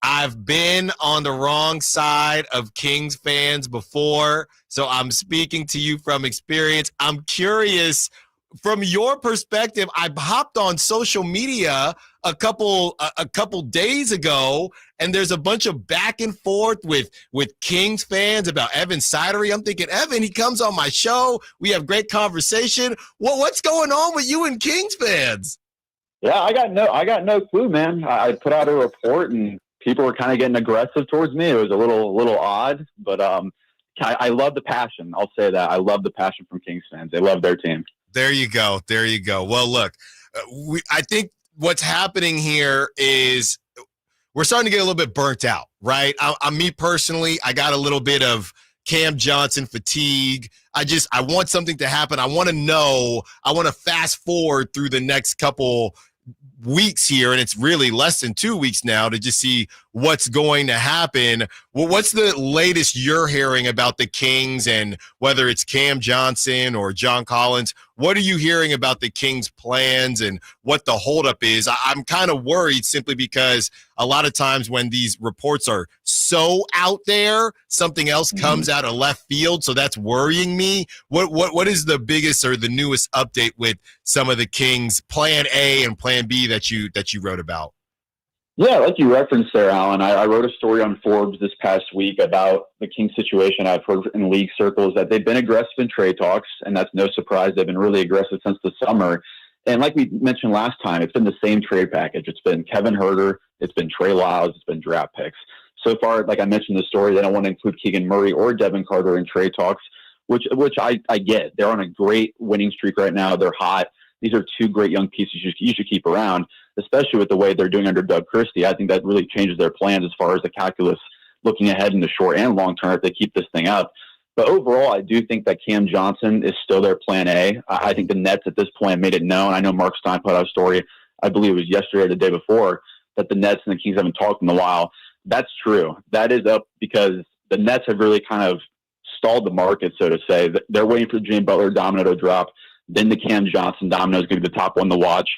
I've been on the wrong side of Kings fans before, so I'm speaking to you from experience. I'm curious, from your perspective, I hopped on social media a couple days ago, and there's a bunch of back and forth with Kings fans about Evan Sidery. I'm thinking, Evan, he comes on my show. We have great conversation. What's going on with you and Kings fans? Yeah, I got no clue, man. I put out a report, and people were kind of getting aggressive towards me. It was a little odd, but I love the passion. I'll say that. I love the passion from Kings fans. They love their team. There you go. Well, look, I think what's happening here is we're starting to get a little bit burnt out, right? Me personally, I got a little bit of Cam Johnson fatigue. I want something to happen. I want to fast forward through the next couple weeks here, and it's really less than 2 weeks now, to just see what's going to happen. Well, what's the latest you're hearing about the Kings, and whether it's Cam Johnson or John Collins? What are you hearing about the Kings' plans and what the holdup is? I'm kind of worried, simply because a lot of times when these reports are so out there, something else comes out of left field. So that's worrying me. What is the biggest or the newest update with some of the Kings' plan A and plan B that you wrote about? Yeah, like you referenced there, Alan, I wrote a story on Forbes this past week about the Kings situation. I've heard in league circles that they've been aggressive in trade talks, and that's no surprise. They've been really aggressive since the summer. And like we mentioned last time, it's been the same trade package. It's been Kevin Huerter, it's been Trey Lyles, it's been draft picks. So far, like I mentioned in the story, they don't want to include Keegan Murray or Devin Carter in trade talks, which I get. They're on a great winning streak right now. They're hot. These are two great young pieces you should keep around, especially with the way they're doing under Doug Christie. I think that really changes their plans as far as the calculus looking ahead in the short and long term if they keep this thing up. But overall, I do think that Cam Johnson is still their plan A. I think the Nets at this point made it known. I know Mark Stein put out a story, I believe it was yesterday or the day before, that the Nets and the Kings haven't talked in a while. That's true. That is up because the Nets have really kind of stalled the market, so to say. They're waiting for the Jimmy Butler domino to drop. Then the Cam Johnson domino is going to be the top one to watch.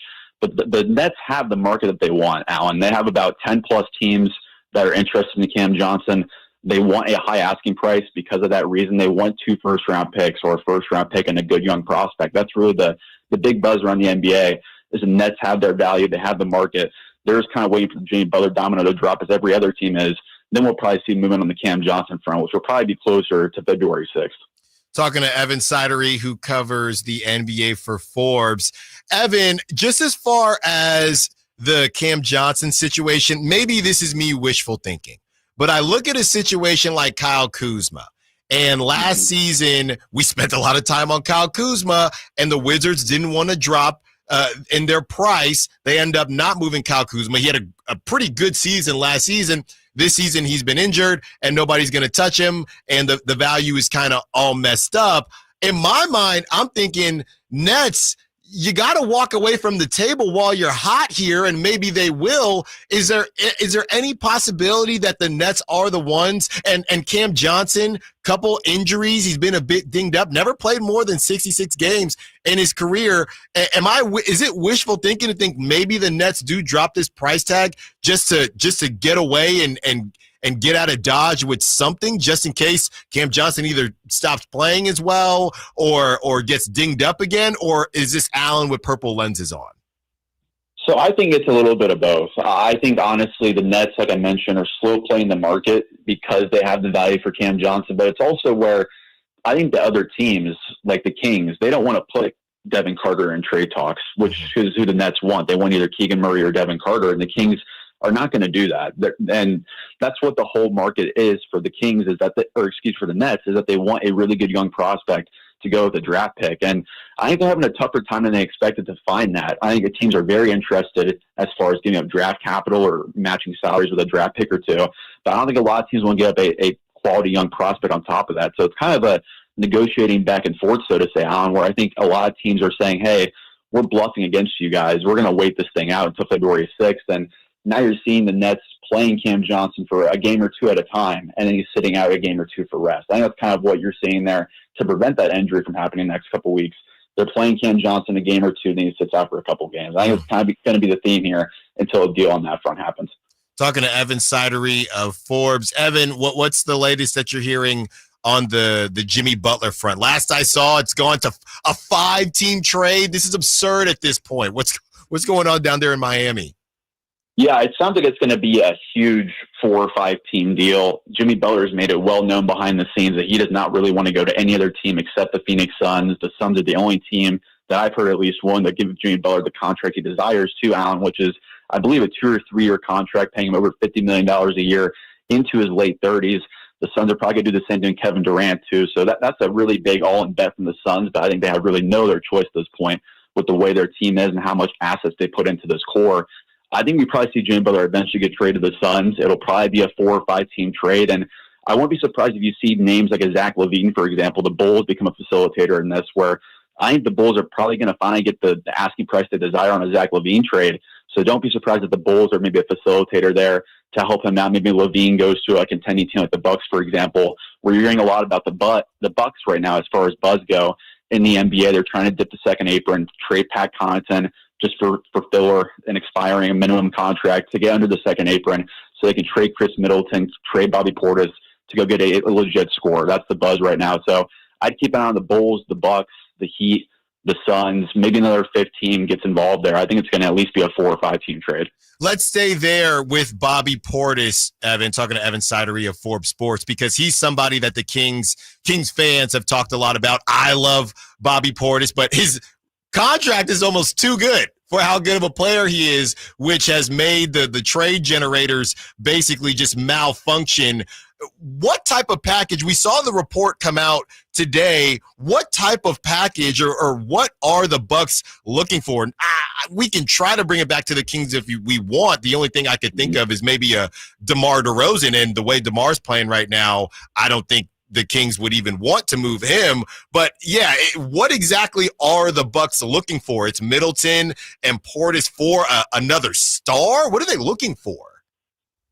But the Nets have the market that they want, Alan. They have about 10-plus teams that are interested in Cam Johnson. They want a high asking price because of that reason. They want 2 first-round picks or a first-round pick and a good young prospect. That's really the big buzz around the NBA is the Nets have their value. They have the market. They're just kind of waiting for the Jimmy Butler domino to drop, as every other team is. then we'll probably see movement on the Cam Johnson front, which will probably be closer to February 6th. Talking to Evan Sidery, who covers the NBA for Forbes. Evan, just as far as the Cam Johnson situation, maybe this is me wishful thinking, but I look at a situation like Kyle Kuzma. And last season, we spent a lot of time on Kyle Kuzma, and the Wizards didn't want to drop in their price. They end up not moving Kyle Kuzma. He had a pretty good season last season. This season, he's been injured, and nobody's going to touch him, and the value is kind of all messed up. In my mind, I'm thinking, Nets, you got to walk away from the table while you're hot here, and maybe they will. Is there any possibility that the Nets are the ones? And Cam Johnson, couple injuries, he's been a bit dinged up, never played more than 66 games in his career. Is it wishful thinking to think maybe the Nets do drop this price tag just to get away and get out of Dodge with something, just in case Cam Johnson either stops playing as well or gets dinged up again? Or is this Allen with purple lenses on? So I think it's a little bit of both. I think, honestly, the Nets, like I mentioned, are slow playing the market because they have the value for Cam Johnson. But it's also where I think the other teams, like the Kings, they don't want to put Devin Carter in trade talks, which is who the Nets want. They want either Keegan Murray or Devin Carter, and the Kings are not going to do that. And that's what the whole market is for the Kings, for the Nets, is that they want a really good young prospect to go with a draft pick. And I think they're having a tougher time than they expected to find that. I think the teams are very interested as far as giving up draft capital or matching salaries with a draft pick or two. But I don't think a lot of teams want to give up a quality young prospect on top of that. So it's kind of a negotiating back and forth, so to say, Alan, where I think a lot of teams are saying, hey, we're bluffing against you guys. We're going to wait this thing out until February 6th. And now you're seeing the Nets playing Cam Johnson for a game or two at a time, and then he's sitting out a game or two for rest. I think that's kind of what you're seeing there to prevent that injury from happening in the next couple of weeks. They're playing Cam Johnson a game or two, then he sits out for a couple of games. I think it's kind of going to be the theme here until a deal on that front happens. Talking to Evan Sidery of Forbes. Evan, what's the latest that you're hearing on the Jimmy Butler front? Last I saw, it's gone to a 5-team trade. This is absurd at this point. What's going on down there in Miami? Yeah, it sounds like it's going to be a huge 4 or 5 team deal. Jimmy Butler has made it well known behind the scenes that he does not really want to go to any other team except the Phoenix Suns. The Suns are the only team that I've heard at least one that give Jimmy Butler the contract he desires to, Allen, which is, I believe, a 2 or 3 year contract paying him over $50 million a year into his late 30s. The Suns are probably going to do the same thing to Kevin Durant, too. So that's a really big all-in bet from the Suns, but I think they have really no other choice at this point with the way their team is and how much assets they put into this core. I think we probably see Jimmy Butler eventually get traded to the Suns. It'll probably be a 4 or 5 team trade. And I won't be surprised if you see names like a Zach LaVine, for example. The Bulls become a facilitator in this, where I think the Bulls are probably going to finally get the asking price they desire on a Zach LaVine trade. So don't be surprised if the Bulls are maybe a facilitator there to help him out. Maybe LaVine goes to a contending team like the Bucks, for example, where you're hearing a lot about the Bucks right now as far as buzz go in the NBA. They're trying to dip the second apron, trade Pat Connaughton just for filler and expiring a minimum contract to get under the second apron so they can trade Chris Middleton, trade Bobby Portis to go get a legit score. That's the buzz right now. So I'd keep an eye on the Bulls, the Bucks, the Heat, the Suns, maybe another 5th team gets involved there. I think it's going to at least be a 4 or 5 team trade. Let's stay there with Bobby Portis, Evan, talking to Evan Sidery of Forbes Sports, because he's somebody that the Kings fans have talked a lot about. I love Bobby Portis, but his contract is almost too good for how good of a player he is, which has made the trade generators basically just malfunction. What type of package? We saw the report come out today. What type of package or what are the Bucks looking for? We can try to bring it back to the Kings if we want. The only thing I could think of is maybe a DeMar DeRozan, and the way DeMar's playing right now, I don't think the Kings would even want to move him. But yeah, what exactly are the Bucks looking for? It's Middleton and Portis for another star? What are they looking for?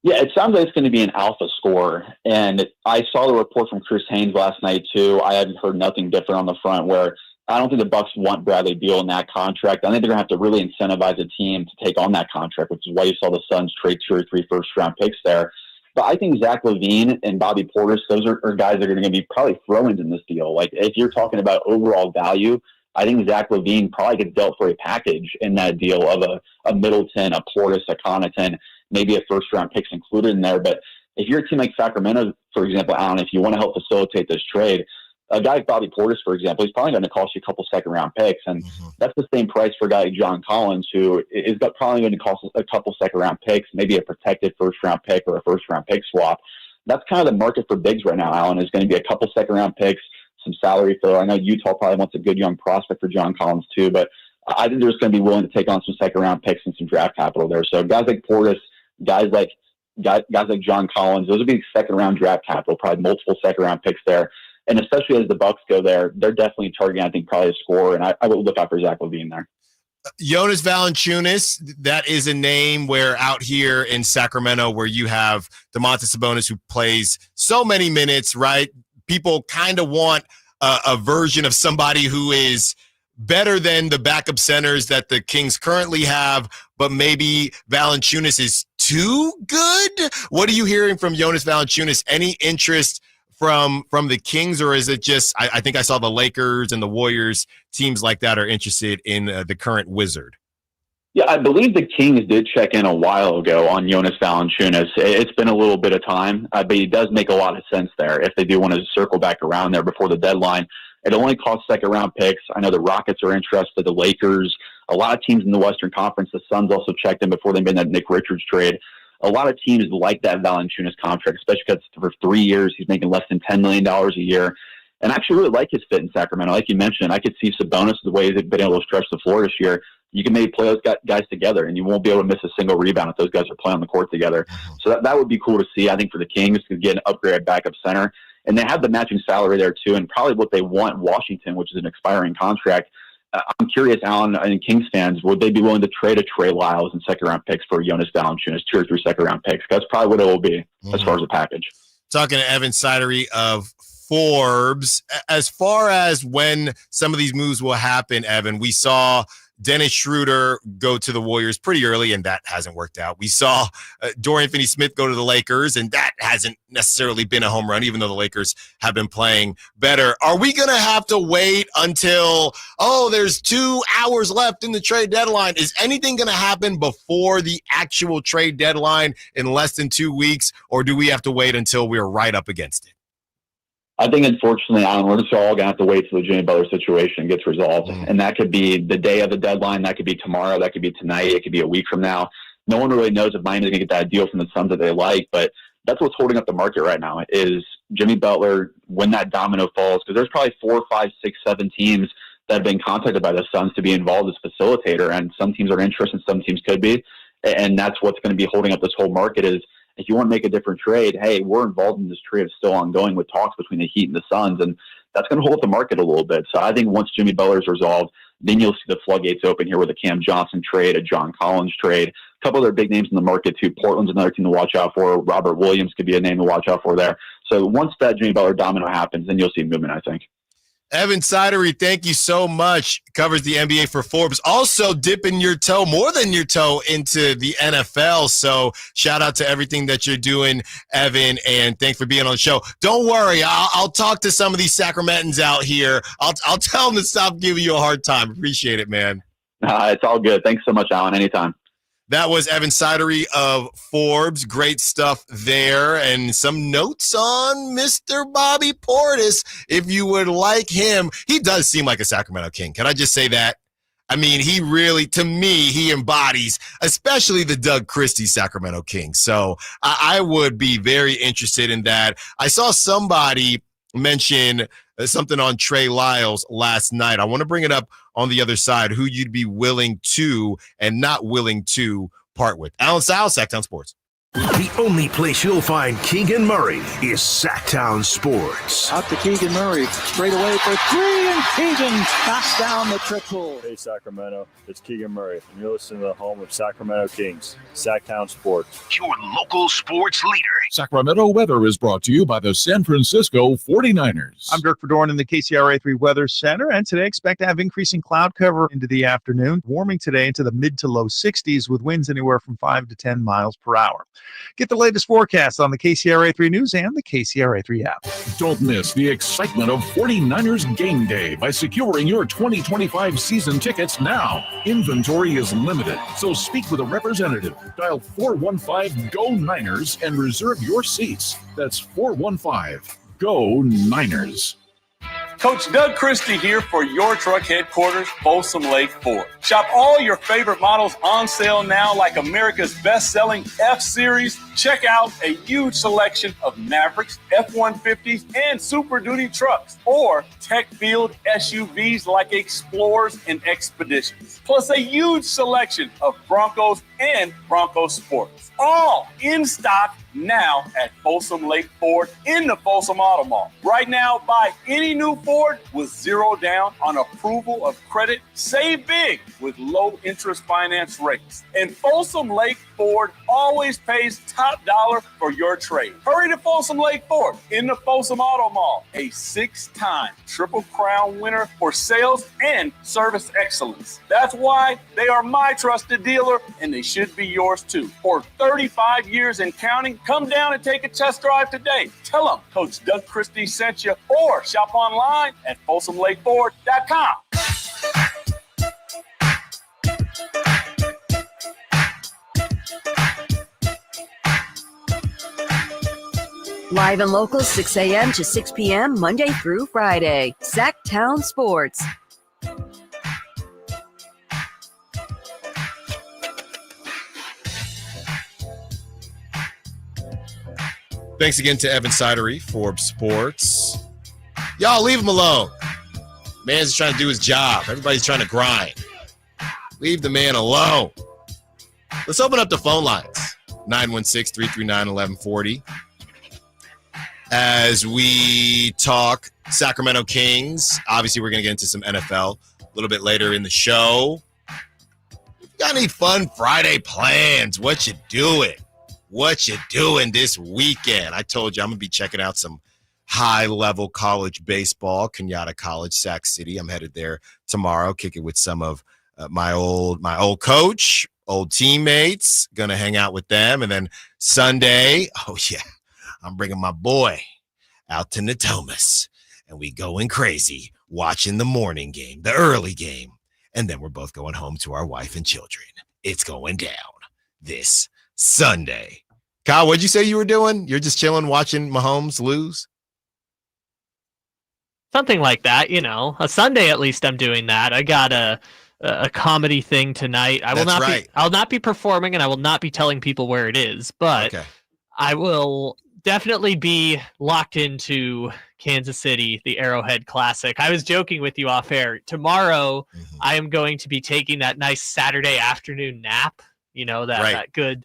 Yeah, it sounds like it's going to be an alpha scorer. And I saw the report from Chris Haynes last night, too. I haven't heard nothing different on the front, where I don't think the Bucks want Bradley Beal in that contract. I think they're going to have to really incentivize a team to take on that contract, which is why you saw the Suns trade 2 or 3 first-round picks there. But I think Zach LaVine and Bobby Portis, those are guys that are going to be probably throw-ins in this deal. Like, if you're talking about overall value, I think Zach LaVine probably gets dealt for a package in that deal of a Middleton, a Portis, a Connaughton, maybe a first-round picks included in there. But if you're a team like Sacramento, for example, Allen, if you want to help facilitate this trade, a guy like Bobby Portis, for example, he's probably going to cost you a couple second-round picks, and that's the same price for a guy like John Collins, who is probably going to cost a couple second-round picks, maybe a protected first-round pick or a first-round pick swap. That's kind of the market for bigs right now, Allen, is going to be a couple second-round picks, some salary filler. I know Utah probably wants a good young prospect for John Collins too, but I think they're just going to be willing to take on some second-round picks and some draft capital there. So guys like Portis, guys like John Collins, those would be second-round draft capital, probably multiple second-round picks there. And especially as the Bucks go there, they're definitely targeting, I think, probably a scorer. And I would look out for Zach LaVine there. Jonas Valanciunas, that is a name where out here in Sacramento, where you have Domantas Sabonis, who plays so many minutes, right? People kind of want a version of somebody who is better than the backup centers that the Kings currently have, but maybe Valanciunas is too good. What are you hearing from Jonas Valanciunas? Any interest from the Kings, or is it just I think I saw the Lakers and the Warriors, teams like that are interested in the current Wizard? Yeah, I believe the Kings did check in a while ago on Jonas Valanciunas. It's been a little bit of time, but it does make a lot of sense there if they do want to circle back around there before the deadline. It only costs second-round picks. I know the Rockets are interested, the Lakers, a lot of teams in the Western Conference. The Suns also checked in before they made that Nick Richards trade. A lot of teams like that Valanciunas contract, especially because for 3 years he's making less than $10 million a year. And I actually really like his fit in Sacramento. Like you mentioned, I could see Sabonis, the way he's been able to stretch the floor this year. You can maybe play those guys together, and you won't be able to miss a single rebound if those guys are playing on the court together. So that would be cool to see, I think, for the Kings to get an upgraded backup center. And they have the matching salary there, too, and probably what they want in Washington, which is an expiring contract. I'm curious, Alan, and Kings fans, would they be willing to trade a Trey Lyles and second-round picks for Jonas Valanciunas, 2 or 3 second-round picks? That's probably what it will be as far as a package. Talking to Evan Sidery of Forbes, as far as when some of these moves will happen, Evan, we saw Dennis Schroeder go to the Warriors pretty early, and that hasn't worked out. We saw Dorian Finney-Smith go to the Lakers, and that hasn't necessarily been a home run, even though the Lakers have been playing better. Are we going to have to wait until, there's 2 hours left in the trade deadline? Is anything going to happen before the actual trade deadline in less than 2 weeks, or do we have to wait until we're right up against it? I think, unfortunately, Alan, we're just all going to have to wait till the Jimmy Butler situation gets resolved. And that could be the day of the deadline. That could be tomorrow. That could be tonight. It could be a week from now. No one really knows if Miami's going to get that deal from the Suns that they like. But that's what's holding up the market right now is Jimmy Butler, when that domino falls. Because there's probably 4, 5, 6, 7 teams that have been contacted by the Suns to be involved as facilitator. And some teams are interested. Some teams could be. And that's what's going to be holding up this whole market is, if you want to make a different trade, hey, we're involved in this trade. It's still ongoing with talks between the Heat and the Suns, and that's going to hold up the market a little bit. So I think once Jimmy Butler's resolved, then you'll see the floodgates open here with a Cam Johnson trade, a John Collins trade, a couple other big names in the market too. Portland's another team to watch out for. Robert Williams could be a name to watch out for there. So once that Jimmy Butler domino happens, then you'll see movement, I think. Evan Sidery, thank you so much. Covers the NBA for Forbes. Also dipping your toe, more than your toe, into the NFL. So shout out to everything that you're doing, Evan, and thanks for being on the show. Don't worry, I'll talk to some of these Sacramentans out here. I'll tell them to stop giving you a hard time. Appreciate it, man. It's all good. Thanks so much, Alan. Anytime. That was Evan Sidery of Forbes. Great stuff there. And some notes on Mr. Bobby Portis, if you would like him. He does seem like a Sacramento King. Can I just say that? I mean, he really, to me, he embodies, especially the Doug Christie Sacramento King. So I would be very interested in that. I saw somebody mention something on Trey Lyles last night. I want to bring it up on the other side, who you'd be willing to and not willing to part with. Allen Stiles, Sacktown Sports. The only place you'll find Keegan Murray is Sacktown Sports. Out to Keegan Murray, straight away for 3, and Keegan knocks down the triple. Hey, Sacramento, it's Keegan Murray, and you're listening to the home of Sacramento Kings, Sacktown Sports. Your local sports leader. Sacramento weather is brought to you by the San Francisco 49ers. I'm Dirk Verdorn in the KCRA3 Weather Center, and today expect to have increasing cloud cover into the afternoon, warming today into the mid to low 60s with winds anywhere from 5 to 10 miles per hour. Get the latest forecast on the KCRA3 News and the KCRA3 app. Don't miss the excitement of 49ers Game Day by securing your 2025 season tickets now. Inventory is limited, so speak with a representative. Dial 415-GO-NINERS and reserve reserve your seats. That's 415-GO-NINERS. Coach Doug Christie here for your truck headquarters, Folsom Lake Ford. Shop all your favorite models on sale now, like America's best-selling F-Series. Check out a huge selection of Mavericks, F-150s, and Super Duty trucks, or tech-filled SUVs like Explorers and Expeditions, plus a huge selection of Broncos and Bronco Sports. All in stock now at Folsom Lake Ford in the Folsom Auto Mall. Right now, buy any new Ford with zero down on approval of credit. Save big with low interest finance rates. And Folsom Lake Ford always pays top dollar for your trade. Hurry to Folsom Lake Ford in the Folsom Auto Mall, a 6-time Triple Crown winner for sales and service excellence. That's why they are my trusted dealer, and they should be yours too. For 35 years and counting, come down and take a test drive today. Tell them Coach Doug Christie sent you, or shop online at FolsomLakeFord.com. Live and local, 6 a.m. to 6 p.m., Monday through Friday. Sacktown Sports. Thanks again to Evan Sidery, Forbes Sports. Y'all leave him alone. Man's trying to do his job. Everybody's trying to grind. Leave the man alone. Let's open up the phone lines. 916-339-1140. As we talk Sacramento Kings, obviously we're going to get into some NFL a little bit later in the show. Got any fun Friday plans? What you doing? What you doing this weekend? I told you I'm going to be checking out some high-level college baseball, Kenyatta College, Sac City. I'm headed there tomorrow, kicking with some of my old coach, old teammates. Going to hang out with them. And then Sunday, oh, yeah, I'm bringing my boy out to Natomas. And we going crazy watching the morning game, the early game. And then we're both going home to our wife and children. It's going down this Sunday. Kyle, what'd you say you were doing? You're just chilling, watching Mahomes lose? Something like that, you know. A Sunday, at least, I'm doing that. I got a comedy thing tonight. I'll not be performing, and I will not be telling people where it is, but I will definitely be locked into Kansas City, the Arrowhead Classic. I was joking with you off air. Tomorrow, I am going to be taking that nice Saturday afternoon nap. You know, that good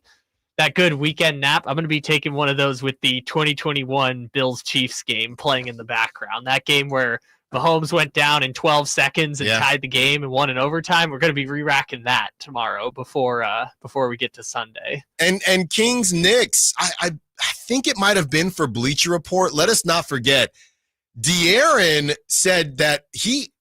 weekend nap. I'm going to be taking one of those with the 2021 Bills-Chiefs game playing in the background. That game where Mahomes went down in 12 seconds and tied the game and won in overtime. We're going to be re-racking that tomorrow before we get to Sunday. And Kings-Knicks, I think it might have been for Bleacher Report. Let us not forget, De'Aaron said that he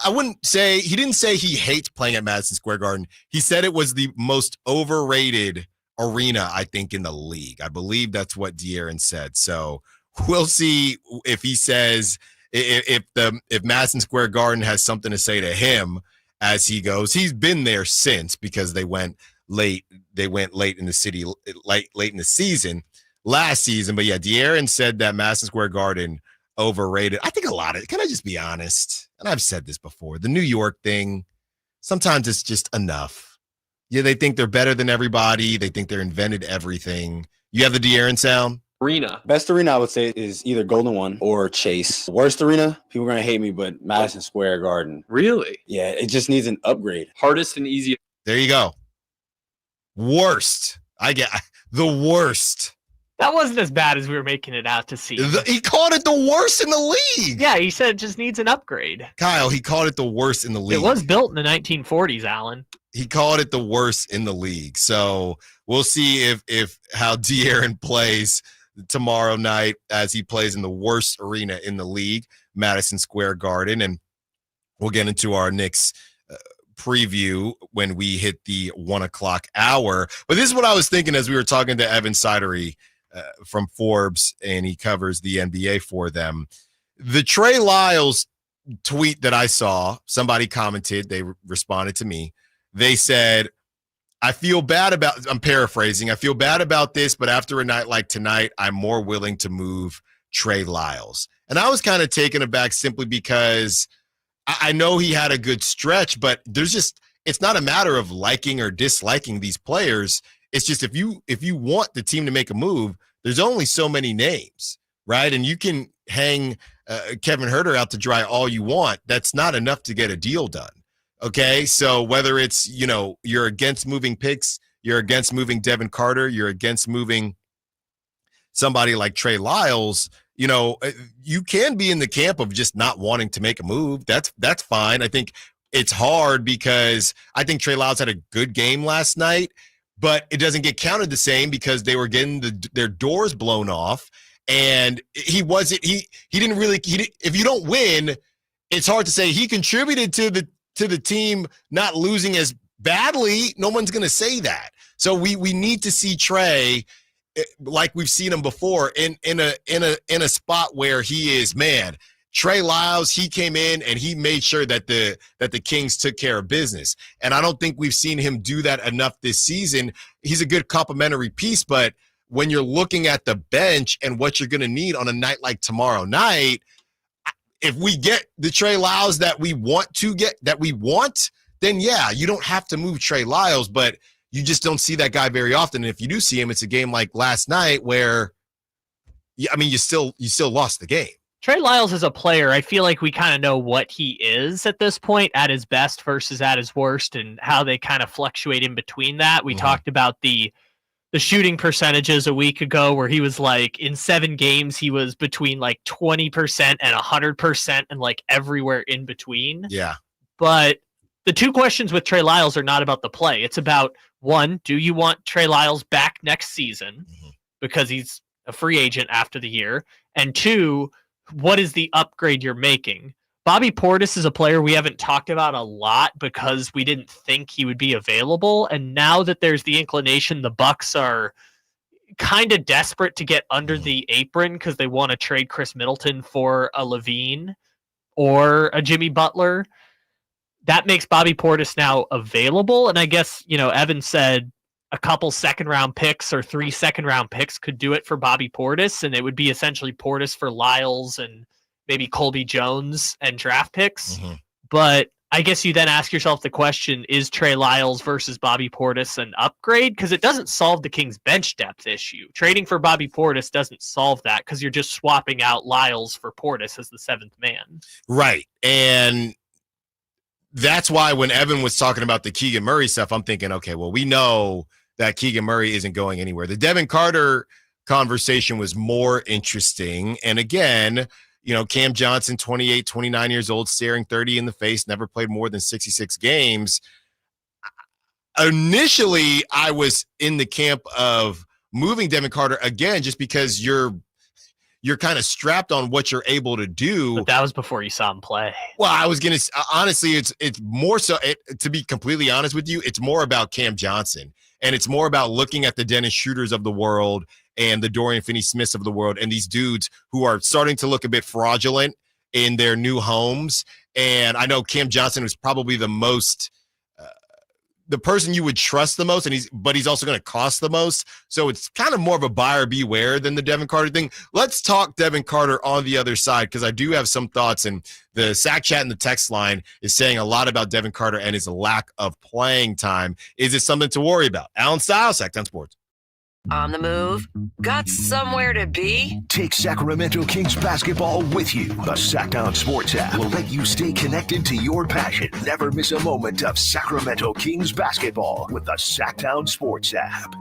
didn't say he hates playing at Madison Square Garden. He said it was the most overrated arena, I think, in the league. I believe that's what De'Aaron said. So we'll see if he says if Madison Square Garden has something to say to him as he goes. He's been there since, because they went late. They went late in the city, late in the season last season. But yeah, De'Aaron said that Madison Square Garden overrated. I think a lot of it. Can I just be honest? And I've said this before. The New York thing, sometimes it's just enough. Yeah, they think they're better than everybody. They think they're invented everything. You have the De'Aaron sound? Arena. Best arena I would say is either Golden One or Chase. Worst arena, people are going to hate me, but Madison Square Garden. Really? Yeah, it just needs an upgrade. Hardest and easiest. There you go. Worst. I get the worst. That wasn't as bad as we were making it out to see. He called it the worst in the league. Yeah, he said it just needs an upgrade. Kyle, he called it the worst in the league. It was built in the 1940s, Allen. He called it the worst in the league. So we'll see if how De'Aaron plays tomorrow night as he plays in the worst arena in the league, Madison Square Garden. And we'll get into our Knicks preview when we hit the 1 o'clock hour. But this is what I was thinking as we were talking to Evan Sidery from Forbes, and he covers the NBA for them. The Trey Lyles tweet that I saw, somebody commented, they responded to me. They said, I feel bad about, I'm paraphrasing, I feel bad about this, but after a night like tonight, I'm more willing to move Trey Lyles. And I was kind of taken aback simply because I know he had a good stretch, but it's not a matter of liking or disliking these players. It's just if you want the team to make a move, there's only so many names, right? And you can hang Kevin Huerter out to dry all you want. That's not enough to get a deal done. Okay, so whether it's, you're against moving picks, you're against moving Devin Carter, you're against moving somebody like Trey Lyles, you can be in the camp of just not wanting to make a move. That's fine. I think it's hard because I think Trey Lyles had a good game last night, but it doesn't get counted the same because they were getting their doors blown off, and he didn't really. If you don't win, it's hard to say he contributed to the team not losing as badly. No one's going to say that. So we need to see Trey like we've seen him before in a spot where he is, man. Trey Lyles, he came in and he made sure that the Kings took care of business. And I don't think we've seen him do that enough this season. He's a good complimentary piece, but when you're looking at the bench and what you're going to need on a night like tomorrow night, if we get the Trey Lyles that we want, then yeah, you don't have to move Trey Lyles, but you just don't see that guy very often. And if you do see him, it's a game like last night where, you still lost the game. Trey Lyles is a player. I feel like we kind of know what he is at this point, at his best versus at his worst, and how they kind of fluctuate in between that. We talked about the shooting percentages a week ago where he was like in 7 games, he was between like 20% and 100% and like everywhere in between. Yeah. But the two questions with Trey Lyles are not about the play. It's about, one, do you want Trey Lyles back next season because he's a free agent after the year? And two, what is the upgrade you're making? Bobby Portis is a player we haven't talked about a lot because we didn't think he would be available. And now that there's the inclination, the Bucks are kind of desperate to get under the apron because they want to trade Chris Middleton for a Levine or a Jimmy Butler. That makes Bobby Portis now available. And I guess, Evan said a couple second-round picks or 3 second-round picks could do it for Bobby Portis, and it would be essentially Portis for Lyles and maybe Colby Jones and draft picks. But I guess you then ask yourself the question, is Trey Lyles versus Bobby Portis an upgrade? Because it doesn't solve the Kings' bench depth issue. Trading for Bobby Portis doesn't solve that because you're just swapping out Lyles for Portis as the 7th man. Right. And that's why when Evan was talking about the Keegan Murray stuff, I'm thinking, okay, well, we know that Keegan Murray isn't going anywhere. The Devin Carter conversation was more interesting. And again, Cam Johnson, 28, 29 years old, staring 30 in the face, never played more than 66 games. Initially, I was in the camp of moving Devin Carter again, just because you're kind of strapped on what you're able to do. But that was before you saw him play. Well, I was going to, honestly, it's more so, to be completely honest with you, it's more about Cam Johnson. And it's more about looking at the Dennis Schroeders of the world and the Dorian Finney-Smiths of the world and these dudes who are starting to look a bit fraudulent in their new homes. And I know Cam Johnson was probably the most, the person you would trust the most, but he's also going to cost the most. So it's kind of more of a buyer beware than the Devin Carter thing. Let's talk Devin Carter on the other side, because I do have some thoughts, and the Sack Chat in the text line is saying a lot about Devin Carter and his lack of playing time. Is it something to worry about? Allen Stiles, Sacktown Sports. On the move? Got somewhere to be? Take Sacramento Kings basketball with you. The Sacktown Sports app will let you stay connected to your passion. Never miss a moment of Sacramento Kings basketball with the Sacktown Sports app.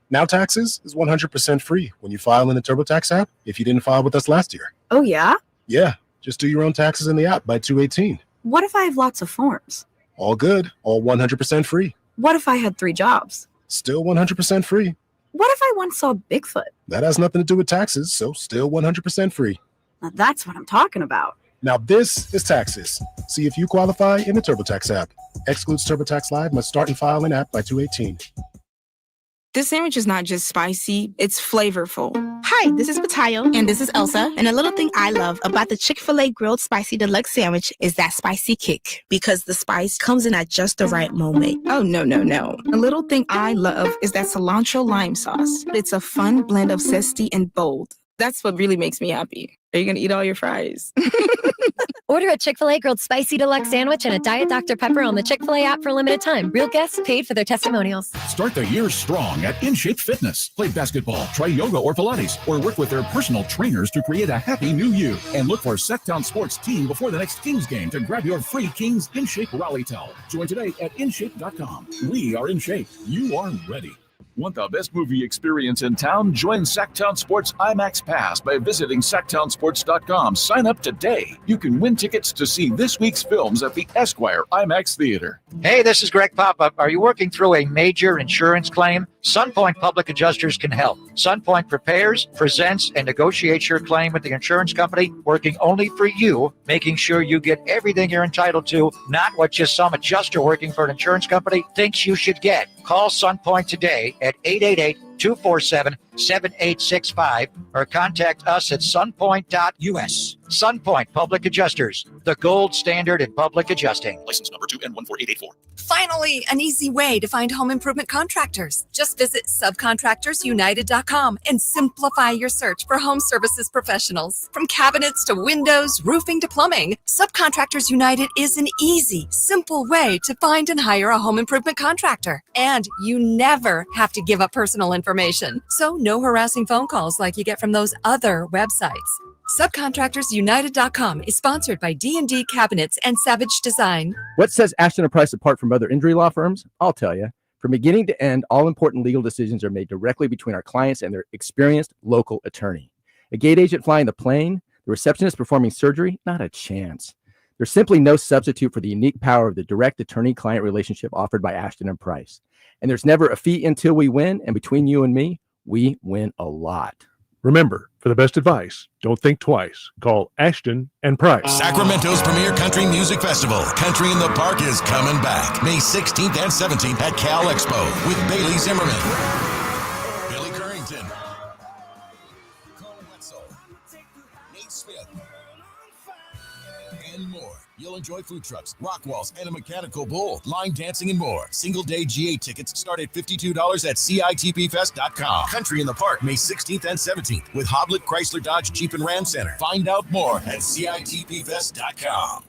Now Taxes is 100% free when you file in the TurboTax app if you didn't file with us last year. Oh, yeah? Yeah, just do your own taxes in the app by 2/18. What if I have lots of forms? All good, all 100% free. What if I had 3 jobs? Still 100% free. What if I once saw Bigfoot? That has nothing to do with taxes, so still 100% free. Now that's what I'm talking about. Now this is taxes. See if you qualify in the TurboTax app. Excludes TurboTax Live. Must start and file in app by 2/18. This sandwich is not just spicy, it's flavorful. Hi, this is Matayo. And this is Elsa. And a little thing I love about the Chick-fil-A Grilled Spicy Deluxe Sandwich is that spicy kick. Because the spice comes in at just the right moment. Oh, no. A little thing I love is that cilantro lime sauce. It's a fun blend of zesty and bold. That's what really makes me happy. Are you going to eat all your fries? Order a Chick-fil-A Grilled Spicy Deluxe Sandwich and a Diet Dr. Pepper on the Chick-fil-A app for a limited time. Real guests paid for their testimonials. Start the year strong at InShape Fitness. Play basketball, try yoga or Pilates, or work with their personal trainers to create a happy new you. And look for Sacktown Sports Team before the next Kings game to grab your free Kings InShape Rally Towel. Join today at InShape.com. We are in shape. You are ready. Want the best movie experience in town? Join Sacktown Sports IMAX Pass by visiting SacktownSports.com. Sign up today. You can win tickets to see this week's films at the Esquire IMAX Theater. Hey, this is Greg Papa. Are you working through a major insurance claim? SunPoint Public Adjusters can help. SunPoint prepares, presents, and negotiates your claim with the insurance company, working only for you, making sure you get everything you're entitled to, not what just some adjuster working for an insurance company thinks you should get. Call SunPoint today at 888-247-7865 or contact us at sunpoint.us. SunPoint Public Adjusters, the gold standard in public adjusting. License number 2N14884. Finally, an easy way to find home improvement contractors. Just visit subcontractorsunited.com and simplify your search for home services professionals. From cabinets to windows, roofing to plumbing, Subcontractors United is an easy, simple way to find and hire a home improvement contractor. And you never have to give up personal information. So no harassing phone calls like you get from those other websites. SubcontractorsUnited.com is sponsored by D&D Cabinets and Savage Design. What sets Ashton & Price apart from other injury law firms? I'll tell you. From beginning to end, all important legal decisions are made directly between our clients and their experienced local attorney. A gate agent flying the plane, the receptionist performing surgery, not a chance. There's simply no substitute for the unique power of the direct attorney-client relationship offered by Ashton & Price. And there's never a fee until we win, and between you and me, we win a lot. Remember, for the best advice, don't think twice. Call Ashton and Price. Sacramento's premier country music festival, Country in the Park, is coming back May 16th and 17th at Cal Expo with Bailey Zimmerman, Billy Currington, Cole Wetzel, Nate Smith, and more. You'll enjoy food trucks, rock walls, and a mechanical bull, line dancing, and more. Single-day GA tickets start at $52 at CITPFest.com. Country in the Park, May 16th and 17th with Hoblit Chrysler Dodge Jeep and Ram Center. Find out more at CITPFest.com.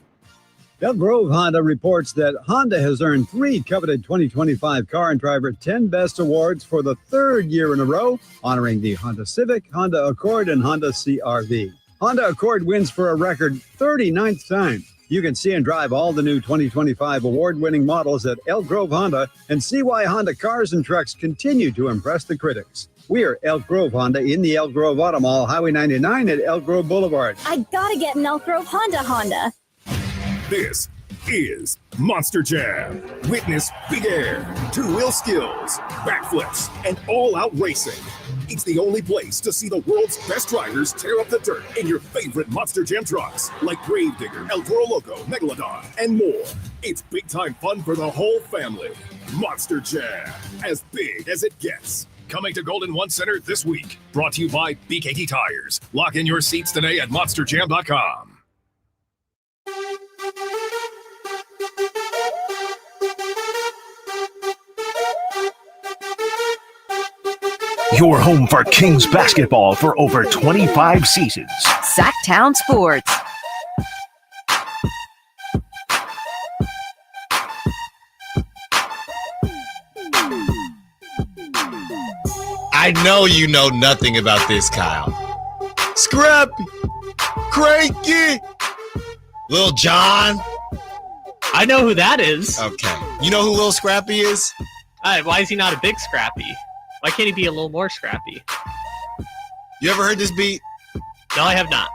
Elk Grove Honda reports that Honda has earned 3 coveted 2025 Car and Driver 10 Best Awards for the 3rd year in a row, honoring the Honda Civic, Honda Accord, and Honda CR-V. Honda Accord wins for a record 39th time. You can see and drive all the new 2025 award-winning models at Elk Grove Honda and see why Honda cars and trucks continue to impress the critics. We are Elk Grove Honda in the Elk Grove Auto Mall, Highway 99 at Elk Grove Boulevard. I gotta get an Elk Grove Honda. This is Monster Jam. Witness big air, two-wheel skills, backflips, and all-out racing. It's the only place to see the world's best drivers tear up the dirt in your favorite Monster Jam trucks, like Gravedigger, El Toro Loco, Megalodon, and more. It's big-time fun for the whole family. Monster Jam, as big as it gets. Coming to Golden One Center this week. Brought to you by BKT Tires. Lock in your seats today at monsterjam.com. Your home for Kings basketball for over 25 seasons. Sacktown Sports. I know you know nothing about this, Kyle. Scrappy, Cranky, Lil Jon. I know who that is. Okay. You know who Lil Scrappy is? Why is he not a big Scrappy? Why can't he be a little more scrappy? You ever heard this beat? No, I have not.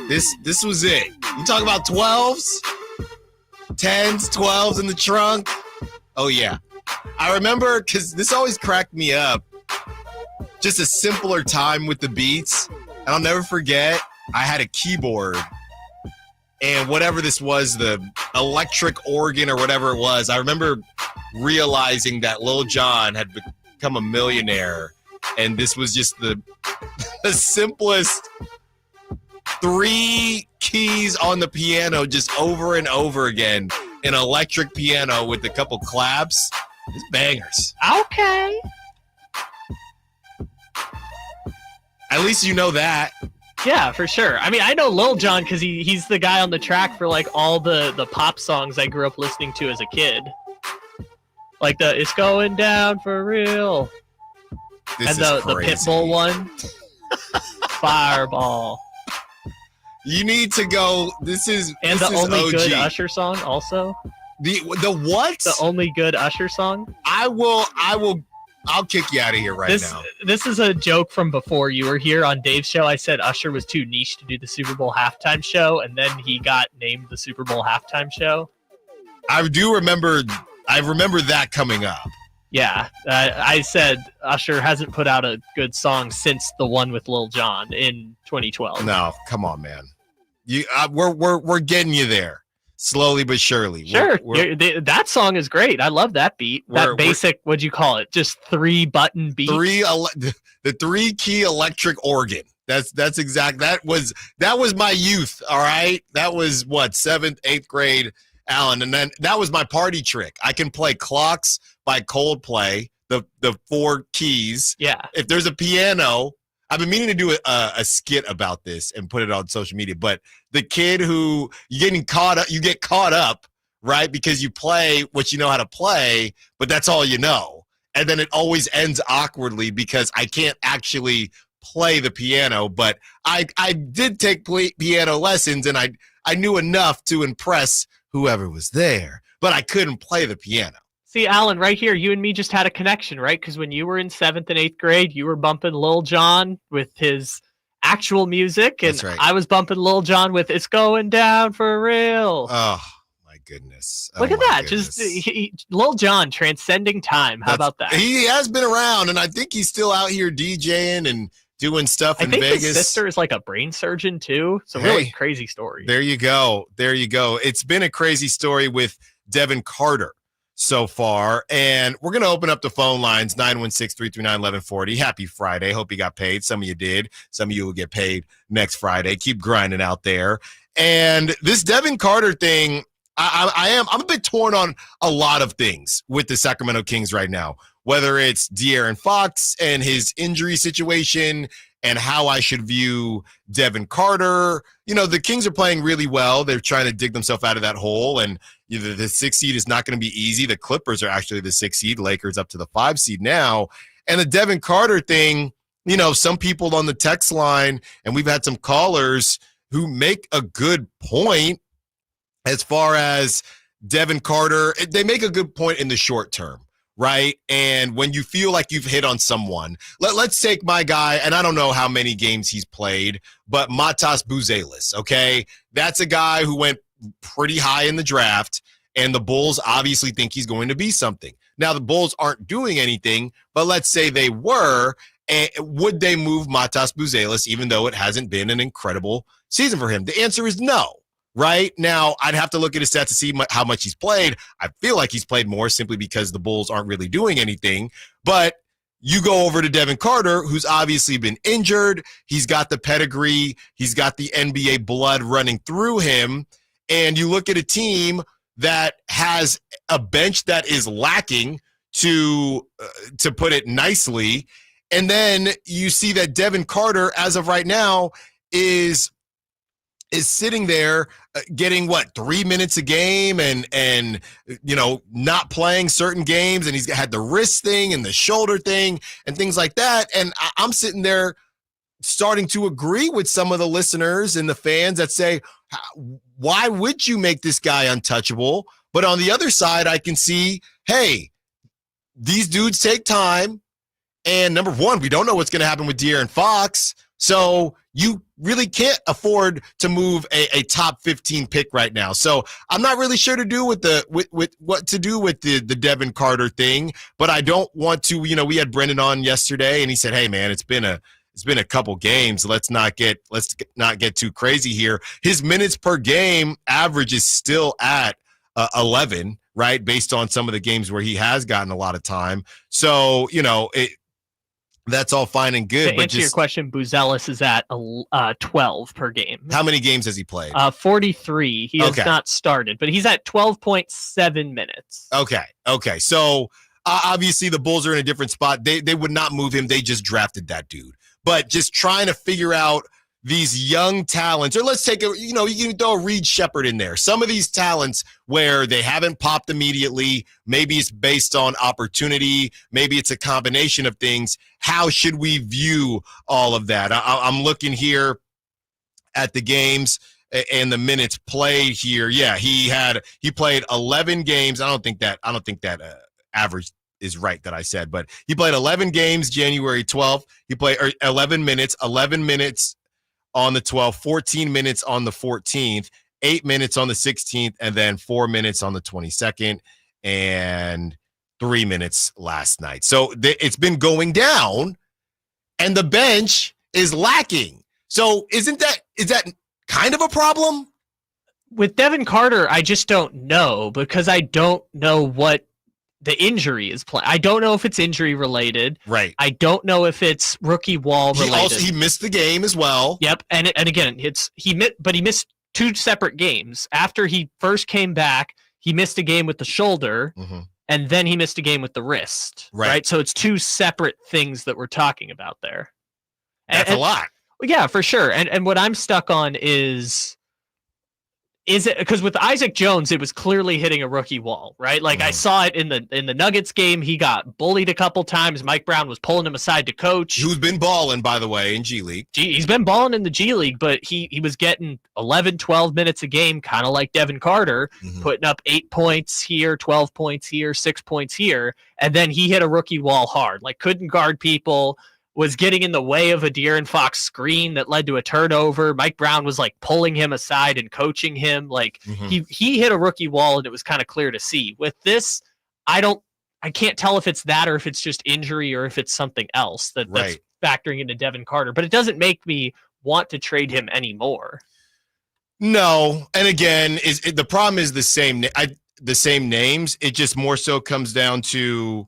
This was it. You talk about 12s, 10s, 12s in the trunk. Oh, yeah. I remember, because this always cracked me up. Just a simpler time with the beats. And I'll never forget, I had a keyboard. And whatever this was, the electric organ or whatever it was, I remember realizing that Lil Jon had become a millionaire, and this was just the simplest 3 keys on the piano just over and over again. An electric piano with a couple claps. It's bangers. Okay. At least you know that. Yeah, for sure. I mean, I know Lil Jon because he's the guy on the track for like all the pop songs I grew up listening to as a kid. Like the "It's Going Down for Real" This and is the crazy. Pitbull one, Fireball. You need to go. This is the only OG. good Usher song also. The what? The only good Usher song. I'll kick you out of here now. This is a joke from before you were here on Dave's show. I said Usher was too niche to do the Super Bowl halftime show, and then he got named the Super Bowl halftime show. I remember that coming up. Yeah, I said Usher hasn't put out a good song since the one with Lil Jon in 2012. No, come on, man. We're getting you there. Slowly but surely. Sure. That song is great. I love that beat. That basic, what'd you call it? Just 3-button beat. The 3-key electric organ. That's exact. That was my youth. All right. That was what, 7th, 8th grade, Allen. And then that was my party trick. I can play Clocks by Coldplay, the 4 keys. Yeah. If there's a piano, I've been meaning to do a skit about this and put it on social media, but the kid who you get caught up, right? Because you play what you know how to play, but that's all you know. And then it always ends awkwardly because I can't actually play the piano, but I did take piano lessons and I knew enough to impress whoever was there, but I couldn't play the piano. See, Alan, right here, you and me just had a connection, right? Because when you were in 7th and 8th grade, you were bumping Lil Jon with his actual music, and That's right. I was bumping Lil Jon with "It's Going Down for Real." Oh my goodness! Look at that! Goodness. Just Lil Jon transcending time. How about that? He has been around, and I think he's still out here DJing and doing stuff in Vegas. His sister is like a brain surgeon too. So really crazy story. There you go. It's been a crazy story with Devin Carter so far, and we're going to open up the phone lines, 916-339-1140. Happy Friday. Hope you got paid. Some of you did. Some of you will get paid next Friday. Keep grinding out there. And this Devin Carter thing, I'm a bit torn on a lot of things with the Sacramento Kings right now, whether it's De'Aaron Fox and his injury situation and how I should view Devin Carter. You know, the Kings are playing really well. They're trying to dig themselves out of that hole, and the 6th seed is not going to be easy. The Clippers are actually the 6th seed. Lakers up to the 5 seed now. And the Devin Carter thing, you know, some people on the text line, and we've had some callers who make a good point as far as Devin Carter. They make a good point in the short term, right? And when you feel like you've hit on someone, let's take my guy, and I don't know how many games he's played, but Matas Buzelis, okay? That's a guy who went pretty high in the draft, and the Bulls obviously think he's going to be something. Now, the Bulls aren't doing anything, but let's say they were, and would they move Matas Buzelis even though it hasn't been an incredible season for him? The answer is no. Right now, I'd have to look at his stats to see how much he's played. I feel like he's played more simply because the Bulls aren't really doing anything. But you go over to Devin Carter, who's obviously been injured. He's got the pedigree. He's got the NBA blood running through him. And you look at a team that has a bench that is lacking, to put it nicely. And then you see that Devin Carter, as of right now, is sitting there getting 3 minutes a game and you know, not playing certain games, and he's had the wrist thing and the shoulder thing and things like that. And I'm sitting there starting to agree with some of the listeners and the fans that say, why would you make this guy untouchable? But on the other side, I can see, hey, these dudes take time. And number one, we don't know what's going to happen with De'Aaron Fox. So you really can't afford to move a top 15 pick right now. So I'm not really sure to do with what to do with the Devin Carter thing, but I don't want to, you know, we had Brendan on yesterday and he said, hey man, it's been a couple games. Let's not get too crazy here. His minutes per game average is still at 11, right? Based on some of the games where he has gotten a lot of time. So, that's all fine and good. To answer your question, Buzelis is at 12 per game. How many games has he played? 43. He has not started, but he's at 12.7 minutes. Okay. So obviously the Bulls are in a different spot. They would not move him. They just drafted that dude. But just trying to figure out these young talents, or let's take you can throw a Reed Shepherd in there. Some of these talents where they haven't popped immediately, maybe it's based on opportunity, maybe it's a combination of things. How should we view all of that? I'm looking here at the games and the minutes played here. Yeah, he played 11 games. I don't think that average is right that I said, but he played 11 games January 12th. He played 11 minutes on the 12th, 14 minutes on the 14th, 8 minutes on the 16th, and then 4 minutes on the 22nd, and 3 minutes last night. So it's been going down, and the bench is lacking. So is that kind of a problem? With Devin Carter, I just don't know, because I don't know what the injury is playing. I don't know if it's injury related. Right. I don't know if it's rookie wall related. He missed the game as well. Yep. And again, he missed 2 separate games. After he first came back, he missed a game with the shoulder, and then he missed a game with the wrist. Right. So it's 2 separate things that we're talking about there. That's a lot. Yeah, for sure. And what I'm stuck on is it because with Isaac Jones, it was clearly hitting a rookie wall, right? Like I saw it in the Nuggets game. He got bullied a couple times. Mike Brown was pulling him aside to coach. Who's been balling, by the way, in G League. He's been balling in the G League, but he was getting 11, 12 minutes a game, kind of like Devin Carter, putting up 8 points here, 12 points here, 6 points here. And then he hit a rookie wall hard, like couldn't guard people, was getting in the way of a De'Aaron Fox screen that led to a turnover. Mike Brown was like pulling him aside and coaching him. Like he hit a rookie wall, and it was kind of clear to see. With this, I can't tell if it's that or if it's just injury or if it's something else that's factoring into Devin Carter. But it doesn't make me want to trade him anymore. No, and again, the problem is the same names. It just more so comes down to.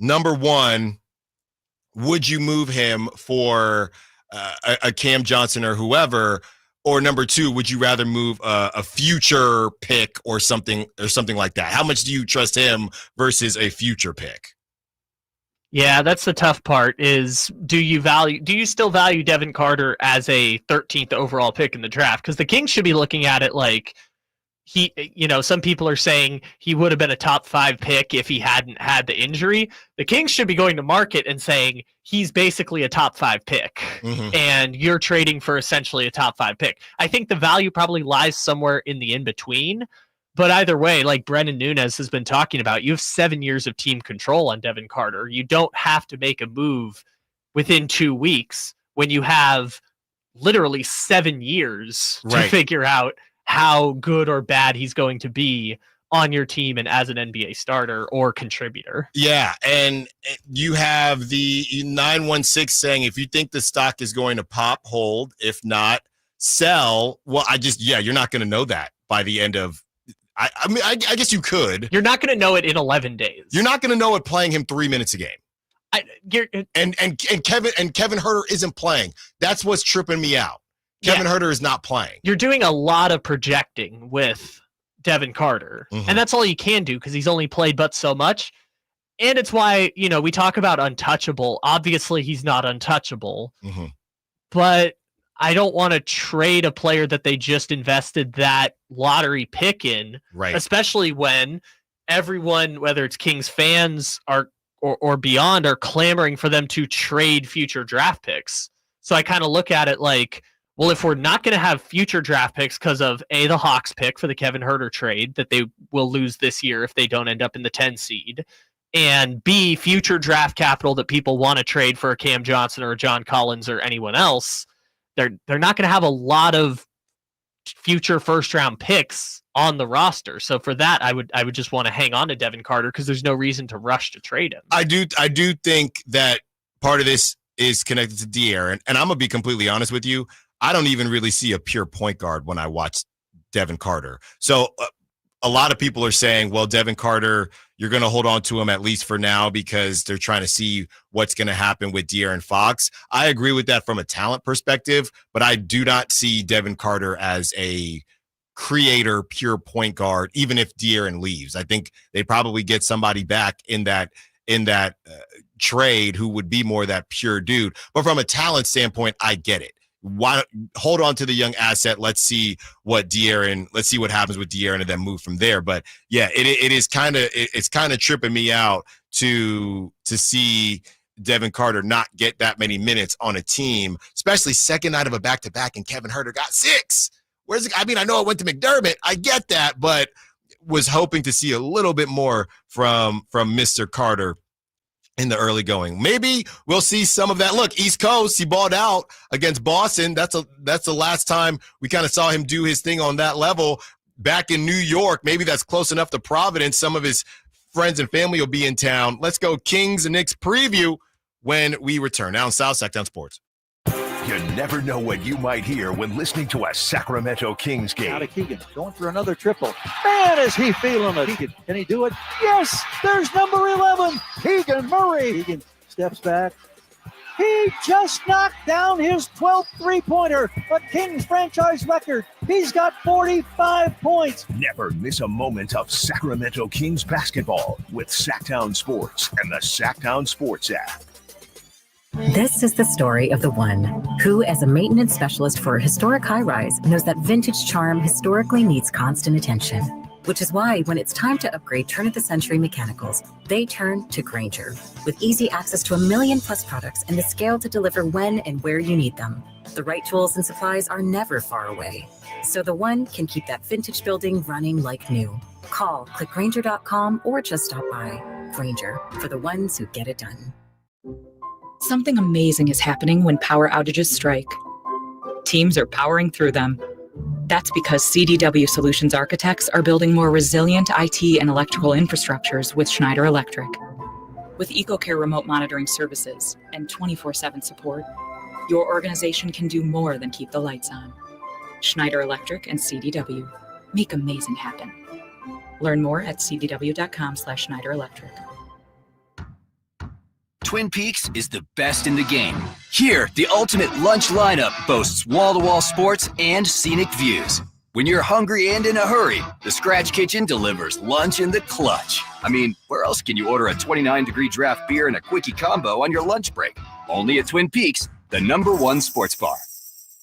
Number one, would you move him for a Cam Johnson or whoever? Or number two, would you rather move a future pick or something like that? How much do you trust him versus a future pick? Yeah, that's the tough part is do you still value Devin Carter as a 13th overall pick in the draft? Because the Kings should be looking at it like some people are saying he would have been a top 5 pick if he hadn't had the injury. The Kings should be going to market and saying he's basically a top 5 pick and you're trading for essentially a top 5 pick. I think the value probably lies somewhere in the in-between, but either way, like Brennan Nunez has been talking about, you have 7 years of team control on Devin Carter. You don't have to make a move within 2 weeks when you have literally 7 years to figure out how good or bad he's going to be on your team and as an NBA starter or contributor. Yeah, and you have the 916 saying if you think the stock is going to pop, hold. If not, sell. Well, you're not going to know that by the end of I guess you could. You're not going to know it in 11 days. You're not going to know it playing him 3 minutes a game. And Kevin Huerter isn't playing. That's what's tripping me out. Kevin Huerter is not playing. You're doing a lot of projecting with Devin Carter, and that's all you can do because he's only played but so much. And it's why, we talk about untouchable. Obviously, he's not untouchable, but I don't want to trade a player that they just invested that lottery pick in, especially when everyone, whether it's Kings fans or beyond, are clamoring for them to trade future draft picks. So I kind of look at it like, well, if we're not going to have future draft picks because of A, the Hawks pick for the Kevin Huerter trade that they will lose this year if they don't end up in the 10 seed, and B, future draft capital that people want to trade for a Cam Johnson or a John Collins or anyone else, they're not going to have a lot of future first round picks on the roster. So for that, I would just want to hang on to Devin Carter because there's no reason to rush to trade him. I do think that part of this is connected to De'Aaron, and I'm gonna be completely honest with you. I don't even really see a pure point guard when I watch Devin Carter. So a lot of people are saying, well, Devin Carter, you're going to hold on to him at least for now because they're trying to see what's going to happen with De'Aaron Fox. I agree with that from a talent perspective, but I do not see Devin Carter as a creator, pure point guard, even if De'Aaron leaves. I think they probably get somebody back in that trade who would be more that pure dude. But from a talent standpoint, I get it. Why hold on to the young asset? Let's see what happens with De'Aaron and then move from there. But yeah, it's kind of tripping me out to see Devin Carter not get that many minutes on a team, especially second night of a back-to-back, and Kevin Huerter got 6. I know it went to McDermott. I get that, but was hoping to see a little bit more from Mr. Carter in the early going. Maybe we'll see some of that. Look, East Coast, he balled out against Boston. That's the last time we kind of saw him do his thing on that level. Back in New York, maybe that's close enough to Providence. Some of his friends and family will be in town. Let's go Kings and Knicks preview when we return. Now in South Sacktown Sports. You never know what you might hear when listening to a Sacramento Kings game. Out of Keegan, going for another triple. Man, is he feeling it. Keegan, can he do it? Yes, there's number 11, Keegan Murray. Keegan steps back. He just knocked down his 12th three-pointer, a Kings franchise record. He's got 45 points. Never miss a moment of Sacramento Kings basketball with Sacktown Sports and the Sacktown Sports app. This is the story of the one who, as a maintenance specialist for a historic high-rise, knows that vintage charm historically needs constant attention. Which is why when it's time to upgrade turn-of-the-century mechanicals, they turn to Grainger. With easy access to 1 million-plus products and the scale to deliver when and where you need them. The right tools and supplies are never far away. So the one can keep that vintage building running like new. Call, click Grainger.com, or just stop by. Grainger, for the ones who get it done. Something amazing is happening when power outages strike. Teams are powering through them. That's because CDW Solutions architects are building more resilient IT and electrical infrastructures with Schneider Electric. With EcoCare remote monitoring services and 24/7 support, your organization can do more than keep the lights on. Schneider Electric and CDW make amazing happen. Learn more at cdw.com/Schneider Electric. Twin Peaks is the best in the game. Here, the ultimate lunch lineup boasts wall-to-wall sports and scenic views. When you're hungry and in a hurry, the Scratch Kitchen delivers lunch in the clutch. I mean, where else can you order a 29-degree draft beer and a quickie combo on your lunch break? Only at Twin Peaks, the #1 sports bar.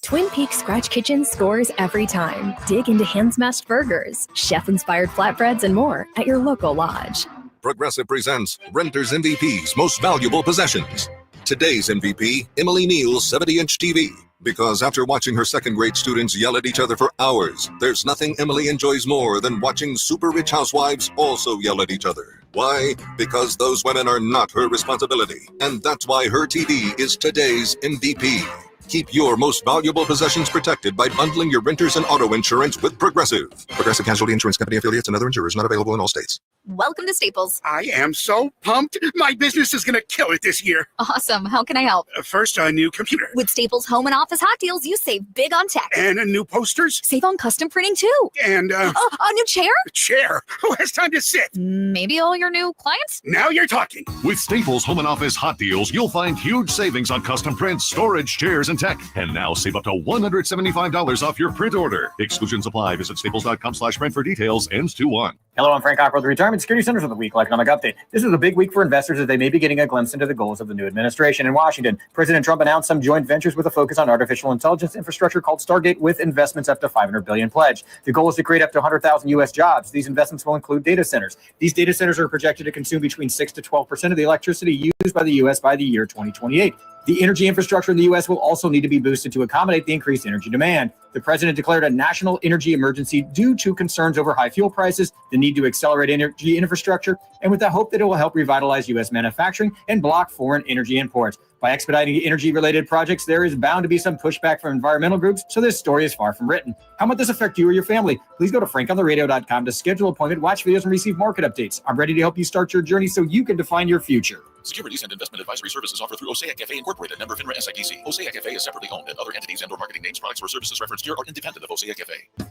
Twin Peaks Scratch Kitchen scores every time. Dig into hand-smashed burgers, chef-inspired flatbreads, and more at your local lodge. Progressive presents Renters MVP's Most Valuable Possessions. Today's MVP, Emily Neal's 70-inch TV. Because after watching her second-grade students yell at each other for hours, there's nothing Emily enjoys more than watching super rich housewives also yell at each other. Why? Because those women are not her responsibility. And that's why her TV is today's MVP. Keep your most valuable possessions protected by bundling your renters and auto insurance with Progressive. Progressive Casualty Insurance Company affiliates and other insurers not available in all states. Welcome to Staples. I am so pumped. My business is going to kill it this year. Awesome. How can I help? First, a new computer. With Staples Home and Office Hot Deals, you save big on tech. And new posters. Save on custom printing, too. And, a new chair? A chair. Who has time to sit? Maybe all your new clients? Now you're talking. With Staples Home and Office Hot Deals, you'll find huge savings on custom prints, storage, chairs, and tech. And now save up to $175 off your print order. Exclusions apply. Visit staples.com/print for details. Ends 2/1. Hello, I'm Frank Cockrow, the Retirement Security Centers of the Weekly Economic Update. This is a big week for investors as they may be getting a glimpse into the goals of the new administration in Washington. President Trump announced some joint ventures with a focus on artificial intelligence infrastructure called Stargate, with investments up to $500 billion pledged. The goal is to create up to 100,000 U.S. jobs. These investments will include data centers. These data centers are projected to consume between 6 to 12% of the electricity used by the U.S. by the year 2028. The energy infrastructure in the U.S. will also need to be boosted to accommodate the increased energy demand. The president declared a national energy emergency due to concerns over high fuel prices, the need to accelerate energy infrastructure, and with the hope that it will help revitalize U.S. manufacturing and block foreign energy imports. By expediting energy-related projects, there is bound to be some pushback from environmental groups, so this story is far from written. How might this affect you or your family? Please go to frankontheradio.com to schedule an appointment, watch videos, and receive market updates. I'm ready to help you start your journey so you can define your future. Securities and investment advisory services offered through Osaic FA Incorporated, member FINRA SIPC. Osaic FA is separately owned, and other entities and/or marketing names, products, or services referenced here are independent of Osaic FA.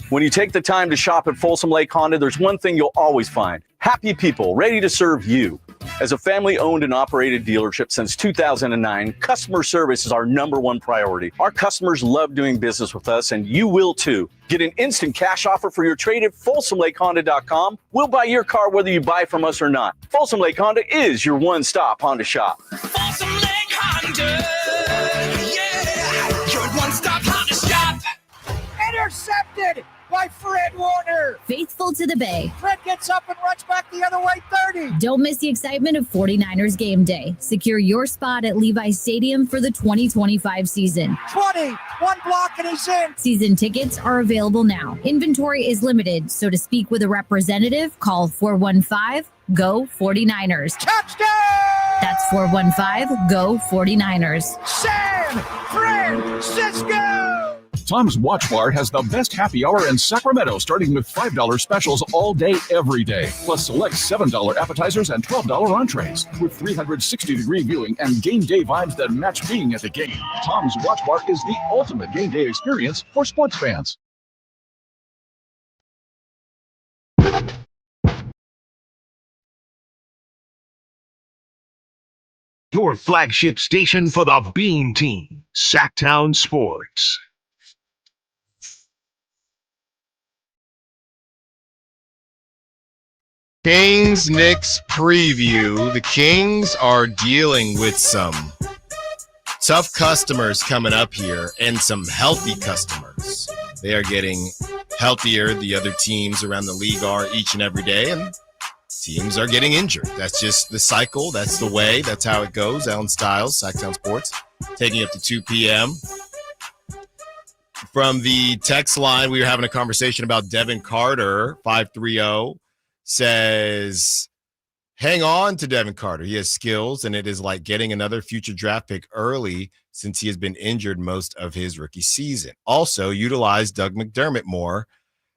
When you take the time to shop at Folsom Lake Honda, there's one thing you'll always find: happy people ready to serve you. As a family-owned and operated dealership since 2009, customer service is our #1 priority. Our customers love doing business with us, and you will too. Get an instant cash offer for your trade at FolsomLakeHonda.com. We'll buy your car whether you buy from us or not. Folsom Lake Honda is your one-stop Honda shop. Folsom Lake Honda, yeah, your one-stop Honda shop. Intercepted by Fred Warner. Faithful to the Bay. Fred gets up and runs back the other way 30. Don't miss the excitement of 49ers game day. Secure your spot at Levi's Stadium for the 2025 season. 20, one block and he's in. Season tickets are available now. Inventory is limited, so to speak with a representative, call 415-GO-49ers. Touchdown! That's 415-GO-49ers. San Francisco! Tom's Watch Bar has the best happy hour in Sacramento, starting with $5 specials all day, every day. Plus select $7 appetizers and $12 entrees. With 360-degree viewing and game day vibes that match being at the game. Tom's Watch Bar is the ultimate game day experience for sports fans. Your flagship station for the Bean Team, Sacktown Sports. Kings-Knicks preview. The Kings are dealing with some tough customers coming up here and some healthy customers. They are getting healthier. The other teams around the league are each and every day, and teams are getting injured. That's just the cycle. That's the way. That's how it goes. Allen Stiles, Sacktown Sports, taking you up to 2 p.m. From the text line, we were having a conversation about Devin Carter, 530. Says, hang on to Devin Carter. He has skills, and it is like getting another future draft pick early since he has been injured most of his rookie season. Also, utilize Doug McDermott more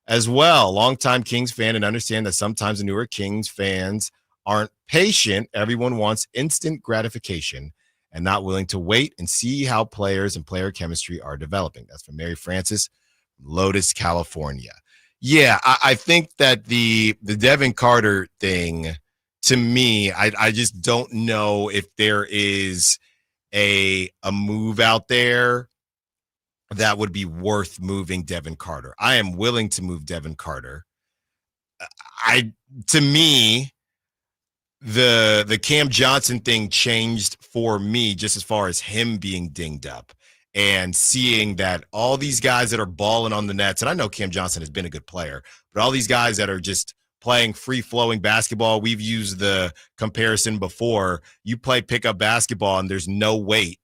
as well. Longtime Kings fan, and understand that sometimes the newer Kings fans aren't patient. Everyone wants instant gratification and not willing to wait and see how players and player chemistry are developing. That's from Mary Francis, Lotus, California. Yeah, I think that the Devin Carter thing, to me, I just don't know if there is a move out there that would be worth moving Devin Carter. I am willing to move Devin Carter. To me, the Cam Johnson thing changed for me just as far as him being dinged up. And seeing that all these guys that are balling on the nets, and I know Cam Johnson has been a good player, but all these guys that are just playing free-flowing basketball, we've used the comparison before. You play pickup basketball and there's no weight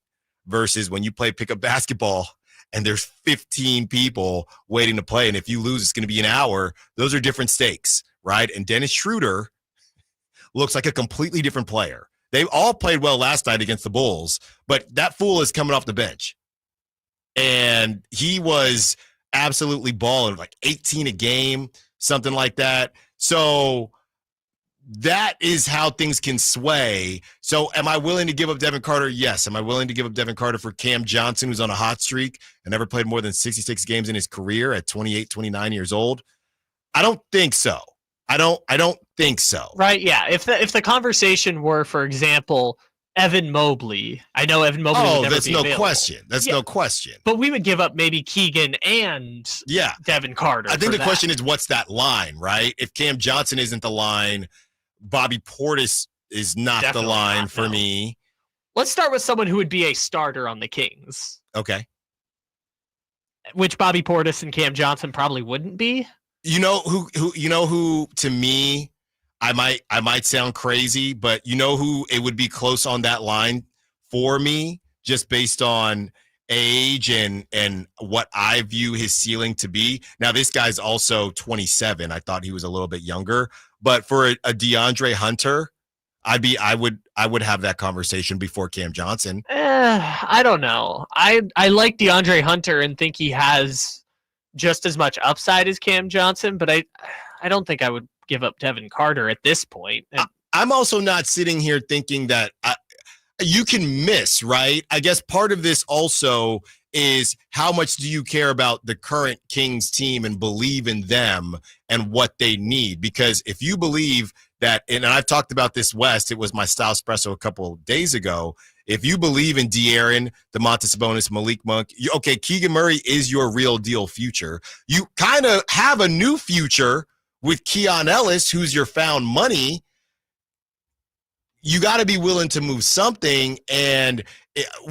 versus when you play pickup basketball and there's 15 people waiting to play, and if you lose, it's going to be an hour. Those are different stakes, right? And Dennis Schroeder looks like a completely different player. They all played well last night against the Bulls, but that fool is coming off the bench. And he was absolutely balling, like 18 a game, something like that. So that is how things can sway. So am I willing to give up Devin Carter? Yes. Am I willing to give up Devin Carter for Cam Johnson, who's on a hot streak and never played more than 66 games in his career at 28, 29 years old? I don't think so. I don't think so. Right, yeah. If the conversation were, for example, Evan Mobley. I know Evan Mobley would never that's be no available. question. That's no question. But we would give up maybe Keegan and Devin Carter. I think the question is, what's that line, right? If Cam Johnson isn't the line, Bobby Portis is not the line for me. Let's start with someone who would be a starter on the Kings. Okay. Which Bobby Portis and Cam Johnson probably wouldn't be. You know who to me, I might sound crazy, but you know who it would be close on that line for me, just based on age and what I view his ceiling to be. Now, this guy's also 27. I thought he was a little bit younger, but for a DeAndre Hunter, I would have that conversation before Cam Johnson. I don't know. I like DeAndre Hunter and think he has just as much upside as Cam Johnson, but I don't think I would give up Devin Carter at this point. I'm also not sitting here thinking that you can miss, right? I guess part of this also is how much do you care about the current Kings team and believe in them and what they need? Because if you believe that, and I've talked about this, West, it was my style espresso a couple of days ago. If you believe in De'Aaron, Domantas Sabonis, Malik Monk, okay, Keegan Murray is your real deal future. You kind of have a new future with Keon Ellis, who's your found money. You got to be willing to move something. And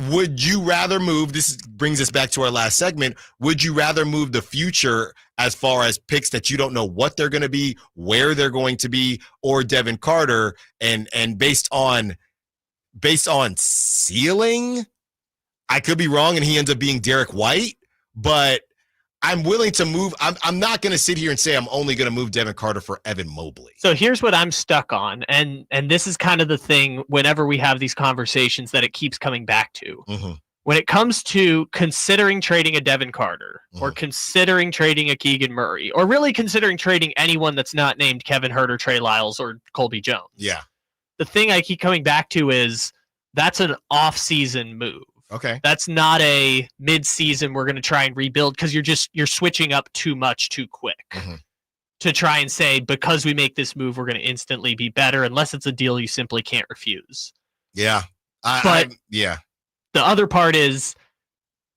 would you rather move, this brings us back to our last segment, would you rather move the future as far as picks that you don't know what they're going to be, where they're going to be, or Devin Carter, and based on ceiling, I could be wrong and he ends up being Derek White, but I'm willing to move. I'm not going to sit here and say I'm only going to move Devin Carter for Evan Mobley. So here's what I'm stuck on, and this is kind of the thing whenever we have these conversations that it keeps coming back to. Mm-hmm. When it comes to considering trading a Devin Carter or considering trading a Keegan Murray or really considering trading anyone that's not named Kevin Huerter, Trey Lyles, or Colby Jones. Yeah. The thing I keep coming back to is that's an off-season move. Okay. That's not a mid-season we're going to try and rebuild because you're switching up too much too quick to try and say because we make this move we're going to instantly be better unless it's a deal you simply can't refuse. Yeah. The other part is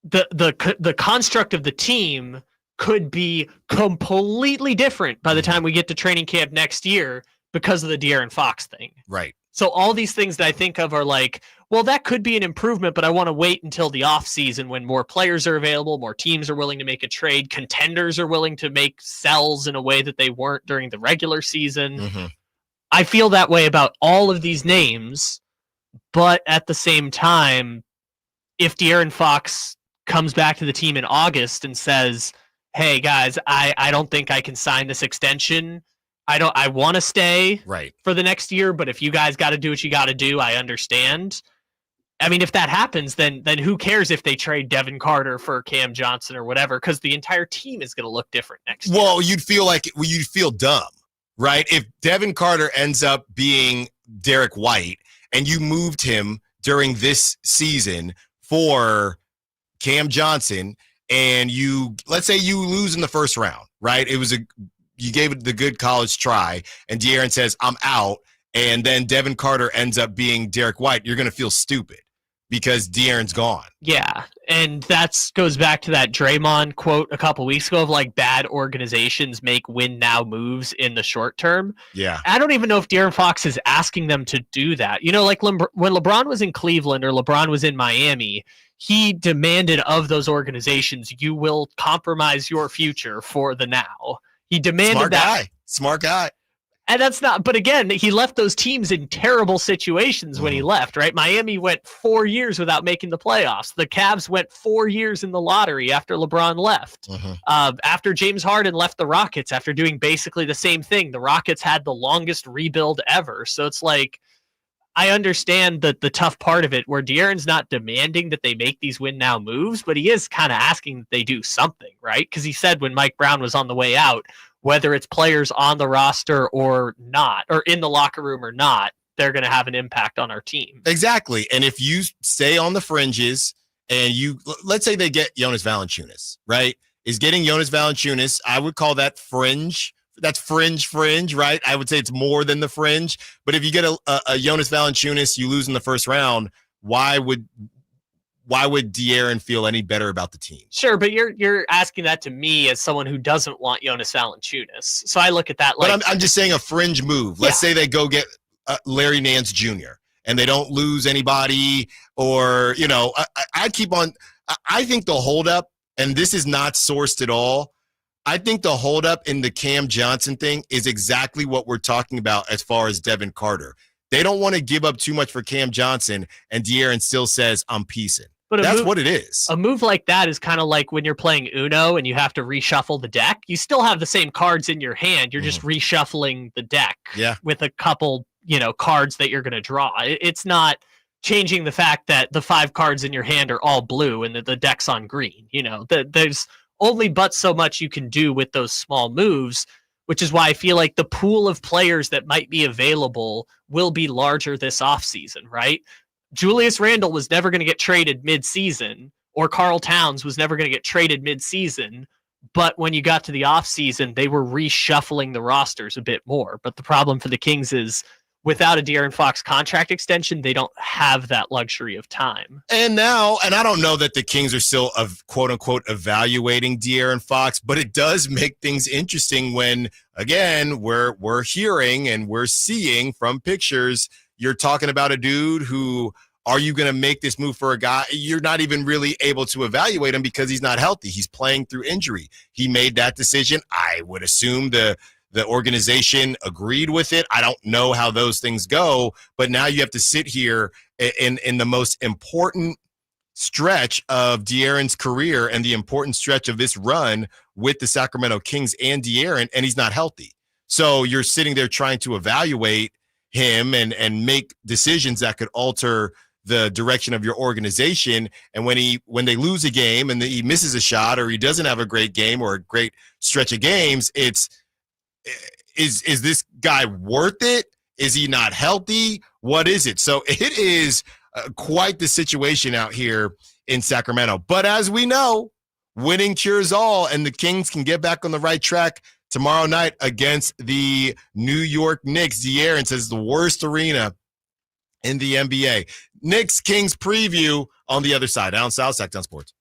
the construct of the team could be completely different by the time we get to training camp next year because of the De'Aaron Fox thing. Right. So all these things that I think of are like, well, that could be an improvement, but I want to wait until the offseason when more players are available, more teams are willing to make a trade, contenders are willing to make sells in a way that they weren't during the regular season. I feel that way about all of these names, but at the same time, if De'Aaron Fox comes back to the team in August and says, hey, guys, I don't think I can sign this extension. I want to stay for the next year, but if you guys got to do what you got to do, I understand. I mean, if that happens, then who cares if they trade Devin Carter for Cam Johnson or whatever, because the entire team is going to look different next year. Well, you'd feel dumb, right? If Devin Carter ends up being Derek White and you moved him during this season for Cam Johnson and let's say you lose in the first round, right? You gave it the good college try, and De'Aaron says, I'm out, and then Devin Carter ends up being Derek White, you're going to feel stupid because De'Aaron's gone. Yeah, and that goes back to that Draymond quote a couple weeks ago of like bad organizations make win-now moves in the short term. Yeah. I don't even know if De'Aaron Fox is asking them to do that. You know, like when LeBron was in Cleveland or LeBron was in Miami, he demanded of those organizations, you will compromise your future for the now. He demanded Smart guy. And that's not, but again, he left those teams in terrible situations when he left, right? Miami went 4 years without making the playoffs. The Cavs went 4 years in the lottery after LeBron left. After James Harden left the Rockets, after doing basically the same thing, the Rockets had the longest rebuild ever. So it's like, I understand the tough part of it where De'Aaron's not demanding that they make these win now moves, but he is kind of asking that they do something, right? Because he said when Mike Brown was on the way out, whether it's players on the roster or not, or in the locker room or not, they're going to have an impact on our team. Exactly. And if you stay on the fringes and let's say they get Jonas Valanciunas, right? Is getting Jonas Valanciunas, I would call that fringe. That's fringe, right? I would say it's more than the fringe. But if you get a Jonas Valanciunas, you lose in the first round, why would De'Aaron feel any better about the team? Sure, but you're asking that to me as someone who doesn't want Jonas Valanciunas. So I look at that like... But I'm just saying a fringe move. Let's say they go get Larry Nance Jr. and they don't lose anybody or, I keep on... I think the holdup, and this is not sourced at all, I think the holdup in the Cam Johnson thing is exactly what we're talking about as far as Devin Carter. They don't want to give up too much for Cam Johnson, and De'Aaron still says, I'm piecing. But that's what it is. A move like that is kind of like when you're playing Uno and you have to reshuffle the deck. You still have the same cards in your hand. You're just reshuffling the deck with a couple, cards that you're going to draw. It's not changing the fact that the 5 cards in your hand are all blue and the deck's on green. There's only but so much you can do with those small moves, which is why I feel like the pool of players that might be available will be larger this offseason, right? Julius Randle was never going to get traded mid-season or Karl Towns was never going to get traded mid-season. But when you got to the offseason, they were reshuffling the rosters a bit more. But the problem for the Kings is without a De'Aaron Fox contract extension, they don't have that luxury of time. And I don't know that the Kings are still quote unquote evaluating De'Aaron Fox, but it does make things interesting when, again, we're hearing and we're seeing from pictures, you're talking about a dude who, are you going to make this move for a guy? You're not even really able to evaluate him because he's not healthy. He's playing through injury. He made that decision. I would assume the organization agreed with it. I don't know how those things go, but now you have to sit here in the most important stretch of De'Aaron's career and the important stretch of this run with the Sacramento Kings and De'Aaron, and he's not healthy. So you're sitting there trying to evaluate him and make decisions that could alter the direction of your organization. And when they lose a game and he misses a shot or he doesn't have a great game or a great stretch of games, it's is this guy worth it? Is he not healthy? What is it? So it is quite the situation out here in Sacramento. But as we know, winning cures all, and the Kings can get back on the right track tomorrow night against the New York Knicks. De'Aaron says the worst arena in the NBA. Knicks Kings preview on the other side. Allen Stiles, Sacktown Sports.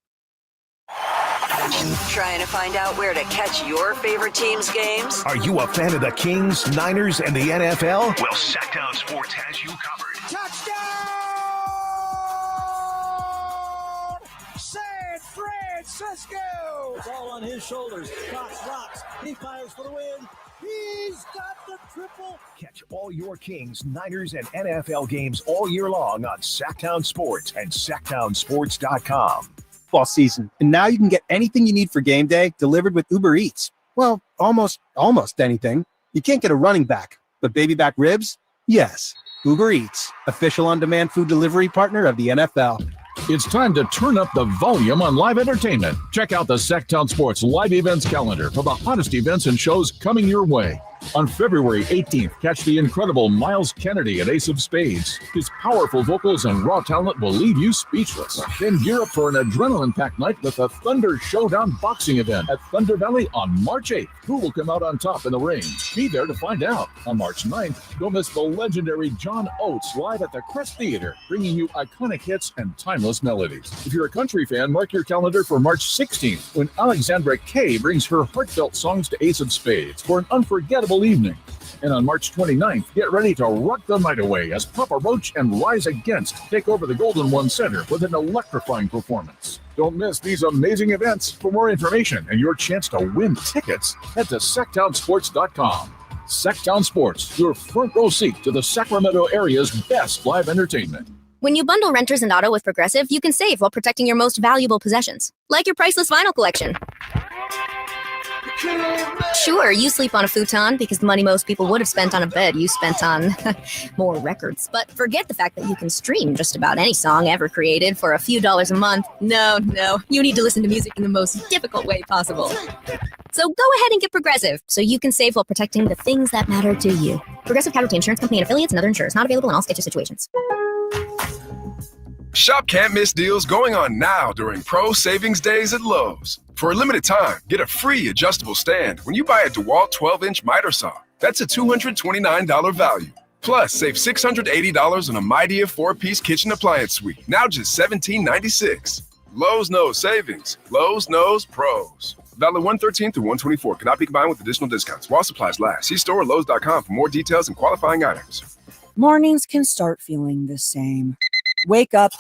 Trying to find out where to catch your favorite team's games? Are you a fan of the Kings, Niners, and the NFL? Well, Sacktown Sports has you covered. Touchdown! San Francisco! It's all on his shoulders. Cox rocks. He fires for the win. He's got the triple. Catch all your Kings, Niners, and NFL games all year long on Sacktown Sports and SacktownSports.com. Football season, and now you can get anything you need for game day delivered with Uber Eats. Well, almost anything. You can't get a running back, but baby back ribs? Yes. Uber Eats, official on-demand food delivery partner of the NFL. It's time to turn up the volume on live entertainment. Check out the Sacktown Sports live events calendar for the hottest events and shows coming your way. On February 18th, catch the incredible Miles Kennedy at Ace of Spades. His powerful vocals and raw talent will leave you speechless. Then gear up for an adrenaline-packed night with the Thunder Showdown boxing event at Thunder Valley on March 8th. Who will come out on top in the ring? Be there to find out. On March 9th, don't miss the legendary John Oates live at the Crest Theater, bringing you iconic hits and timeless melodies. If you're a country fan, mark your calendar for March 16th, when Alexandra Kay brings her heartfelt songs to Ace of Spades for an unforgettable evening. And on March 29th, get ready to rock the night away as Papa Roach and Rise Against take over the Golden One Center with an electrifying performance. Don't miss these amazing events. For more information and your chance to win tickets, head to SacktownSports.com. Sacktown Sports, your front row seat to the Sacramento area's best live entertainment. When you bundle renters and auto with Progressive, you can save while protecting your most valuable possessions, like your priceless vinyl collection. Sure, you sleep on a futon because the money most people would have spent on a bed you spent on more records. But forget the fact that you can stream just about any song ever created for a few dollars a month. No, you need to listen to music in the most difficult way possible. So go ahead and get Progressive so you can save while protecting the things that matter to you. Progressive Casualty Insurance Company and affiliates and other insurers. Not available in all states or situations. Shop can't miss deals going on now during Pro Savings Days at Lowe's. For a limited time, get a free adjustable stand when you buy a DeWalt 12-inch miter saw. That's a $229 value. Plus, save $680 on a Midea 4-piece kitchen appliance suite. Now just $17.96. Lowe's knows savings. Lowe's knows pros. Valid 1/13 through 1/24. Cannot be combined with additional discounts while supplies last. See store or Lowe's.com for more details and qualifying items. Mornings can start feeling the same. Wake up,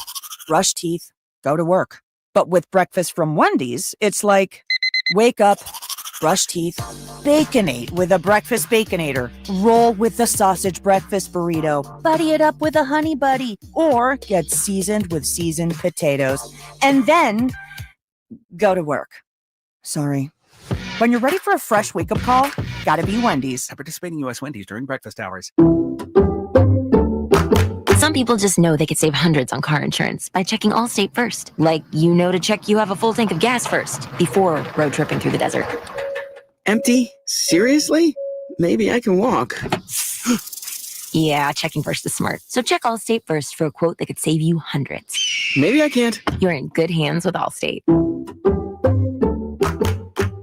brush teeth, go to work. But with breakfast from Wendy's, it's like, wake up, brush teeth, Baconate with a breakfast Baconator. Roll with the sausage breakfast burrito. Buddy it up with a honey buddy. Or get seasoned with seasoned potatoes. And then go to work. Sorry. When you're ready for a fresh wake-up call, gotta be Wendy's. At participating U.S. Wendy's during breakfast hours. Some people just know they could save hundreds on car insurance by checking Allstate first. Like, to check you have a full tank of gas first before road tripping through the desert. Empty? Seriously? Maybe I can walk. Yeah, checking first is smart. So check Allstate first for a quote that could save you hundreds. Maybe I can't. You're in good hands with Allstate.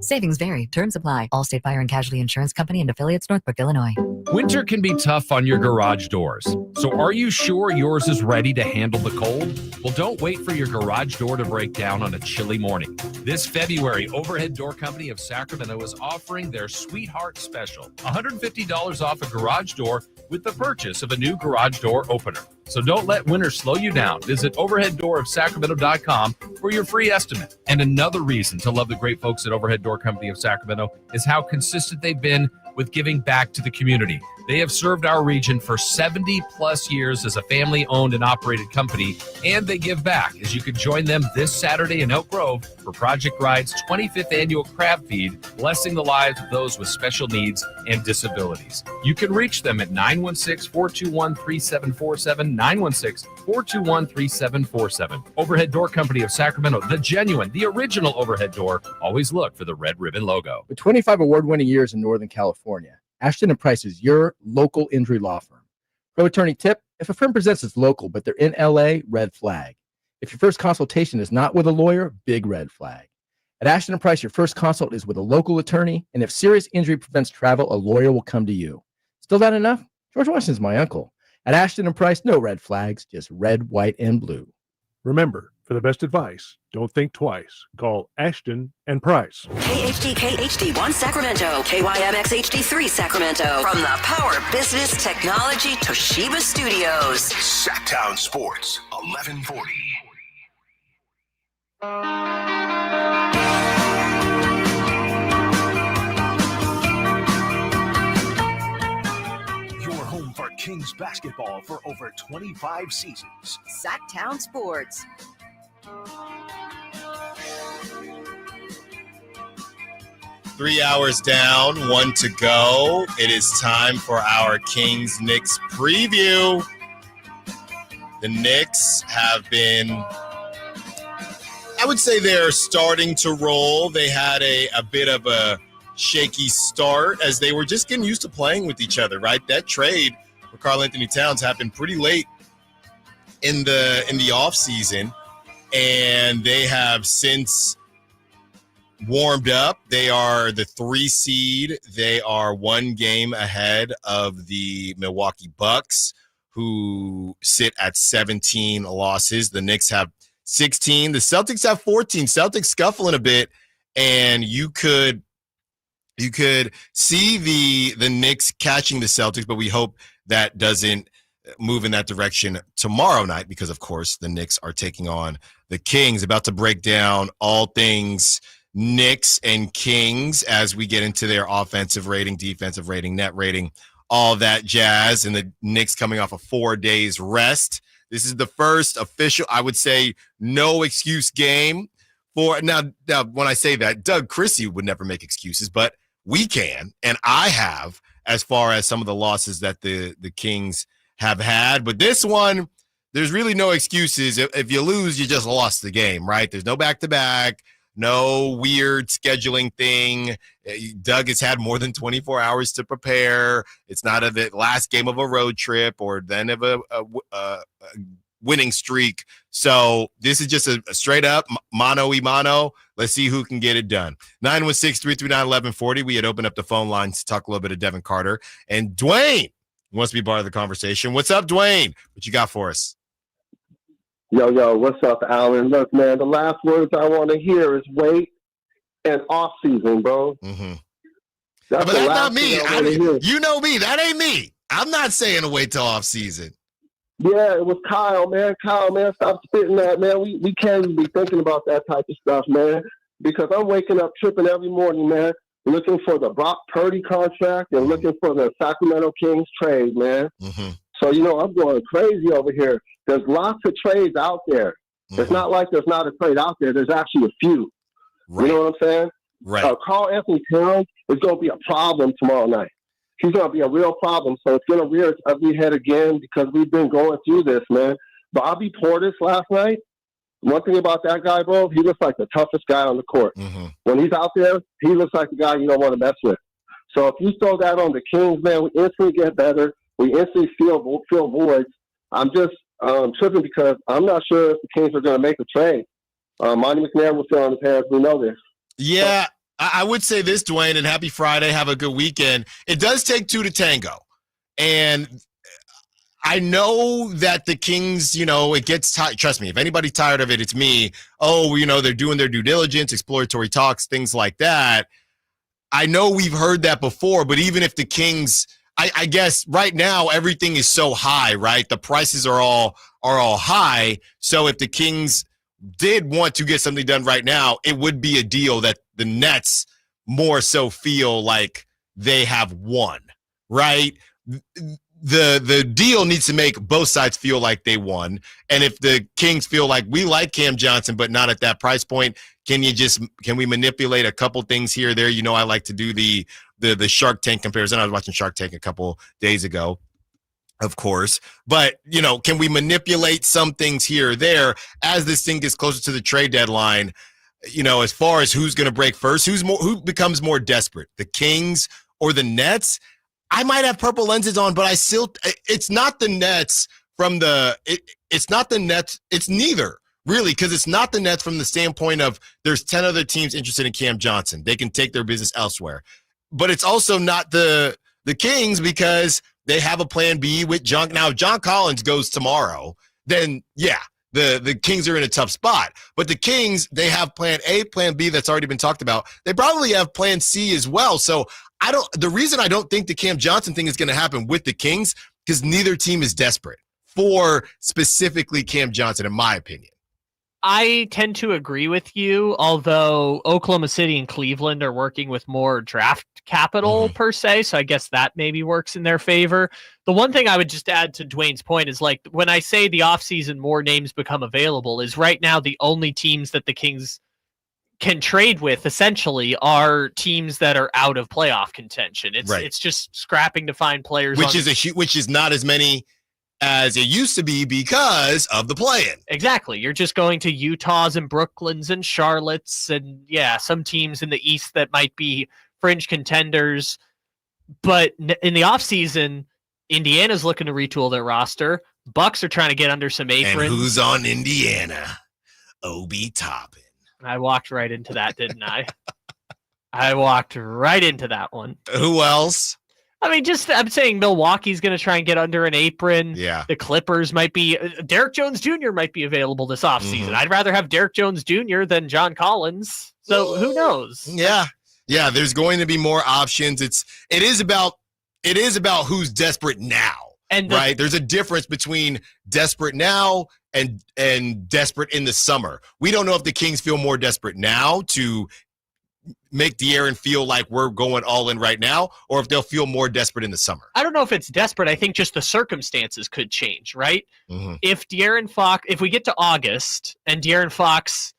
Savings vary. Terms apply. Allstate Fire and Casualty Insurance Company and affiliates, Northbrook, Illinois. Winter can be tough on your garage doors. So are you sure yours is ready to handle the cold? Well, don't wait for your garage door to break down on a chilly morning. This February, Overhead Door Company of Sacramento is offering their Sweetheart Special. $150 off a garage door with the purchase of a new garage door opener. So don't let winter slow you down. Visit overheaddoorofsacramento.com for your free estimate. And another reason to love the great folks at Overhead Door Company of Sacramento is how consistent they've been with giving back to the community. They have served our region for 70 plus years as a family-owned and operated company, and they give back, as you can join them this Saturday in Elk Grove for Project Ride's 25th annual crab feed, blessing the lives of those with special needs and disabilities. You can reach them at 916-421-3747, 916-421-3747. Overhead Door Company of Sacramento, the genuine, the original Overhead Door. Always look for the red ribbon logo. With 25 award-winning years in Northern California, Ashton & Price is your local injury law firm. Pro attorney tip: if a firm presents as local but they're in LA, red flag. If your first consultation is not with a lawyer, big red flag. At Ashton & Price, your first consult is with a local attorney, and if serious injury prevents travel, a lawyer will come to you. Still not enough? George Washington's my uncle. At Ashton & Price, no red flags, just red, white, and blue. Remember, for the best advice, don't think twice. Call Ashton and Price. KHD1 Sacramento, KYMX HD3 Sacramento. From the Power Business Technology Toshiba Studios. Sacktown Sports, 1140. Your home for Kings basketball for over 25 seasons. Sacktown Sports. Three hours down, one to go. It is time for our Kings-Knicks preview. The Knicks have been, I would say they're starting to roll. They had a bit of a shaky start as they were just getting used to playing with each other, right? That trade for Karl Anthony Towns happened pretty late in the offseason, and they have since warmed up. They are the 3 seed. They are 1 game ahead of the Milwaukee Bucks, who sit at 17 losses. The Knicks have 16. The Celtics have 14. Celtics scuffling a bit, and you could see the Knicks catching the Celtics, but we hope that doesn't move in that direction tomorrow night because, of course, the Knicks are taking on the Kings. About to break down all things Knicks and Kings as we get into their offensive rating, defensive rating, net rating, all that jazz, and the Knicks coming off a 4 days rest. This is the first official, I would say, no excuse game for now. When I say that, Doug Christie would never make excuses, but we can, and I have, as far as some of the losses that the Kings have had. But this one, there's really no excuses. If you lose, you just lost the game, right? There's no back-to-back. No weird scheduling thing. Doug has had more than 24 hours to prepare. It's not the last game of a road trip or then of a winning streak. So this is just a straight up mano-a-mano. Let's see who can get it done. 916-339-1140. We had opened up the phone lines to talk a little bit of Devin Carter. And Dwayne wants to be part of the conversation. What's up, Dwayne? What you got for us? Yo, what's up, Allen? Look, man, the last words I want to hear is wait and off season, bro. Mm-hmm. But that's not me. You know me. That ain't me. I'm not saying to wait till off season. Yeah, it was Kyle, man. Stop spitting that, man. We can't even be thinking about that type of stuff, man, because I'm waking up tripping every morning, man, looking for the Brock Purdy contract and looking for the Sacramento Kings trade, man. Mm-hmm. So, I'm going crazy over here. There's lots of trades out there. Mm-hmm. It's not like there's not a trade out there. There's actually a few. Right. You know what I'm saying? Right. Karl Anthony Towns is going to be a problem tomorrow night. He's going to be a real problem. So it's going to rear its ugly head again because we've been going through this, man. Bobby Portis last night, one thing about that guy, bro, he looks like the toughest guy on the court. Mm-hmm. When he's out there, he looks like the guy you don't want to mess with. So if you throw that on the Kings, man, we instantly get better. We instantly fill voids. I'm just tripping because I'm not sure if the Kings are going to make a trade. Monty McNair will sit on his hands. We know this. Yeah, I would say this, Dwayne, and happy Friday. Have a good weekend. It does take two to tango. And I know that the Kings, it gets tired. Trust me, if anybody's tired of it, it's me. Oh, they're doing their due diligence, exploratory talks, things like that. I know we've heard that before, but even if the Kings, I guess right now everything is so high, right? The prices are all high. So if the Kings did want to get something done right now, it would be a deal that the Nets more so feel like they have won, right? The deal needs to make both sides feel like they won. And if the Kings feel like we like Cam Johnson, but not at that price point, can we manipulate a couple things here or there? I like to do the Shark Tank comparison. I was watching Shark Tank a couple days ago, of course. But, can we manipulate some things here or there as this thing gets closer to the trade deadline? As far as who's going to break first, who becomes more desperate, the Kings or the Nets? I might have purple lenses on, but it's not the Nets it's not the Nets. It's neither, really, because it's not the Nets from the standpoint of there's 10 other teams interested in Cam Johnson. They can take their business elsewhere. But it's also not the Kings because they have a plan B with John. Now, if John Collins goes tomorrow, then, yeah, the Kings are in a tough spot. But the Kings, they have plan A, plan B that's already been talked about. They probably have plan C as well. So the reason I don't think the Cam Johnson thing is going to happen with the Kings because neither team is desperate for specifically Cam Johnson, in my opinion. I tend to agree with you, although Oklahoma City and Cleveland are working with more draft capital per se, so I guess that maybe works in their favor. The one thing I would just add to Dwayne's point is, like, when I say the offseason more names become available, is right now the only teams that the Kings can trade with essentially are teams that are out of playoff contention. It's just scrapping to find players, which is not as many as it used to be because of the play-in. Exactly. You're just going to Utahs and Brooklyns and Charlottes and, some teams in the East that might be fringe contenders. But in the offseason, Indiana's looking to retool their roster. Bucks are trying to get under some aprons. And who's on Indiana? Obi Toppin. I walked right into that, didn't I? I walked right into that one. Who else? I mean, I'm saying Milwaukee's going to try and get under an apron. Yeah. The Clippers might be Derek Jones Jr. might be available this offseason. I'd rather have Derek Jones Jr. than John Collins. So who knows? Yeah. Yeah. There's going to be more options. It is about who's desperate now. Right. There's a difference between desperate now and desperate in the summer. We don't know if the Kings feel more desperate now to make De'Aaron feel like we're going all in right now, or if they'll feel more desperate in the summer. I don't know if it's desperate. I think just the circumstances could change, right? If if we get to August and De'Aaron Fox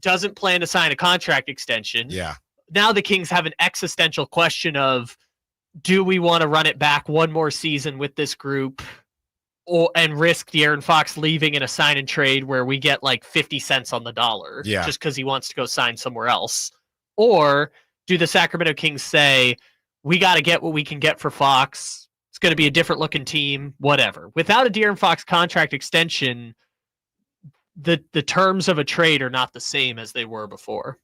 doesn't plan to sign a contract extension, now the Kings have an existential question of, do we want to run it back one more season with this group and risk De'Aaron Fox leaving in a sign and trade where we get like 50 cents on the dollar just because he wants to go sign somewhere else? Or do the Sacramento Kings say, we got to get what we can get for Fox? It's going to be a different looking team, whatever. Without a De'Aaron Fox contract extension, the terms of a trade are not the same as they were before.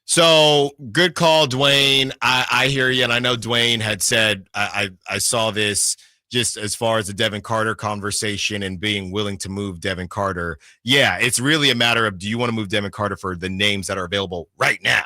So good call, Dwayne. I hear you. And I know Dwayne had said, I saw this just as far as the Devin Carter conversation and being willing to move Devin Carter. Yeah, it's really a matter of, do you want to move Devin Carter for the names that are available right now?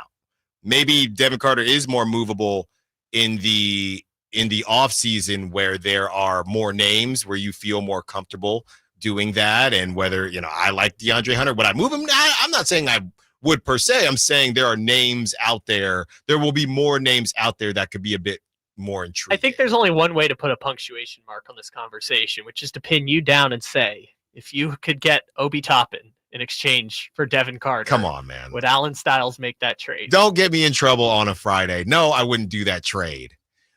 Maybe Devin Carter is more movable in the offseason where there are more names where you feel more comfortable doing that. And whether, I like DeAndre Hunter, would I move him? I'm not saying I would per se. I'm saying there are names out there. There will be more names out there that could be a bit more intriguing. I think there's only one way to put a punctuation mark on this conversation, which is to pin you down and say, if you could get Obi Toppin in exchange for Devin Carter. Come on, man. Would Allen Stiles make that trade? Don't get me in trouble on a Friday. No, I wouldn't do that trade.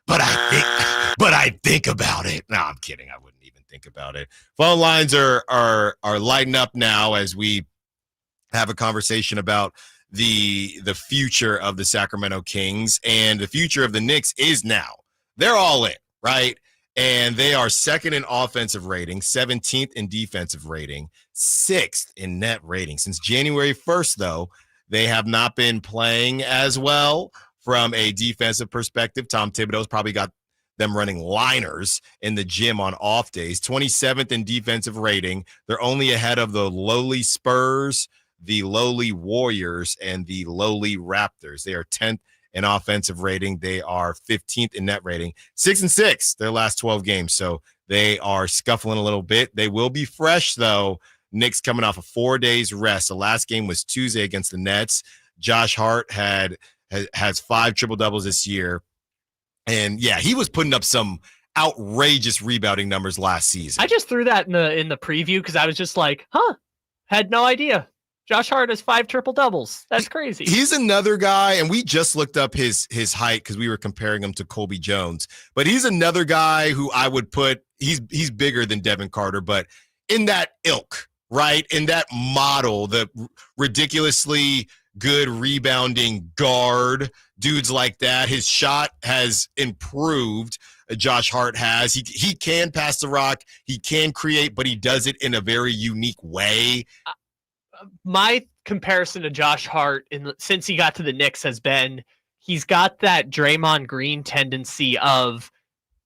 But I think about it. No, I'm kidding. I wouldn't even think about it. Phone lines are lighting up now as we have a conversation about the future of the Sacramento Kings, and the future of the Knicks is now. They're all in, right? And they are second in offensive rating, 17th in defensive rating, 6th in net rating. Since January 1st, though, they have not been playing as well from a defensive perspective. Tom Thibodeau's probably got them running liners in the gym on off days. 27th in defensive rating. They're only ahead of the lowly Spurs, the lowly Warriors, and the lowly Raptors. They are 10th in offensive rating. They are 15th in net rating. 6-6 their last 12 games. So they are scuffling a little bit. They will be fresh, though. Knicks coming off of 4 days rest. The last game was Tuesday against the Nets. Josh Hart has 5 triple-doubles this year. And, yeah, he was putting up some outrageous rebounding numbers last season. I just threw that in the preview because I was just like, had no idea. Josh Hart has 5 triple-doubles. That's crazy. He's another guy, and we just looked up his height because we were comparing him to Colby Jones. But he's another guy who I would put – he's bigger than Devin Carter, but in that ilk, right? In that model, the ridiculously good rebounding guard, dudes like that. His shot has improved. Josh Hart has. He can pass the rock. He can create, but he does it in a very unique way. My comparison to Josh Hart since he got to the Knicks has been he's got that Draymond Green tendency of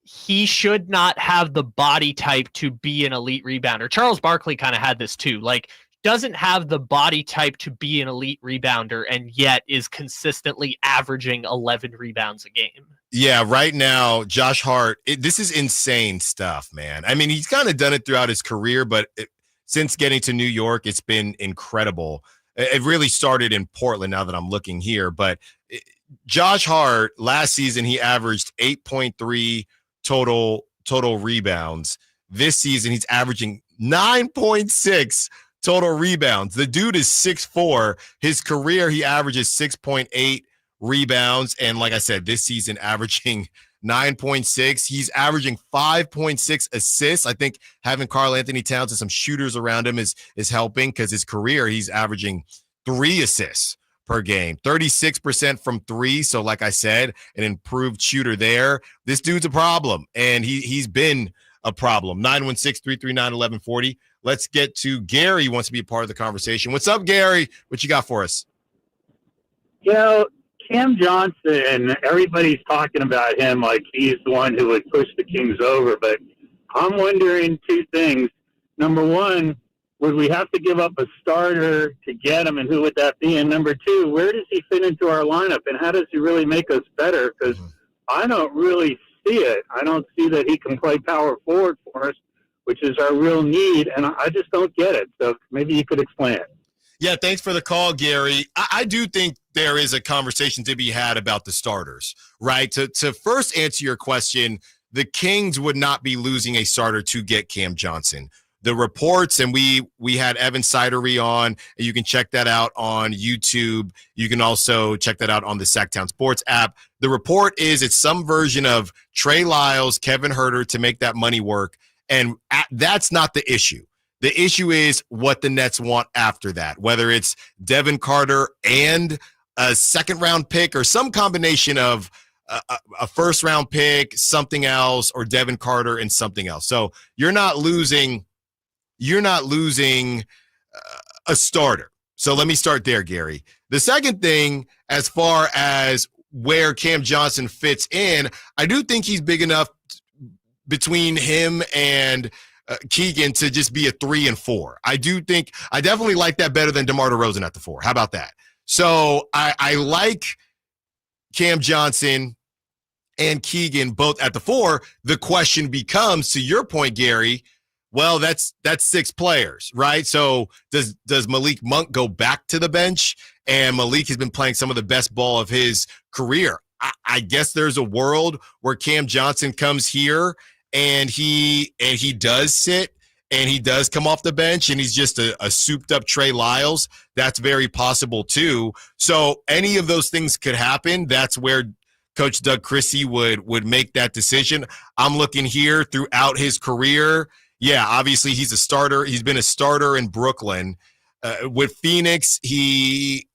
he should not have the body type to be an elite rebounder. Charles Barkley kind of had this too. Like, doesn't have the body type to be an elite rebounder and yet is consistently averaging 11 rebounds a game. Yeah, right now, Josh Hart, this is insane stuff, man. I mean, he's kind of done it throughout his career, but since getting to New York, it's been incredible. It really started in Portland now that I'm looking here. But Josh Hart, last season, he averaged 8.3 total rebounds. This season, he's averaging 9.6 total rebounds. The dude is 6'4". His career, he averages 6.8 rebounds. And like I said, this season, averaging 9.6. He's averaging 5.6 assists. I think having Karl Anthony Towns and some shooters around him is helping because his career, he's averaging 3 assists per game, 36% from 3. So like I said, an improved shooter there. This dude's a problem, and he's been a problem. 916-339-1140. Let's get to Gary, who wants to be a part of the conversation. What's up, Gary? What you got for us? Cam Johnson, everybody's talking about him like he's the one who would push the Kings over, but I'm wondering 2 things. Number one, would we have to give up a starter to get him, and who would that be? And number 2, where does he fit into our lineup, and how does he really make us better? Because I don't really see it. I don't see that he can play power forward for us, which is our real need, and I just don't get it. So maybe you could explain it. Yeah, thanks for the call, Gary. I do think there is a conversation to be had about the starters, right? To first answer your question, the Kings would not be losing a starter to get Cam Johnson. The reports, and we had Evan Sidery on, and you can check that out on YouTube. You can also check that out on the Sacktown Sports app. The report is it's some version of Trey Lyles, Kevin Huerter to make that money work, and that's not the issue. The issue is what the Nets want after that, whether it's Devin Carter and a second-round pick or some combination of a first-round pick, something else, or Devin Carter and something else. So you're not losing a starter. So let me start there, Gary. The second thing, as far as where Cam Johnson fits in, I do think he's big enough between him and Keegan to just be a 3 and 4. I definitely like that better than DeMar DeRozan at the 4. How about that? So I like Cam Johnson and Keegan both at the 4. The question becomes, to your point, Gary, well, that's 6 players, right? So does Malik Monk go back to the bench? And Malik has been playing some of the best ball of his career. I guess there's a world where Cam Johnson comes here and he does sit and he does come off the bench and he's just a souped up Trey Lyles. That's very possible too. So any of those things could happen. That's where Coach Doug Christie would make that decision. I'm looking here throughout his career. Yeah, obviously he's a starter. He's been a starter in Brooklyn. With Phoenix, he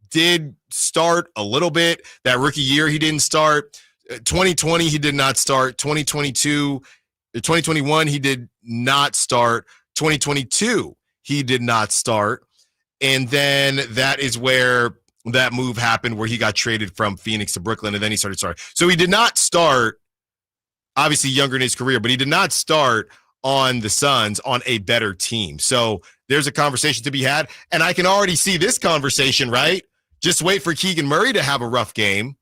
did start a little bit. That rookie year, he didn't start. 2020, he did not start. 2021, he did not start. 2022, he did not start. And then that is where that move happened, where he got traded from Phoenix to Brooklyn, and then he started starting. So he did not start, obviously younger in his career, but he did not start on the Suns on a better team. So there's a conversation to be had, and I can already see this conversation, right? Just wait for Keegan Murray to have a rough game.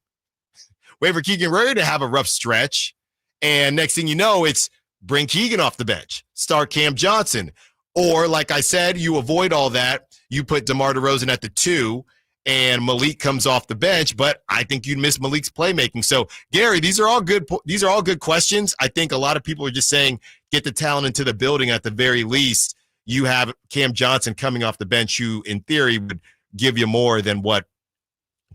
Wait for Keegan Murray to have a rough stretch, and next thing you know, it's bring Keegan off the bench, start Cam Johnson. Or, like I said, you avoid all that. You put DeMar DeRozan at the 2, and Malik comes off the bench. But I think you'd miss Malik's playmaking. So, Gary, these are all good questions. I think a lot of people are just saying get the talent into the building. At the very least, you have Cam Johnson coming off the bench, who in theory would give you more than what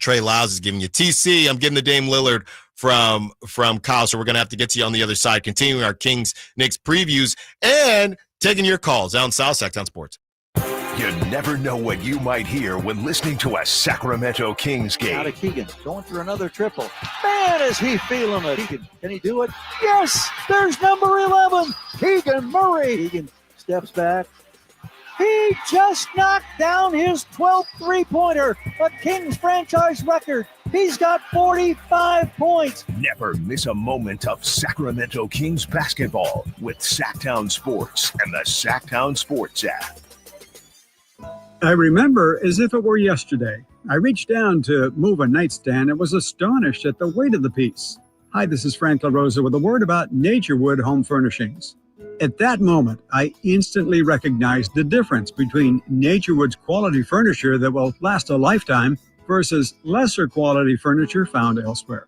Trey Lyles is giving you. TC, I'm getting the Dame Lillard from Kyle, so we're going to have to get to you on the other side, continuing our Kings-Knicks previews and taking your calls out in South Sacktown Sports. You never know what you might hear when listening to a Sacramento Kings game. Out of Keegan, going for another triple. Man, is he feeling it. Can he do it? Yes, there's number 11, Keegan Murray. Keegan steps back. He just knocked down his 12th three-pointer, a Kings franchise record. He's got 45 points. Never miss a moment of Sacramento Kings basketball with Sacktown Sports and the Sacktown Sports app. I remember as if it were yesterday. I reached down to move a nightstand and was astonished at the weight of the piece. Hi, this is Frank LaRosa with a word about Naturewood Home Furnishings. At that moment, I instantly recognized the difference between Naturewood's quality furniture that will last a lifetime versus lesser quality furniture found elsewhere.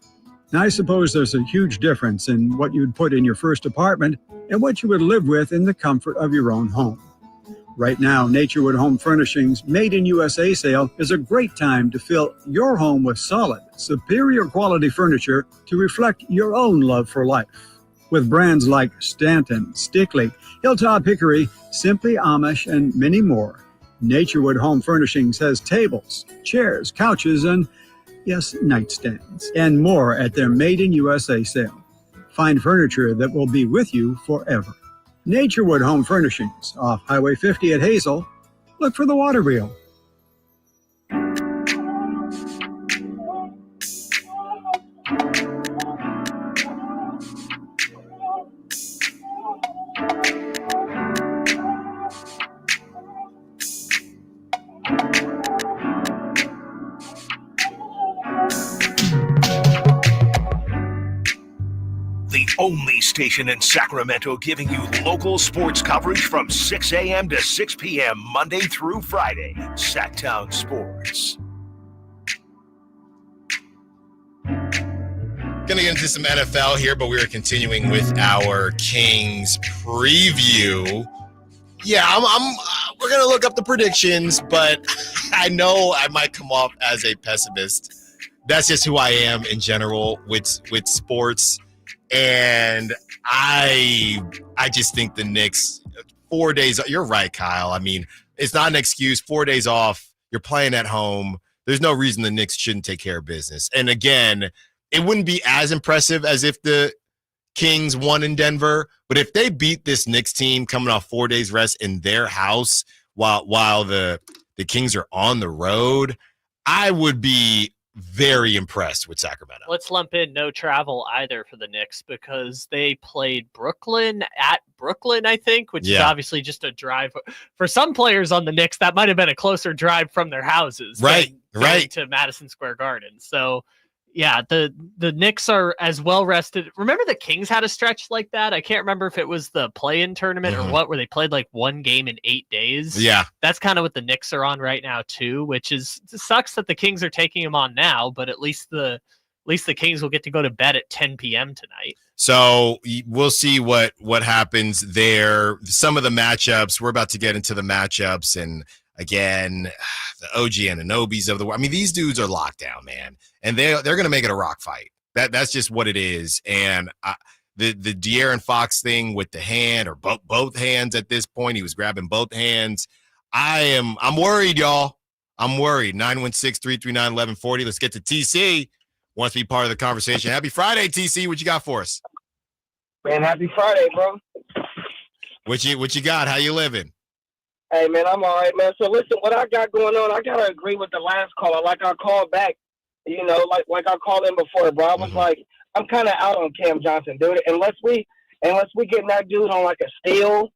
Now, I suppose there's a huge difference in what you'd put in your first apartment and what you would live with in the comfort of your own home. Right now, Naturewood Home Furnishings Made in USA sale is a great time to fill your home with solid, superior quality furniture to reflect your own love for life. With brands like Stanton, Stickley, Hilltop Hickory, Simply Amish, and many more, Naturewood Home Furnishings has tables, chairs, couches, and, yes, nightstands, and more at their Made in USA sale. Find furniture that will be with you forever. Naturewood Home Furnishings, off Highway 50 at Hazel. Look for the water wheel. Only station in Sacramento giving you local sports coverage from 6 a.m. to 6 p.m. Monday through Friday. Sacktown Sports. Going to get into some NFL here, but we are continuing with our Kings preview. Yeah, we're going to look up the predictions, but I know I might come off as a pessimist. That's just who I am in general with sports. And I just think the Knicks, 4 days, you're right, Kyle. I mean, it's not an excuse. 4 days off, you're playing at home. There's no reason the Knicks shouldn't take care of business. And again, it wouldn't be as impressive as if the Kings won in Denver. But if they beat this Knicks team coming off 4 days rest in their house while the Kings are on the road, I would be very impressed with Sacramento. Let's lump in no travel either for the Knicks because they played Brooklyn at Brooklyn, I think, which is obviously just a drive. For some players on the Knicks, that might have been a closer drive from their houses. Right. To Madison Square Garden. So, yeah, the Knicks are as well rested. Remember the Kings had a stretch like that? I can't remember if it was the play-in tournament or what, where they played like one game in 8 days. Yeah. That's kind of what the Knicks are on right now too, which is sucks that the Kings are taking them on now, but at least the Kings will get to go to bed at 10 p.m. tonight. So we'll see what happens there. Some of the matchups, we're about to get into the matchups, and again, the OG Anunobis of the world. I mean, these dudes are locked down, man, and they're going to make it a rock fight. That's just what it is. And the De'Aaron Fox thing with the hand or both hands at this point, he was grabbing both hands. I'm worried, y'all. I'm worried. 916-339-1140. Let's get to TC. wants to be part of the conversation. Happy Friday, TC. What you got for us? Man, happy Friday, bro. What you got? How you living? Hey, man, I'm all right, man. So, listen, what I got going on, I got to agree with the last caller. Like, I called back, you know, like I called in before, bro. I was like, I'm kind of out on Cam Johnson, dude. Unless we get that dude on, like, a steal,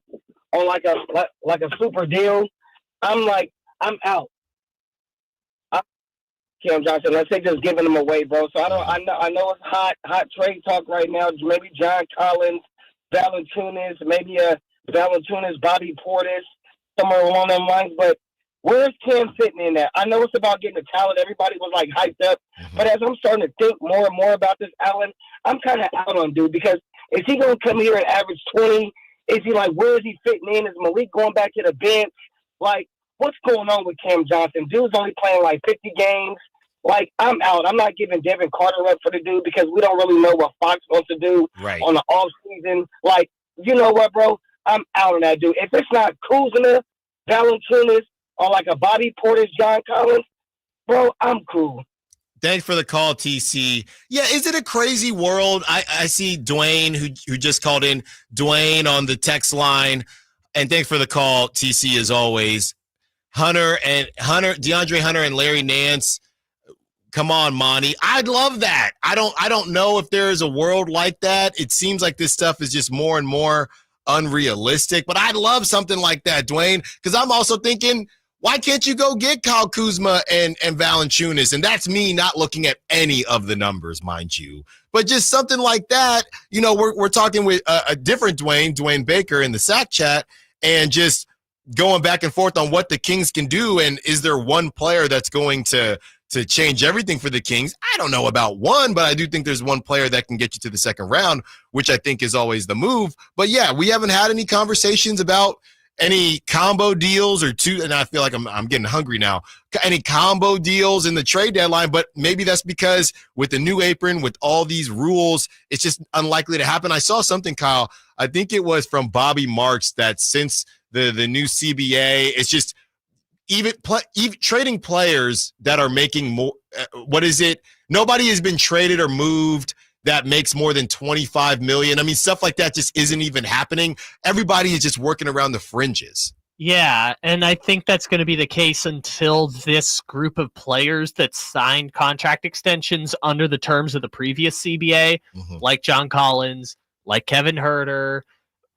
on, like a super deal, I'm out. Cam Johnson, let's say just giving him away, bro. So, I know it's hot trade talk right now. Maybe John Collins, Valanciunas, maybe Valanciunas, Bobby Portis, somewhere along them lines, but where's Cam fitting in that? I know it's about getting the talent. Everybody was like hyped up, but as I'm starting to think more and more about this, Allen, I'm kind of out on dude because is he going to come here and average 20? Is he like, where is he fitting in? Is Malik going back to the bench? Like, what's going on with Cam Johnson? Dude's only playing like 50 games. Like, I'm out. I'm not giving Devin Carter up for the dude because we don't really know what Fox wants to do on the off season. Like, you know what, bro? I'm out on that dude. If it's not Kuzma, Valanciunas, or like a Bobby Portis, John Collins, bro, I'm cool. Thanks for the call, TC. Yeah, is it a crazy world? I see Dwayne, who just called in, Dwayne on the text line. And thanks for the call, TC, as always. DeAndre Hunter and Larry Nance. Come on, Monty. I'd love that. I don't know if there is a world like that. It seems like this stuff is just more and more unrealistic, but I'd love something like that, Dwayne, because I'm also thinking, why can't you go get Kyle Kuzma and Valanciunas? And that's me not looking at any of the numbers, mind you, but just something like that. You know, we're talking with a different Dwayne Baker in the SAC chat, and just going back and forth on what the Kings can do, and is there one player that's going to change everything for the Kings? I don't know about one, but I do think there's one player that can get you to the second round, which I think is always the move. But yeah, we haven't had any conversations about any combo deals and I feel like I'm getting hungry now. Any combo deals in the trade deadline, but maybe that's because with the new apron, with all these rules, it's just unlikely to happen. I saw something, Kyle, I think it was from Bobby Marks, that since the new CBA, it's just even trading players that are making more, nobody has been traded or moved that makes more than $25 million. I mean, stuff like that just isn't even happening. Everybody is just working around the fringes. Yeah, and I think that's going to be the case until this group of players that signed contract extensions under the terms of the previous CBA, like John Collins, like Kevin Huerter.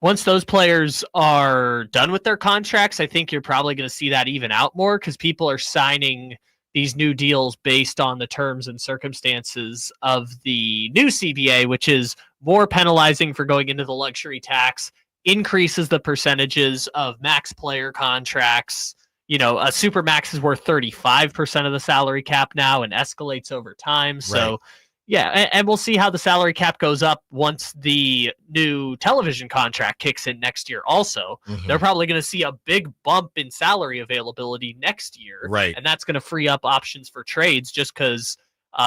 Once those players are done with their contracts, I think you're probably going to see that even out more because people are signing these new deals based on the terms and circumstances of the new CBA, which is more penalizing for going into the luxury tax, increases the percentages of max player contracts. You know, a super max is worth 35% of the salary cap now and escalates over time. So, yeah, and we'll see how the salary cap goes up once the new television contract kicks in next year also. They're probably going to see a big bump in salary availability next year. Right. And that's going to free up options for trades just because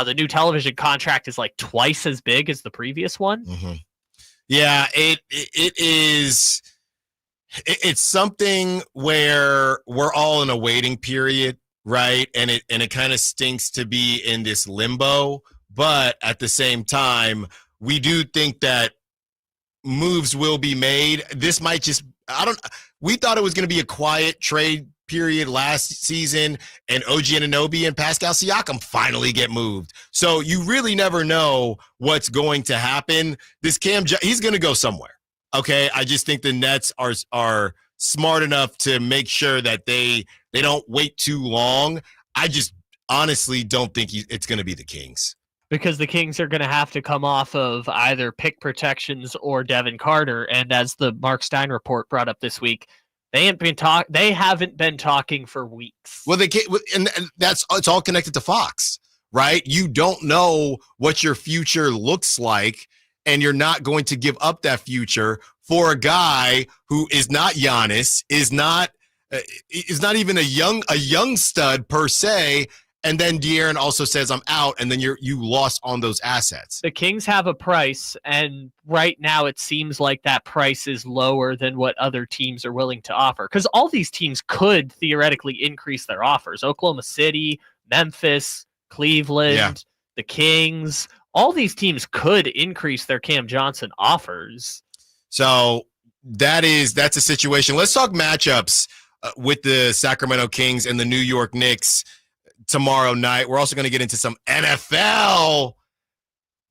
the new television contract is like twice as big as the previous one. Yeah, it is. It's something where we're all in a waiting period, right? And it kind of stinks to be in this limbo. But at the same time, we do think that moves will be made. This might just, we thought it was going to be a quiet trade period last season, and OG Anunoby and Pascal Siakam finally get moved. So you really never know what's going to happen. This he's going to go somewhere. Okay. I just think the Nets are smart enough to make sure that they don't wait too long. I just honestly don't think it's going to be the Kings. Because the Kings are going to have to come off of either pick protections or Devin Carter. And as the Mark Stein report brought up this week, they haven't been talking for weeks. Well, they can't, and it's all connected to Fox, right? You don't know what your future looks like, and you're not going to give up that future for a guy who is not Giannis, is not even a young stud per se. And then De'Aaron also says, I'm out, and then you lost on those assets. The Kings have a price, and right now it seems like that price is lower than what other teams are willing to offer. Because all these teams could theoretically increase their offers. Oklahoma City, Memphis, Cleveland, the Kings. All these teams could increase their Cam Johnson offers. So that's a situation. Let's talk matchups with the Sacramento Kings and the New York Knicks tomorrow night. We're also going to get into some NFL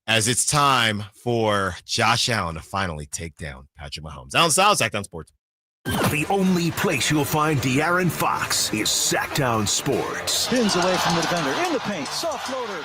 as it's time for Josh Allen to finally take down Patrick Mahomes. Allen Stiles, Sacktown Sports. The only place you'll find De'Aaron Fox is Sacktown Sports. Spins away from the defender, in the paint, soft floater.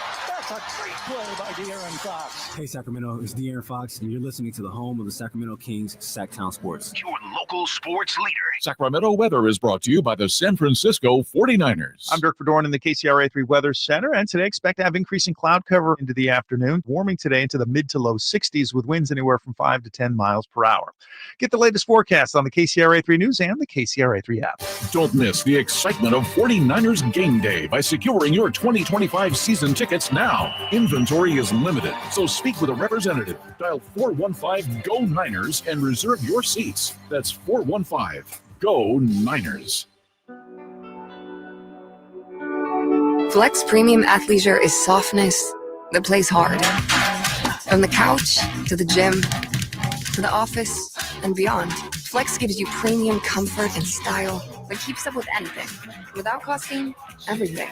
That's a great play by De'Aaron Fox. Hey Sacramento, it's De'Aaron Fox, and you're listening to the home of the Sacramento Kings, Sacktown Sports. Your local sports leader. Sacramento weather is brought to you by the San Francisco 49ers. I'm Dirk Verdorn in the KCRA3 Weather Center, and today expect to have increasing cloud cover into the afternoon, warming today into the mid to low 60s with winds anywhere from 5 to 10 miles per hour. Get the latest forecast on the KCRA3 News and the KCRA3 app. Don't miss the excitement of 49ers Game Day by securing your 2025 season tickets now. Inventory is limited, so speak with a representative. Dial 415-GO-NINERS and reserve your seats. That's 415-GO-NINERS. Flex Premium Athleisure is softness that plays hard. From the couch to the gym to the office and beyond, Flex gives you premium comfort and style that keeps up with anything without costing everything.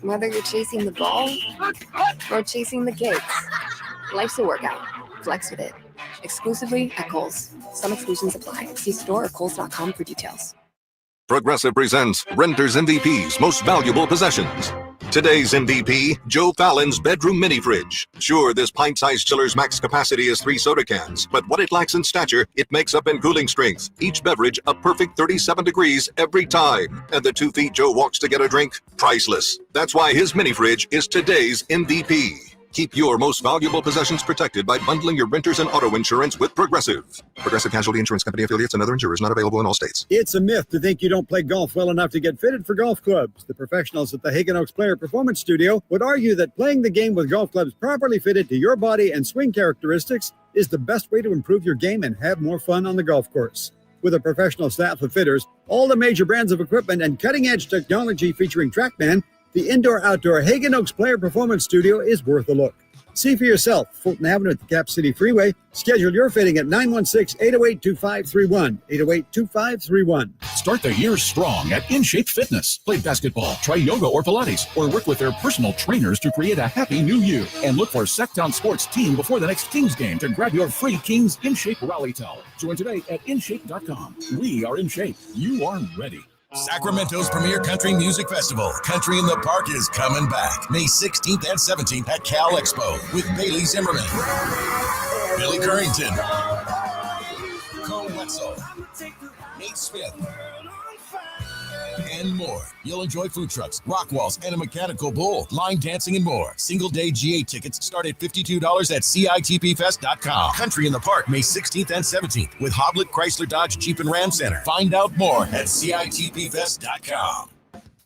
Whether you're chasing the ball or chasing the gigs, life's a workout. Flex with it. Exclusively at Kohl's. Some exclusions apply. See store or kohls.com for details. Progressive presents Renter's MVP's Most Valuable Possessions. Today's MVP, Joe Fallon's bedroom mini fridge. Sure, this pint-sized chiller's max capacity is 3 soda cans, but what it lacks in stature, it makes up in cooling strength. Each beverage a perfect 37 degrees every time. And the 2 feet Joe walks to get a drink, priceless. That's why his mini fridge is today's MVP. Keep your most valuable possessions protected by bundling your renters and auto insurance with Progressive. Progressive Casualty Insurance Company affiliates and other insurers not available in all states. It's a myth to think you don't play golf well enough to get fitted for golf clubs. The professionals at the Hagen Oaks Player Performance Studio would argue that playing the game with golf clubs properly fitted to your body and swing characteristics is the best way to improve your game and have more fun on the golf course. With a professional staff of fitters, all the major brands of equipment, and cutting-edge technology featuring TrackMan, the indoor-outdoor Hagen Oaks Player Performance Studio is worth a look. See for yourself, Fulton Avenue at the Cap City Freeway. Schedule your fitting at 916-808-2531, 808-2531. Start the year strong at InShape Fitness. Play basketball, try yoga or Pilates, or work with their personal trainers to create a happy new you. And look for Sacktown Sports Team before the next Kings game to grab your free Kings InShape Rally Towel. Join today at InShape.com. We are in shape. You are ready. Sacramento's premier country music festival, Country in the Park, is coming back May 16th and 17th at Cal Expo with Bailey Zimmerman, Billy Currington, Cole Wetzel, Nate Smith, and more. You'll enjoy food trucks, rock walls, and a mechanical bull, line dancing, and more. Single-day GA tickets start at $52 at CITPFest.com. Country in the Park, May 16th and 17th with Hoblit Chrysler Dodge Jeep and Ram Center. Find out more at CITPFest.com.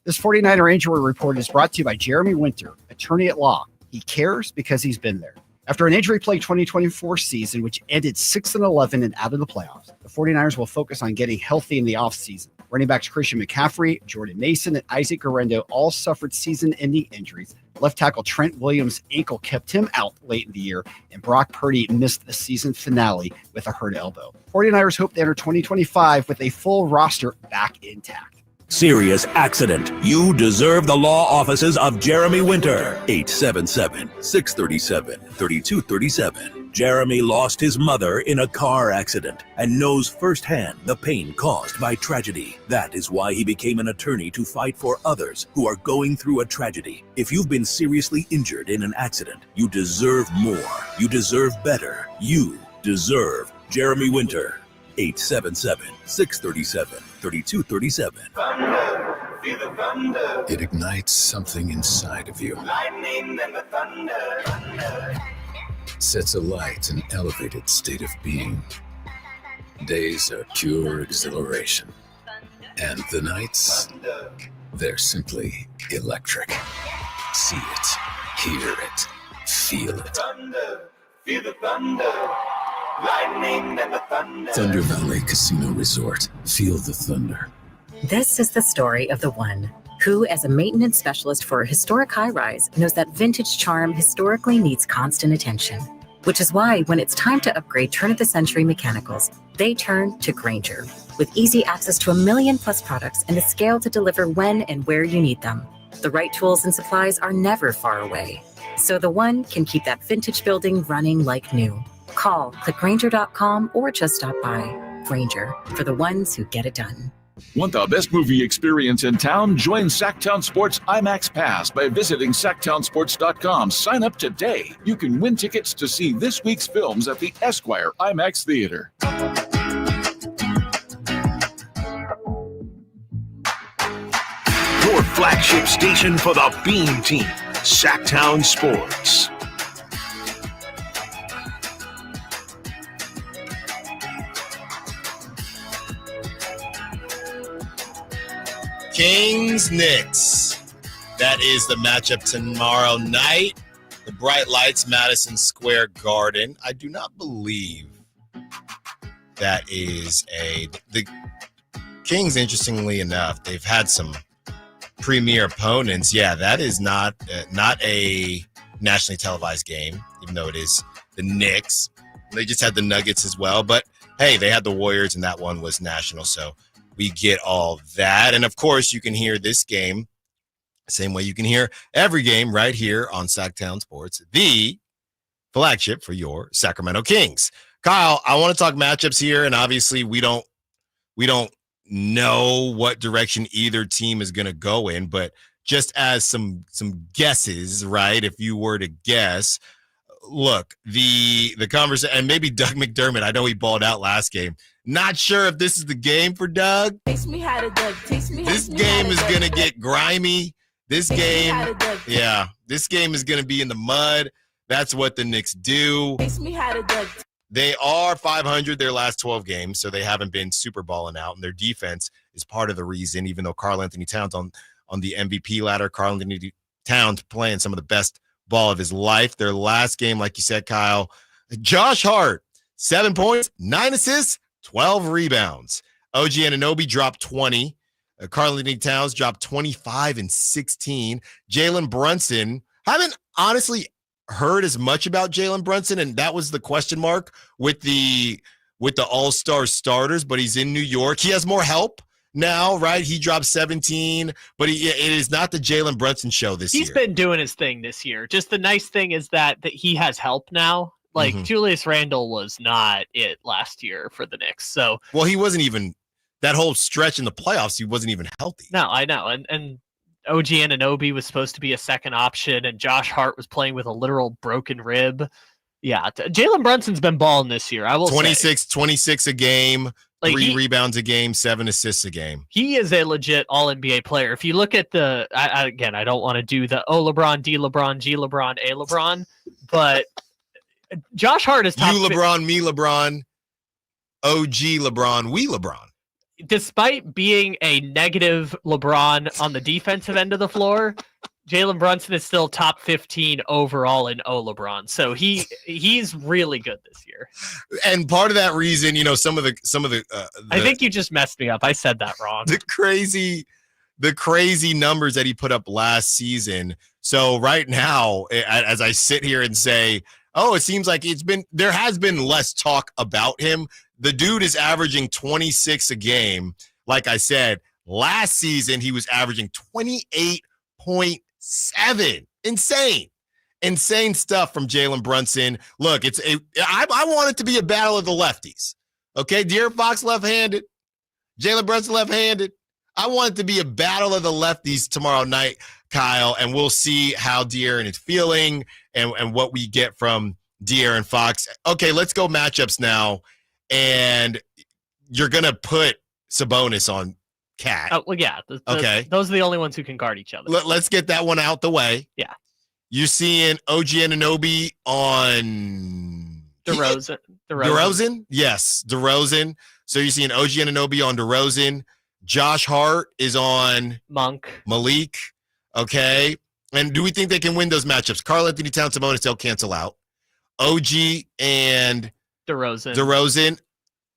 This 49er Injury Report is brought to you by Jeremy Winter, attorney at law. He cares because he's been there. After an injury-plagued 2024 season, which ended 6-11 and out of the playoffs, the 49ers will focus on getting healthy in the offseason. Running backs Christian McCaffrey, Jordan Mason, and Isaac Guerrero all suffered season-ending injuries. Left tackle Trent Williams' ankle kept him out late in the year, and Brock Purdy missed the season finale with a hurt elbow. 49ers hope to enter 2025 with a full roster back intact. Serious accident. You deserve the law offices of Jeremy Winter. 877-637-3237. Jeremy lost his mother in a car accident and knows firsthand the pain caused by tragedy. That is why he became an attorney to fight for others who are going through a tragedy. If you've been seriously injured in an accident, you deserve more. You deserve better. You deserve Jeremy Winter. 877-637-3237. It ignites something inside of you. Lightning and the thunder. Sets alight an elevated state of being. Days are pure exhilaration. And the nights, they're simply electric. See it, hear it, feel it. Thunder, feel the thunder. Lightning and the thunder. Thunder Valley Casino Resort. Feel the thunder. This is the story of the one who, as a maintenance specialist for a historic high-rise, knows that vintage charm historically needs constant attention. Which is why when it's time to upgrade turn-of-the-century mechanicals, they turn to Grainger. With easy access to 1 million+ products and the scale to deliver when and where you need them. The right tools and supplies are never far away. So the one can keep that vintage building running like new. Call, click Grainger.com, or just stop by. Grainger, for the ones who get it done. Want the best movie experience in town? Join Sacktown Sports IMAX Pass by visiting sacktownsports.com. Sign up today. You can win tickets to see this week's films at the Esquire IMAX Theater. Your flagship station for the Beam Team, Sacktown Sports. Kings Knicks. That is the matchup tomorrow night. The bright lights, Madison Square Garden. I do not believe that is the Kings. Interestingly enough, they've had some premier opponents. Yeah, that is not a nationally televised game, even though it is the Knicks. They just had the Nuggets as well, but hey, they had the Warriors, and that one was national. So we get all that. And, of course, you can hear this game the same way you can hear every game right here on Sacktown Sports, the flagship for your Sacramento Kings. Kyle, I want to talk matchups here, and obviously we don't know what direction either team is going to go in, but just as some guesses, right, if you were to guess, look, the conversation, and maybe Doug McDermott, I know he balled out last game. Not sure if this is the game for Doug. This game is going to get grimy. This game is going to be in the mud. That's what the Knicks do. They are 500 their last 12 games, so they haven't been super balling out, and their defense is part of the reason, even though Karl Anthony Towns on the MVP ladder, Karl Anthony Towns playing some of the best ball of his life. Their last game, like you said, Kyle, Josh Hart, 7 points, 9 assists, 12 rebounds. OG Anunoby dropped 20. Karl Anthony Towns dropped 25 and 16. Jalen Brunson, haven't honestly heard as much about Jalen Brunson, and that was the question mark with the all-star starters, but he's in New York. He has more help now, right? He dropped 17, but it is not the Jalen Brunson show this year. He's been doing his thing this year. Just the nice thing is that he has help now. Like, Julius Randle was not it last year for the Knicks. So, well, he wasn't even that whole stretch in the playoffs. He wasn't even healthy. No, I know. And OG Anunoby was supposed to be a second option, and Josh Hart was playing with a literal broken rib. Yeah, Jalen Brunson's been balling this year. I will 26 a game, like 3 rebounds a game, 7 assists a game. He is a legit All-NBA player. If you look at I don't want to do the LeBron, D LeBron, G LeBron, A LeBron, but Josh Hart is top. You LeBron, me LeBron, OG LeBron, we LeBron. Despite being a negative LeBron on the defensive end of the floor, Jalen Brunson is still top 15 overall in LeBron. So he's really good this year. And part of that reason, some of the I think you just messed me up. I said that wrong. The crazy numbers that he put up last season. So right now, as I sit here and say, it seems like there has been less talk about him. The dude is averaging 26 a game. Like I said, last season he was averaging 28.7. Insane stuff from Jalen Brunson. Look, I want it to be a battle of the lefties. Okay, De'Aaron Fox left-handed, Jalen Brunson left-handed. I want it to be a battle of the lefties tomorrow night, Kyle, and we'll see how De'Aaron is feeling and what we get from De'Aaron Fox. Okay, let's go matchups now. And you're going to put Sabonis on Cat. Oh, well, yeah. Okay. Those are the only ones who can guard each other. Let's get that one out the way. Yeah. You're seeing OG Anunoby on DeRozan. DeRozan? Yes, DeRozan. So you're seeing OG Anunoby on DeRozan. Josh Hart is on Malik. Okay. And do we think they can win those matchups? Karl Anthony Towns, Sabonis, they'll cancel out. OG and DeRozan.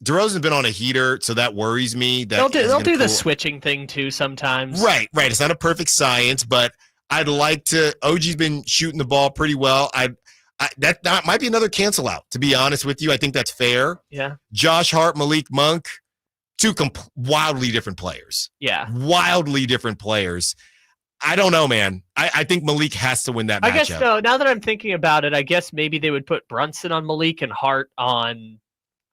DeRozan's been on a heater, so that worries me. That they'll do the switching thing too sometimes. Right. It's not a perfect science, but I'd like to. OG's been shooting the ball pretty well. That might be another cancel out, to be honest with you. I think that's fair. Yeah. Josh Hart, Malik Monk, two wildly different players. Yeah. Wildly different players. I don't know, man. I think Malik has to win that matchup. I guess so. Now that I'm thinking about it, I guess maybe they would put Brunson on Malik and Hart on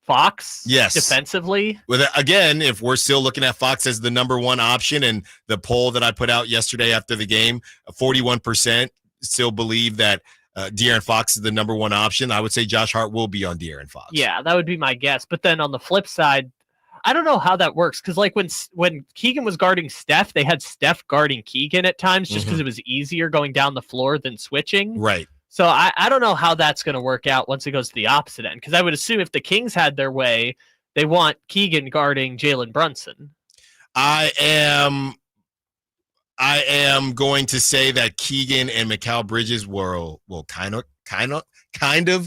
Fox. Yes. Defensively. Again, if we're still looking at Fox as the number one option, and the poll that I put out yesterday after the game, 41% still believe that De'Aaron Fox is the number one option, I would say Josh Hart will be on De'Aaron Fox. Yeah, that would be my guess. But then on the flip side, I don't know how that works, because like when Keegan was guarding Steph, they had Steph guarding Keegan at times just because it was easier going down the floor than switching. Right. So I don't know how that's going to work out once it goes to the opposite end, because I would assume if the Kings had their way, they want Keegan guarding Jalen Brunson. I am going to say that Keegan and Mikal Bridges will kind of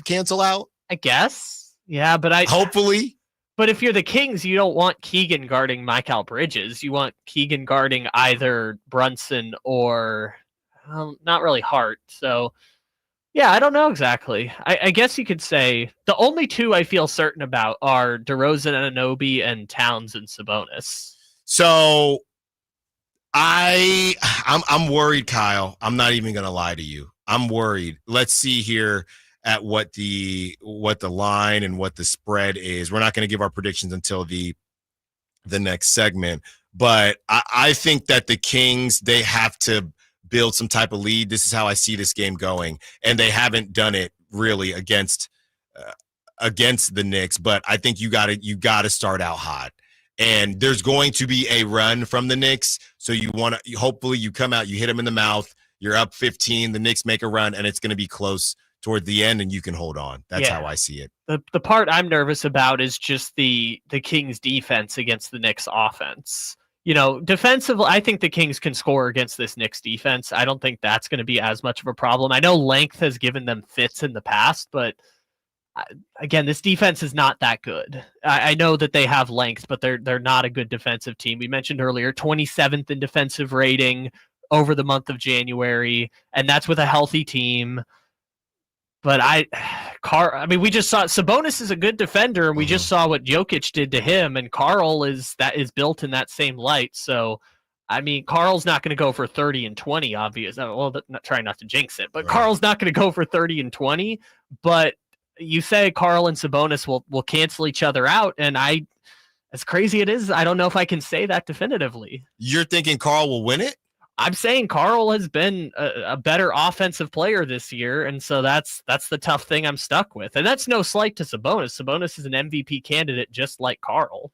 cancel out. I guess. Yeah, but hopefully. But if you're the Kings, you don't want Keegan guarding Mikal Bridges. You want Keegan guarding either Brunson or not really Hart. So, yeah, I don't know exactly. I guess you could say the only two I feel certain about are DeRozan and Anunoby and Towns and Sabonis. So I'm worried, Kyle. I'm not even going to lie to you. I'm worried. Let's see here at what the line and what the spread is. We're not going to give our predictions until the next segment, but I think that the Kings, they have to build some type of lead. This is how I see this game going, and they haven't done it really against the Knicks. But I think you got to start out hot, and there's going to be a run from the Knicks. So hopefully you come out, you hit them in the mouth, you're up 15, the Knicks make a run, and it's going to be close toward the end, and you can hold on. That's how I see it. The part I'm nervous about is just the Kings defense against the Knicks offense. You know, defensively, I think the Kings can score against this Knicks defense. I don't think that's going to be as much of a problem. I know length has given them fits in the past, but again, this defense is not that good. I know that they have length, but they're not a good defensive team. We mentioned earlier, 27th in defensive rating over the month of January, and that's with a healthy team. But we just saw Sabonis is a good defender, and we just saw what Jokic did to him, and Karl is built in that same light. So, I mean, Karl's not going to go for 30 and 20, obvious. Well, not trying not to jinx it, but right. Karl's not going to go for 30 and 20. But you say Karl and Sabonis will cancel each other out, and as crazy it is, I don't know if I can say that definitively. You're thinking Karl will win it? I'm saying Karl has been a better offensive player this year, and so that's the tough thing I'm stuck with. And that's no slight to Sabonis. Sabonis is an MVP candidate just like Karl.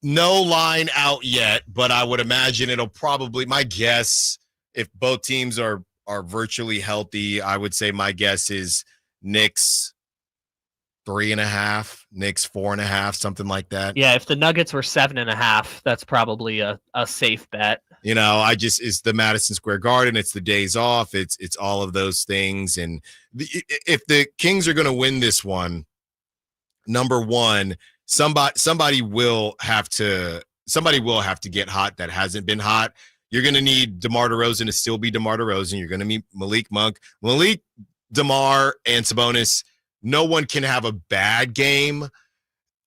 No line out yet, but I would imagine it'll probably, my guess, if both teams are virtually healthy, I would say my guess is Knicks 3.5, Knicks 4.5, something like that. Yeah, if the Nuggets were 7.5, that's probably a safe bet. You know, it's the Madison Square Garden. It's the days off. It's all of those things. And if the Kings are going to win this one, number one, somebody will have to get hot that hasn't been hot. You're going to need DeMar DeRozan to still be DeMar DeRozan. You're going to need Malik Monk, DeMar, and Sabonis. No one can have a bad game.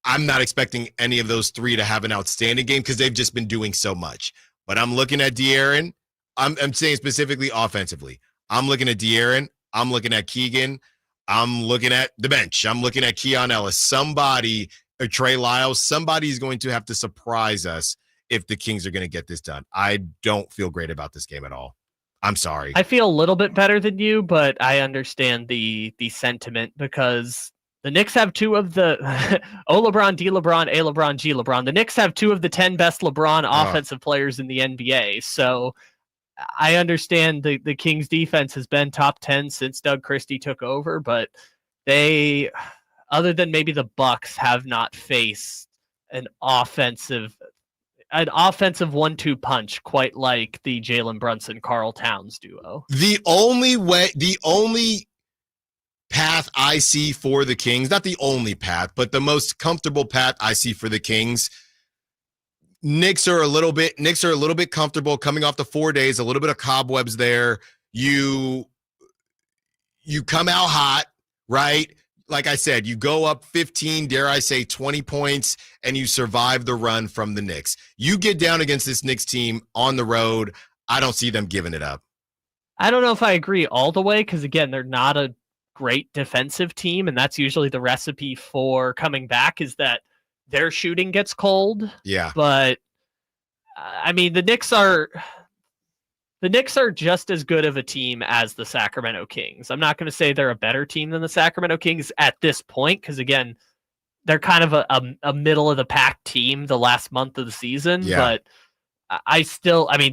I'm not expecting any of those three to have an outstanding game because they've just been doing so much. But I'm looking at De'Aaron. I'm saying specifically offensively. I'm looking at De'Aaron. I'm looking at Keegan. I'm looking at the bench. I'm looking at Keon Ellis. Somebody, or Trey Lyles, somebody's going to have to surprise us if the Kings are going to get this done. I don't feel great about this game at all. I'm sorry. I feel a little bit better than you, but I understand the sentiment because the Knicks have two of the O LeBron, D LeBron, A LeBron, G LeBron. The Knicks have two of the 10 best LeBron offensive players in the NBA. So I understand the Kings defense has been top 10 since Doug Christie took over, but they, other than maybe the Bucks, have not faced an offensive 1-2 punch quite like the Jalen Brunson Karl Towns duo. The only path I see for the Kings, not the only path, but the most comfortable path I see for the Kings. Knicks are a little bit comfortable coming off the 4 days, a little bit of cobwebs there. You come out hot, right? Like I said, you go up 15, dare I say 20 points, and you survive the run from the Knicks. You get down against this Knicks team on the road, I don't see them giving it up. I don't know if I agree all the way, because again, they're not a great defensive team, and that's usually the recipe for coming back, is that their shooting gets cold. Yeah. But I mean, the Knicks are just as good of a team as the Sacramento Kings. I'm not going to say they're a better team than the Sacramento Kings at this point, because again, they're kind of a middle of the pack team the last month of the season. Yeah. But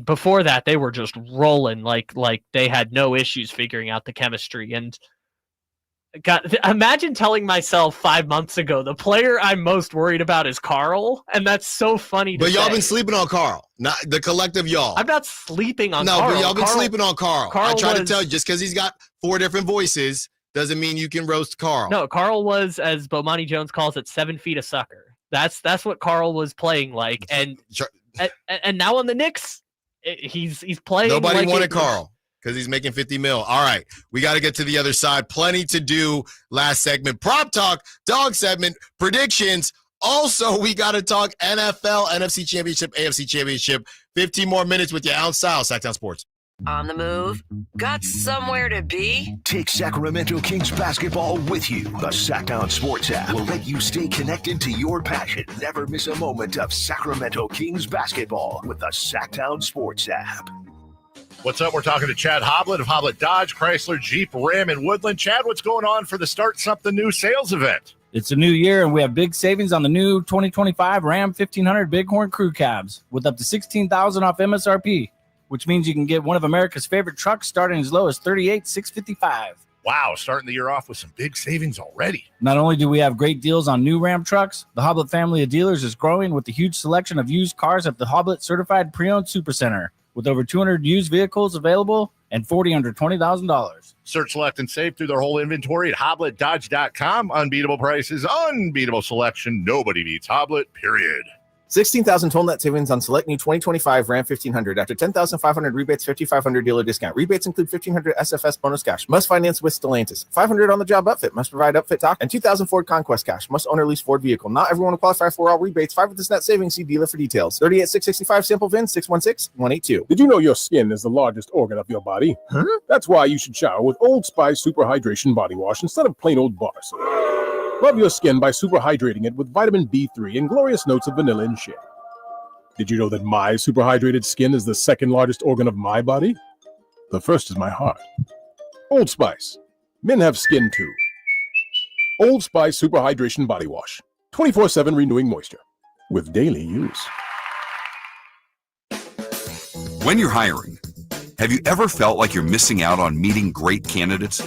before that, they were just rolling like they had no issues figuring out the chemistry. And God, imagine telling myself 5 months ago, the player I'm most worried about is Carl, and that's so funny to But y'all say. been sleeping on Carl, not the collective y'all. I'm not sleeping on Carl. No, but y'all been sleeping on Carl. I try to was- tell you, just because he's got 4 different voices doesn't mean you can roast Carl. No, Carl was, as Bomani Jones calls it, 7 feet a sucker. That's what Carl was playing like, and now on the Knicks, he's playing. Nobody like wanted Carl because he's making $50 million. All right, we got to get to the other side. Plenty to do. Last segment, prop talk, dog segment, predictions. Also, we got to talk NFL, NFC Championship, AFC Championship. 15 more minutes with you, Allen Stiles, Sacktown Sports. On the move? Got somewhere to be? Take Sacramento Kings basketball with you. The Sacktown Sports app will let you stay connected to your passion. Never miss a moment of Sacramento Kings basketball with the Sacktown Sports app. What's up? We're talking to Chad Hoblet of Hoblet Dodge, Chrysler, Jeep, Ram, and Woodland. Chad, what's going on for the Start Something New sales event? It's a new year, and we have big savings on the new 2025 Ram 1500 Bighorn Crew Cabs with up to $16,000 off MSRP, which means you can get one of America's favorite trucks starting as low as $38,655. Wow, starting the year off with some big savings already. Not only do we have great deals on new Ram trucks, the Hoblet family of dealers is growing with the huge selection of used cars at the Hoblet Certified Pre-Owned Supercenter, with over 200 used vehicles available and 40 under $20,000. Search, select, and save through their whole inventory at HobletDodge.com. Unbeatable prices, unbeatable selection. Nobody beats Hoblet, period. 16,000 total net savings on select new 2025 Ram 1500 after 10,500 rebates, 5,500 dealer discount. Rebates include 1,500 SFS bonus cash. Must finance with Stellantis. 500 on the job upfit. Must provide upfit talk. And 2,000 Ford Conquest cash. Must own or lease Ford vehicle. Not everyone will qualify for all rebates. 5 of this net savings. See dealer for details. 38,665 sample VIN 616-182. Did you know your skin is the largest organ of your body? Huh? That's why you should shower with Old Spice Super Hydration Body Wash instead of plain old bar soap. Love your skin by super hydrating it with vitamin B3 and glorious notes of vanilla and shea. Did you know that my super hydrated skin is the second largest organ of my body? The first is my heart. Old Spice. Men have skin too. Old Spice Super Hydration Body Wash. 24/7 renewing moisture. With daily use. When you're hiring, have you ever felt like you're missing out on meeting great candidates?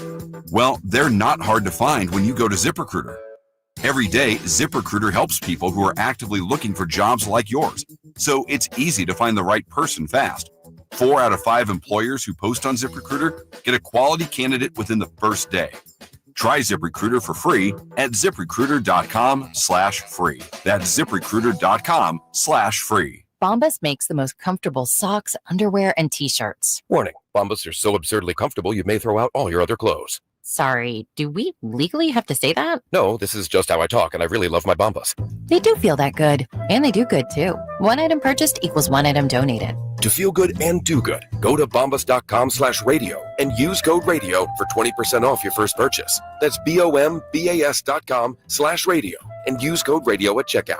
Well, they're not hard to find when you go to ZipRecruiter. Every day, ZipRecruiter helps people who are actively looking for jobs like yours. So it's easy to find the right person fast. 4 out of 5 employers who post on ZipRecruiter get a quality candidate within the first day. Try ZipRecruiter for free at ZipRecruiter.com/free. That's ZipRecruiter.com/free. Bombas makes the most comfortable socks, underwear, and T-shirts. Warning, Bombas are so absurdly comfortable you may throw out all your other clothes. Sorry, do we legally have to say that? No, this is just how I talk, and I really love my Bombas. They do feel that good, and they do good too. One item purchased equals one item donated. To feel good and do good, go to bombas.com/radio and use code radio for 20% off your first purchase. That's BOMBAS.com/radio and use code radio at checkout.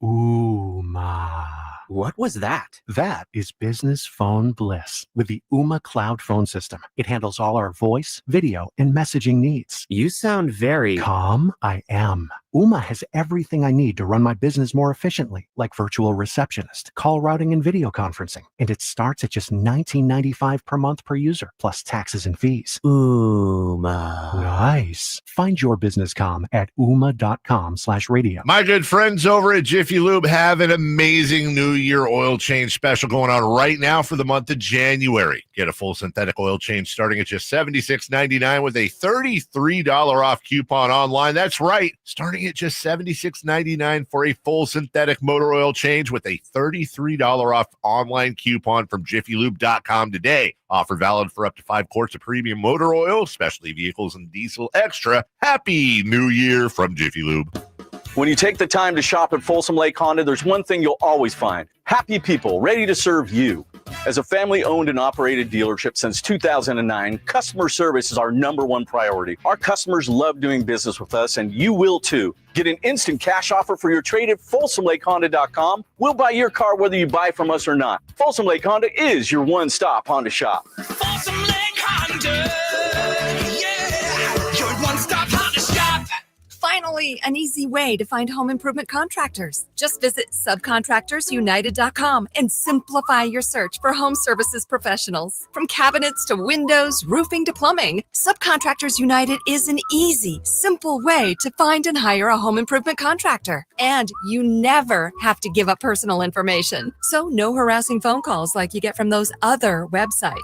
Ooh, ma. What was that? That is business phone bliss with the Ooma Cloud phone system. It handles all our voice, video, and messaging needs. You sound very calm. I am. Ooma has everything I need to run my business more efficiently, like virtual receptionist, call routing, and video conferencing. And it starts at just $19.95 per month per user, plus taxes and fees. Ooma. Nice. Find your business comm at ooma.com/radio. My good friends over at Jiffy Lube have an amazing New Year oil change special going on right now for the month of January. Get a full synthetic oil change starting at just $76.99 with a $33 off coupon online. That's right, starting at just $76.99 for a full synthetic motor oil change with a $33 off online coupon from jiffylube.com today. Offer valid for up to 5 quarts of premium motor oil, specialty vehicles, and diesel extra. Happy New Year from Jiffy Lube. When you take the time to shop at Folsom Lake Honda, there's one thing you'll always find: happy people ready to serve you. As a family-owned and operated dealership since 2009, customer service is our #1 priority. Our customers love doing business with us, and you will too. Get an instant cash offer for your trade at FolsomLakeHonda.com. We'll buy your car whether you buy from us or not. Folsom Lake Honda is your one-stop Honda shop. Folsom Lake Honda, yeah, your one-stop Honda shop. Finally, an easy way to find home improvement contractors. Just visit subcontractorsunited.com and simplify your search for home services professionals. From cabinets to windows, roofing to plumbing, Subcontractors United is an easy, simple way to find and hire a home improvement contractor. And you never have to give up personal information. So no harassing phone calls like you get from those other websites.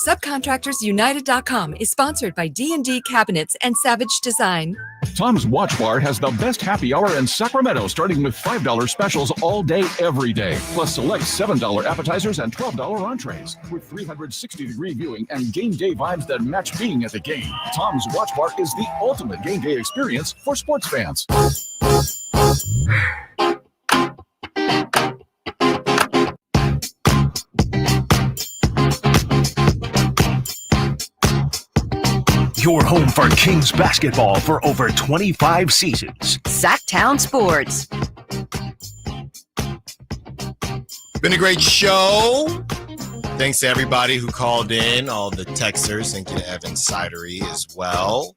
Subcontractorsunited.com is sponsored by D&D Cabinets and Savage Design. Tom's Watch Bar has the best happy hour in Sacramento, starting with $5 specials all day, every day. Plus select $7 appetizers and $12 entrees with 360-degree viewing and game day vibes that match being at the game. Tom's Watch Bar is the ultimate game day experience for sports fans. Your home for Kings basketball for over 25 seasons. Sacktown Sports. Been a great show. Thanks to everybody who called in, all the texters. Thank you to Evan Sidery as well.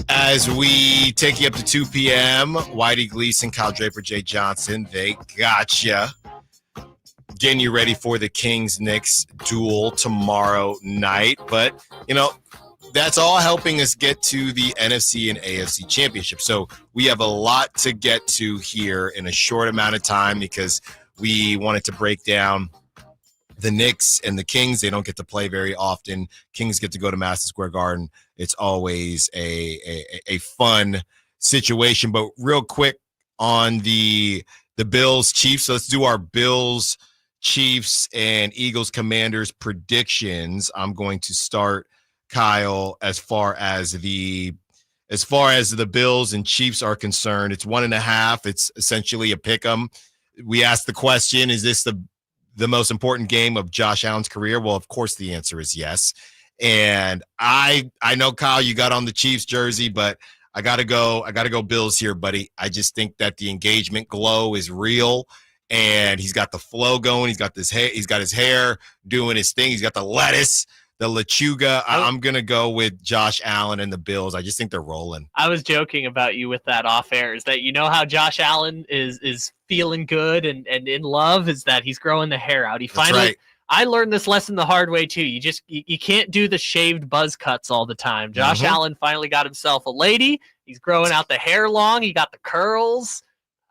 As we take you up to 2 p.m., Whitey Gleason, Kyle Draper, Jay Johnson, they gotcha. Getting you ready for the Kings-Knicks duel tomorrow night. But, you know, that's all helping us get to the NFC and AFC championship. So we have a lot to get to here in a short amount of time because we wanted to break down the Knicks and the Kings. They don't get to play very often. Kings get to go to Madison Square Garden. It's always a fun situation. But real quick on the Bills-Chiefs. So let's do our Bills, Chiefs, and Eagles Commanders predictions. I'm going to start, Kyle, as far as the Bills and Chiefs are concerned. It's 1.5. It's essentially a pick 'em. We asked the question, is this the most important game of Josh Allen's career? Well, of course the answer is yes. And I know, Kyle, you got on the Chiefs jersey, but I gotta go Bills here, buddy. I just think that the engagement glow is real, and he's got the flow going. He's got his hair doing his thing. He's got the lettuce, the lechuga. I'm going to go with Josh Allen and the Bills. I just think they're rolling. I was joking about you with that off air, is that you know how Josh Allen is feeling good and in love, is that he's growing the hair out. That's right. I learned this lesson the hard way too. You can't do the shaved buzz cuts all the time. Josh Allen finally got himself a lady. He's growing out the hair long. He got the curls.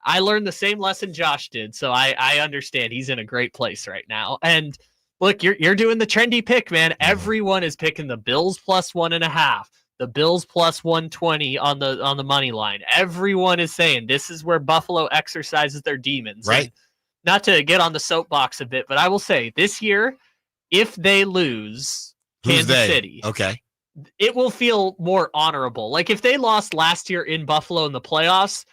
I learned the same lesson Josh did, so I understand. He's in a great place right now. And look, you're doing the trendy pick, man. Everyone is picking the Bills plus 1.5, the Bills plus 120 on the money line. Everyone is saying this is where Buffalo exercises their demons. Right. And not to get on the soapbox a bit, but I will say this year, if they lose Kansas City, okay, it will feel more honorable. Like if they lost last year in Buffalo in the playoffs,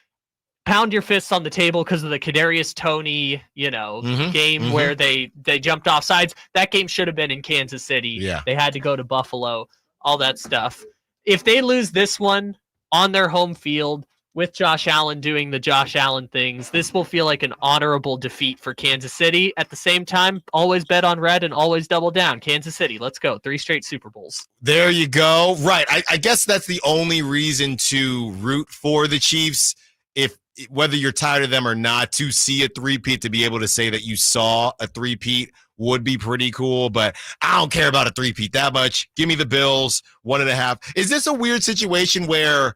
pound your fists on the table because of the Kadarius Toney, game where they jumped off sides. That game should have been in Kansas City. Yeah. They had to go to Buffalo, all that stuff. If they lose this one on their home field with Josh Allen doing the Josh Allen things, this will feel like an honorable defeat for Kansas City. At the same time, always bet on red and always double down. Kansas City, let's go. 3 straight Super Bowls. There you go. Right. I guess that's the only reason to root for the Chiefs, if whether you're tired of them or not, to see a three-peat, to be able to say that you saw a three-peat would be pretty cool, but I don't care about a three-peat that much. Give me the Bills, 1.5. Is this a weird situation where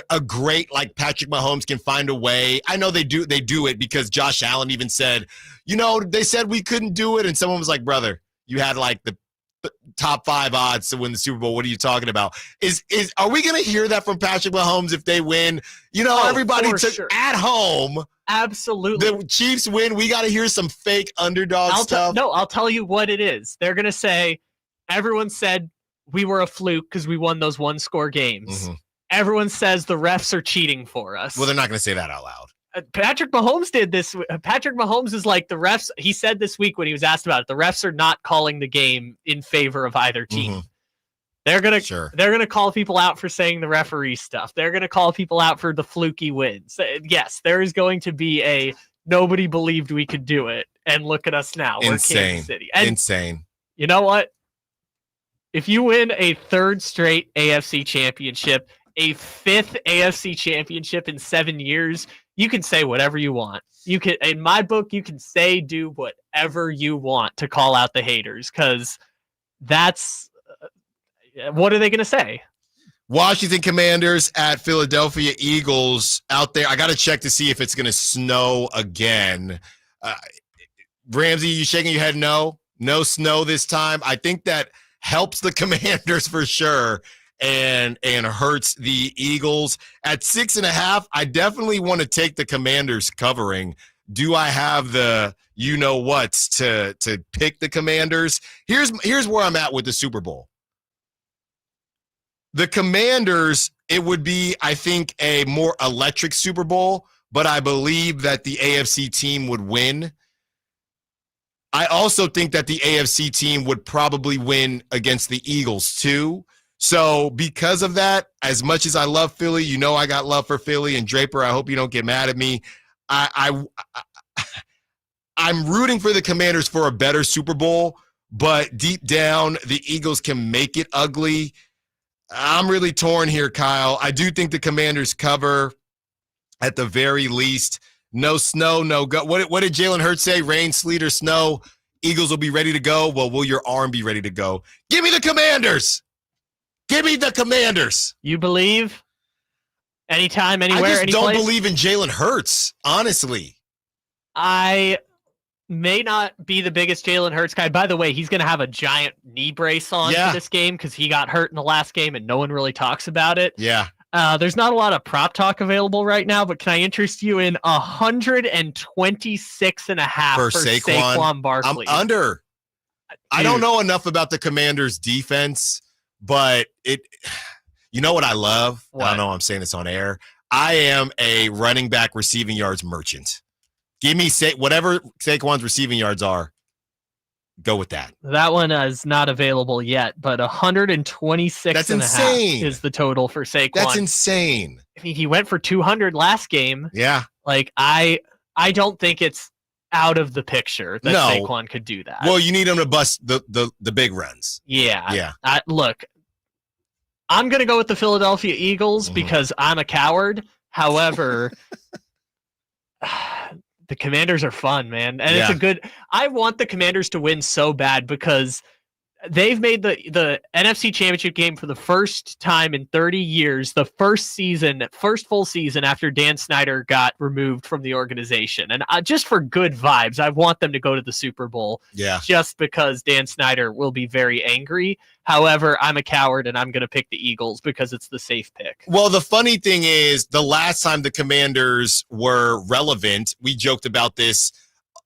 a great like Patrick Mahomes can find a way? I know they do it because Josh Allen even said, they said we couldn't do it, and someone was like, brother, you had like the top 5 odds to win the Super Bowl. What are you talking about? Are we going to hear that from Patrick Mahomes if they win? Everybody took at home. Absolutely. The Chiefs win. We got to hear some fake underdog stuff. I'll tell you what it is. They're going to say, everyone said we were a fluke because we won those 1-score games. Mm-hmm. Everyone says the refs are cheating for us. Well, they're not going to say that out loud. Patrick Mahomes did this. Patrick Mahomes is like, the refs, he said this week when he was asked about it, the refs are not calling the game in favor of either team. Mm-hmm. They're gonna call people out for saying the referee stuff. They're gonna call people out for the fluky wins. Yes, there is going to be a nobody believed we could do it, and look at us now. We're Kansas City. And insane. You know what? If you win a 3rd straight AFC championship, a 5th AFC championship in 7 years, you can say whatever you want. You can, in my book, you can say, do whatever you want to call out the haters, because that's what are they going to say? Washington Commanders at Philadelphia Eagles out there. I got to check to see if it's going to snow again. Ramsey, you shaking your head? No snow this time. I think that helps the Commanders for sure. And hurts the Eagles at 6.5. I definitely want to take the Commanders covering. Do I have the whats to pick the Commanders? Here's where I'm at with the Super Bowl. The Commanders, it would be, I think, a more electric Super Bowl, but I believe that the AFC team would win. I also think that the AFC team would probably win against the Eagles too. So because of that, as much as I love Philly, I got love for Philly, and Draper, I hope you don't get mad at me. I'm rooting for the Commanders for a better Super Bowl, but deep down, the Eagles can make it ugly. I'm really torn here, Kyle. I do think the Commanders cover at the very least. No snow, no go. What did Jalen Hurts say? Rain, sleet, or snow, Eagles will be ready to go. Well, will your arm be ready to go? Give me the Commanders. Give me the Commanders. You believe? Anytime, anywhere, I just don't place? believe in Jalen Hurts, honestly. I may not be the biggest Jalen Hurts guy. By the way, he's going to have a giant knee brace on for this game because he got hurt in the last game and no one really talks about it. Yeah. There's not a lot of prop talk available right now, but can I interest you in 126.5 for Saquon Barkley? I'm under. Dude. I don't know enough about the Commanders' defense. But you know what I love? What? I don't know I'm saying this on air. I am a running back receiving yards merchant. Give me whatever Saquon's receiving yards are. Go with that. That one is not available yet, but 126.5 is the total for Saquon. That's insane. I mean, he went for 200 last game. Yeah. Like I don't think it's out of the picture that Saquon could do that. Well, you need him to bust the big runs. Yeah. Yeah. Look, I'm going to go with the Philadelphia Eagles because I'm a coward. However, the Commanders are fun, man. And it's a good – I want the Commanders to win so bad because they've made the NFC Championship game for the first time in 30 years, the first full season after Dan Snyder got removed from the organization. And just for good vibes, I want them to go to the Super Bowl. Yeah. Just because Dan Snyder will be very angry. However, I'm a coward and I'm going to pick the Eagles because it's the safe pick. Well, the funny thing is the last time the Commanders were relevant, we joked about this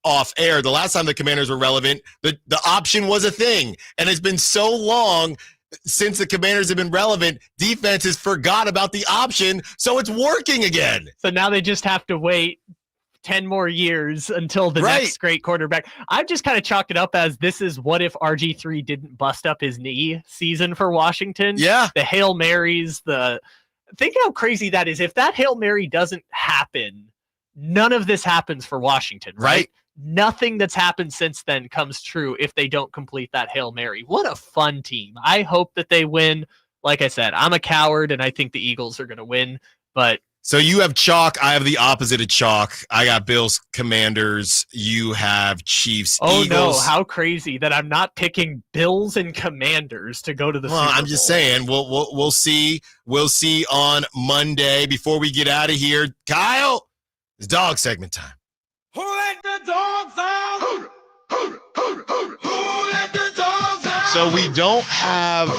off air. The last time the Commanders were relevant, the option was a thing. And it's been so long since the Commanders have been relevant, defenses forgot about the option, so it's working again. So now they just have to wait 10 more years until the next great quarterback. I've just kind of chalked it up as this is what if RG3 didn't bust up his knee season for Washington. Yeah. The Hail Marys, the think how crazy that is. If that Hail Mary doesn't happen, none of this happens for Washington, right? Nothing that's happened since then comes true if they don't complete that Hail Mary. What a fun team. I hope that they win. Like I said, I'm a coward, and I think the Eagles are going to win. But so you have chalk. I have the opposite of chalk. I got Bills, Commanders. You have Chiefs, Eagles. No, how crazy that I'm not picking Bills and Commanders to go to the Super Bowl. I'm just saying, we'll see. We'll see on Monday. Before we get out of here, Kyle, it's dog segment time. Who let the dogs out? Who let the dogs out? So we don't have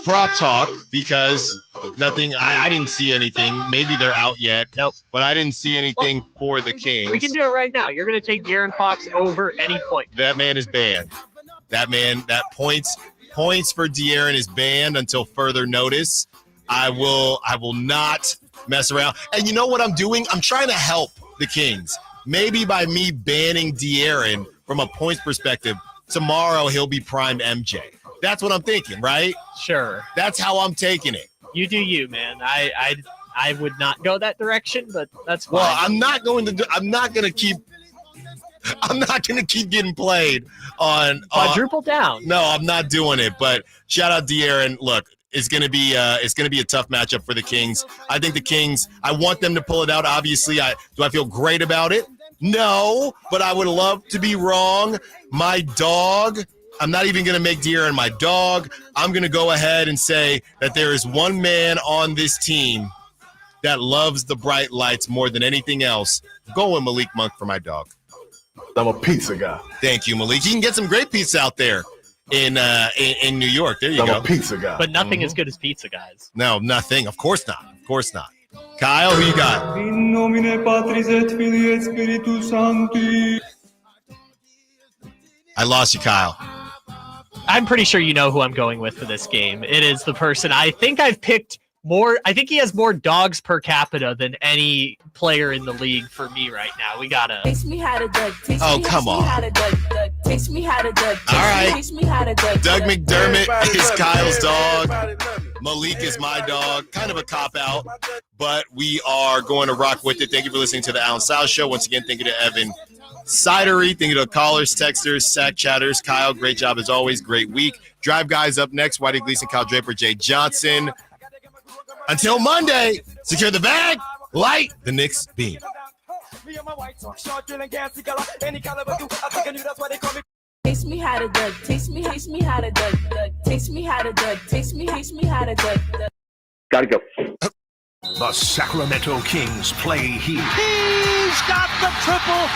prop talk because nothing. I didn't see anything. Maybe they're out yet. Nope. But I didn't see anything for the Kings. We can do it right now. You're going to take De'Aaron Fox over any point. That man is banned. That points for De'Aaron is banned until further notice. I will not mess around. And you know what I'm doing? I'm trying to help the Kings. Maybe by me banning De'Aaron from a points perspective, tomorrow he'll be prime MJ. That's what I'm thinking, right? Sure. That's how I'm taking it. You do you, man. I would not go that direction, but that's fine. Well, I'm not going to keep getting played on quadruple down. No, I'm not doing it. But shout out De'Aaron. Look, it's gonna be a tough matchup for the Kings. I think the Kings. I want them to pull it out. Obviously, do I feel great about it? No, but I would love to be wrong. My dog. I'm not even going to make De'Aaron my dog. I'm going to go ahead and say that there is one man on this team that loves the bright lights more than anything else. Go with Malik Monk for my dog. I'm a pizza guy. Thank you, Malik. You can get some great pizza out there in New York. There you go. I'm a pizza guy. But nothing as good as pizza, guys. No, nothing. Of course not. Of course not. Kyle, who you got? In nomine Patris et Filii et Spiritus Sancti. I lost you, Kyle. I'm pretty sure you know who I'm going with for this game. It is the person I think I've picked more. I think he has more dogs per capita than any player in the league for me right now. We gotta. Oh, come on. All right. Doug McDermott is Kyle's dog. Malik is my dog. Kind of a cop-out, but we are going to rock with it. Thank you for listening to the Allen Stiles Show. Once again, thank you to Evan Sidery. Thank you to callers, texters, sack chatters. Kyle, great job as always. Great week. Drive guys up next. Whitey Gleason, Kyle Draper, Jay Johnson. Until Monday, secure the bag, light the Knicks beam. Taste me how to Doug. Taste me how to Doug. Taste me how to Doug. Taste me how to Doug. Gotta go. The Sacramento Kings play here. He's got the triple.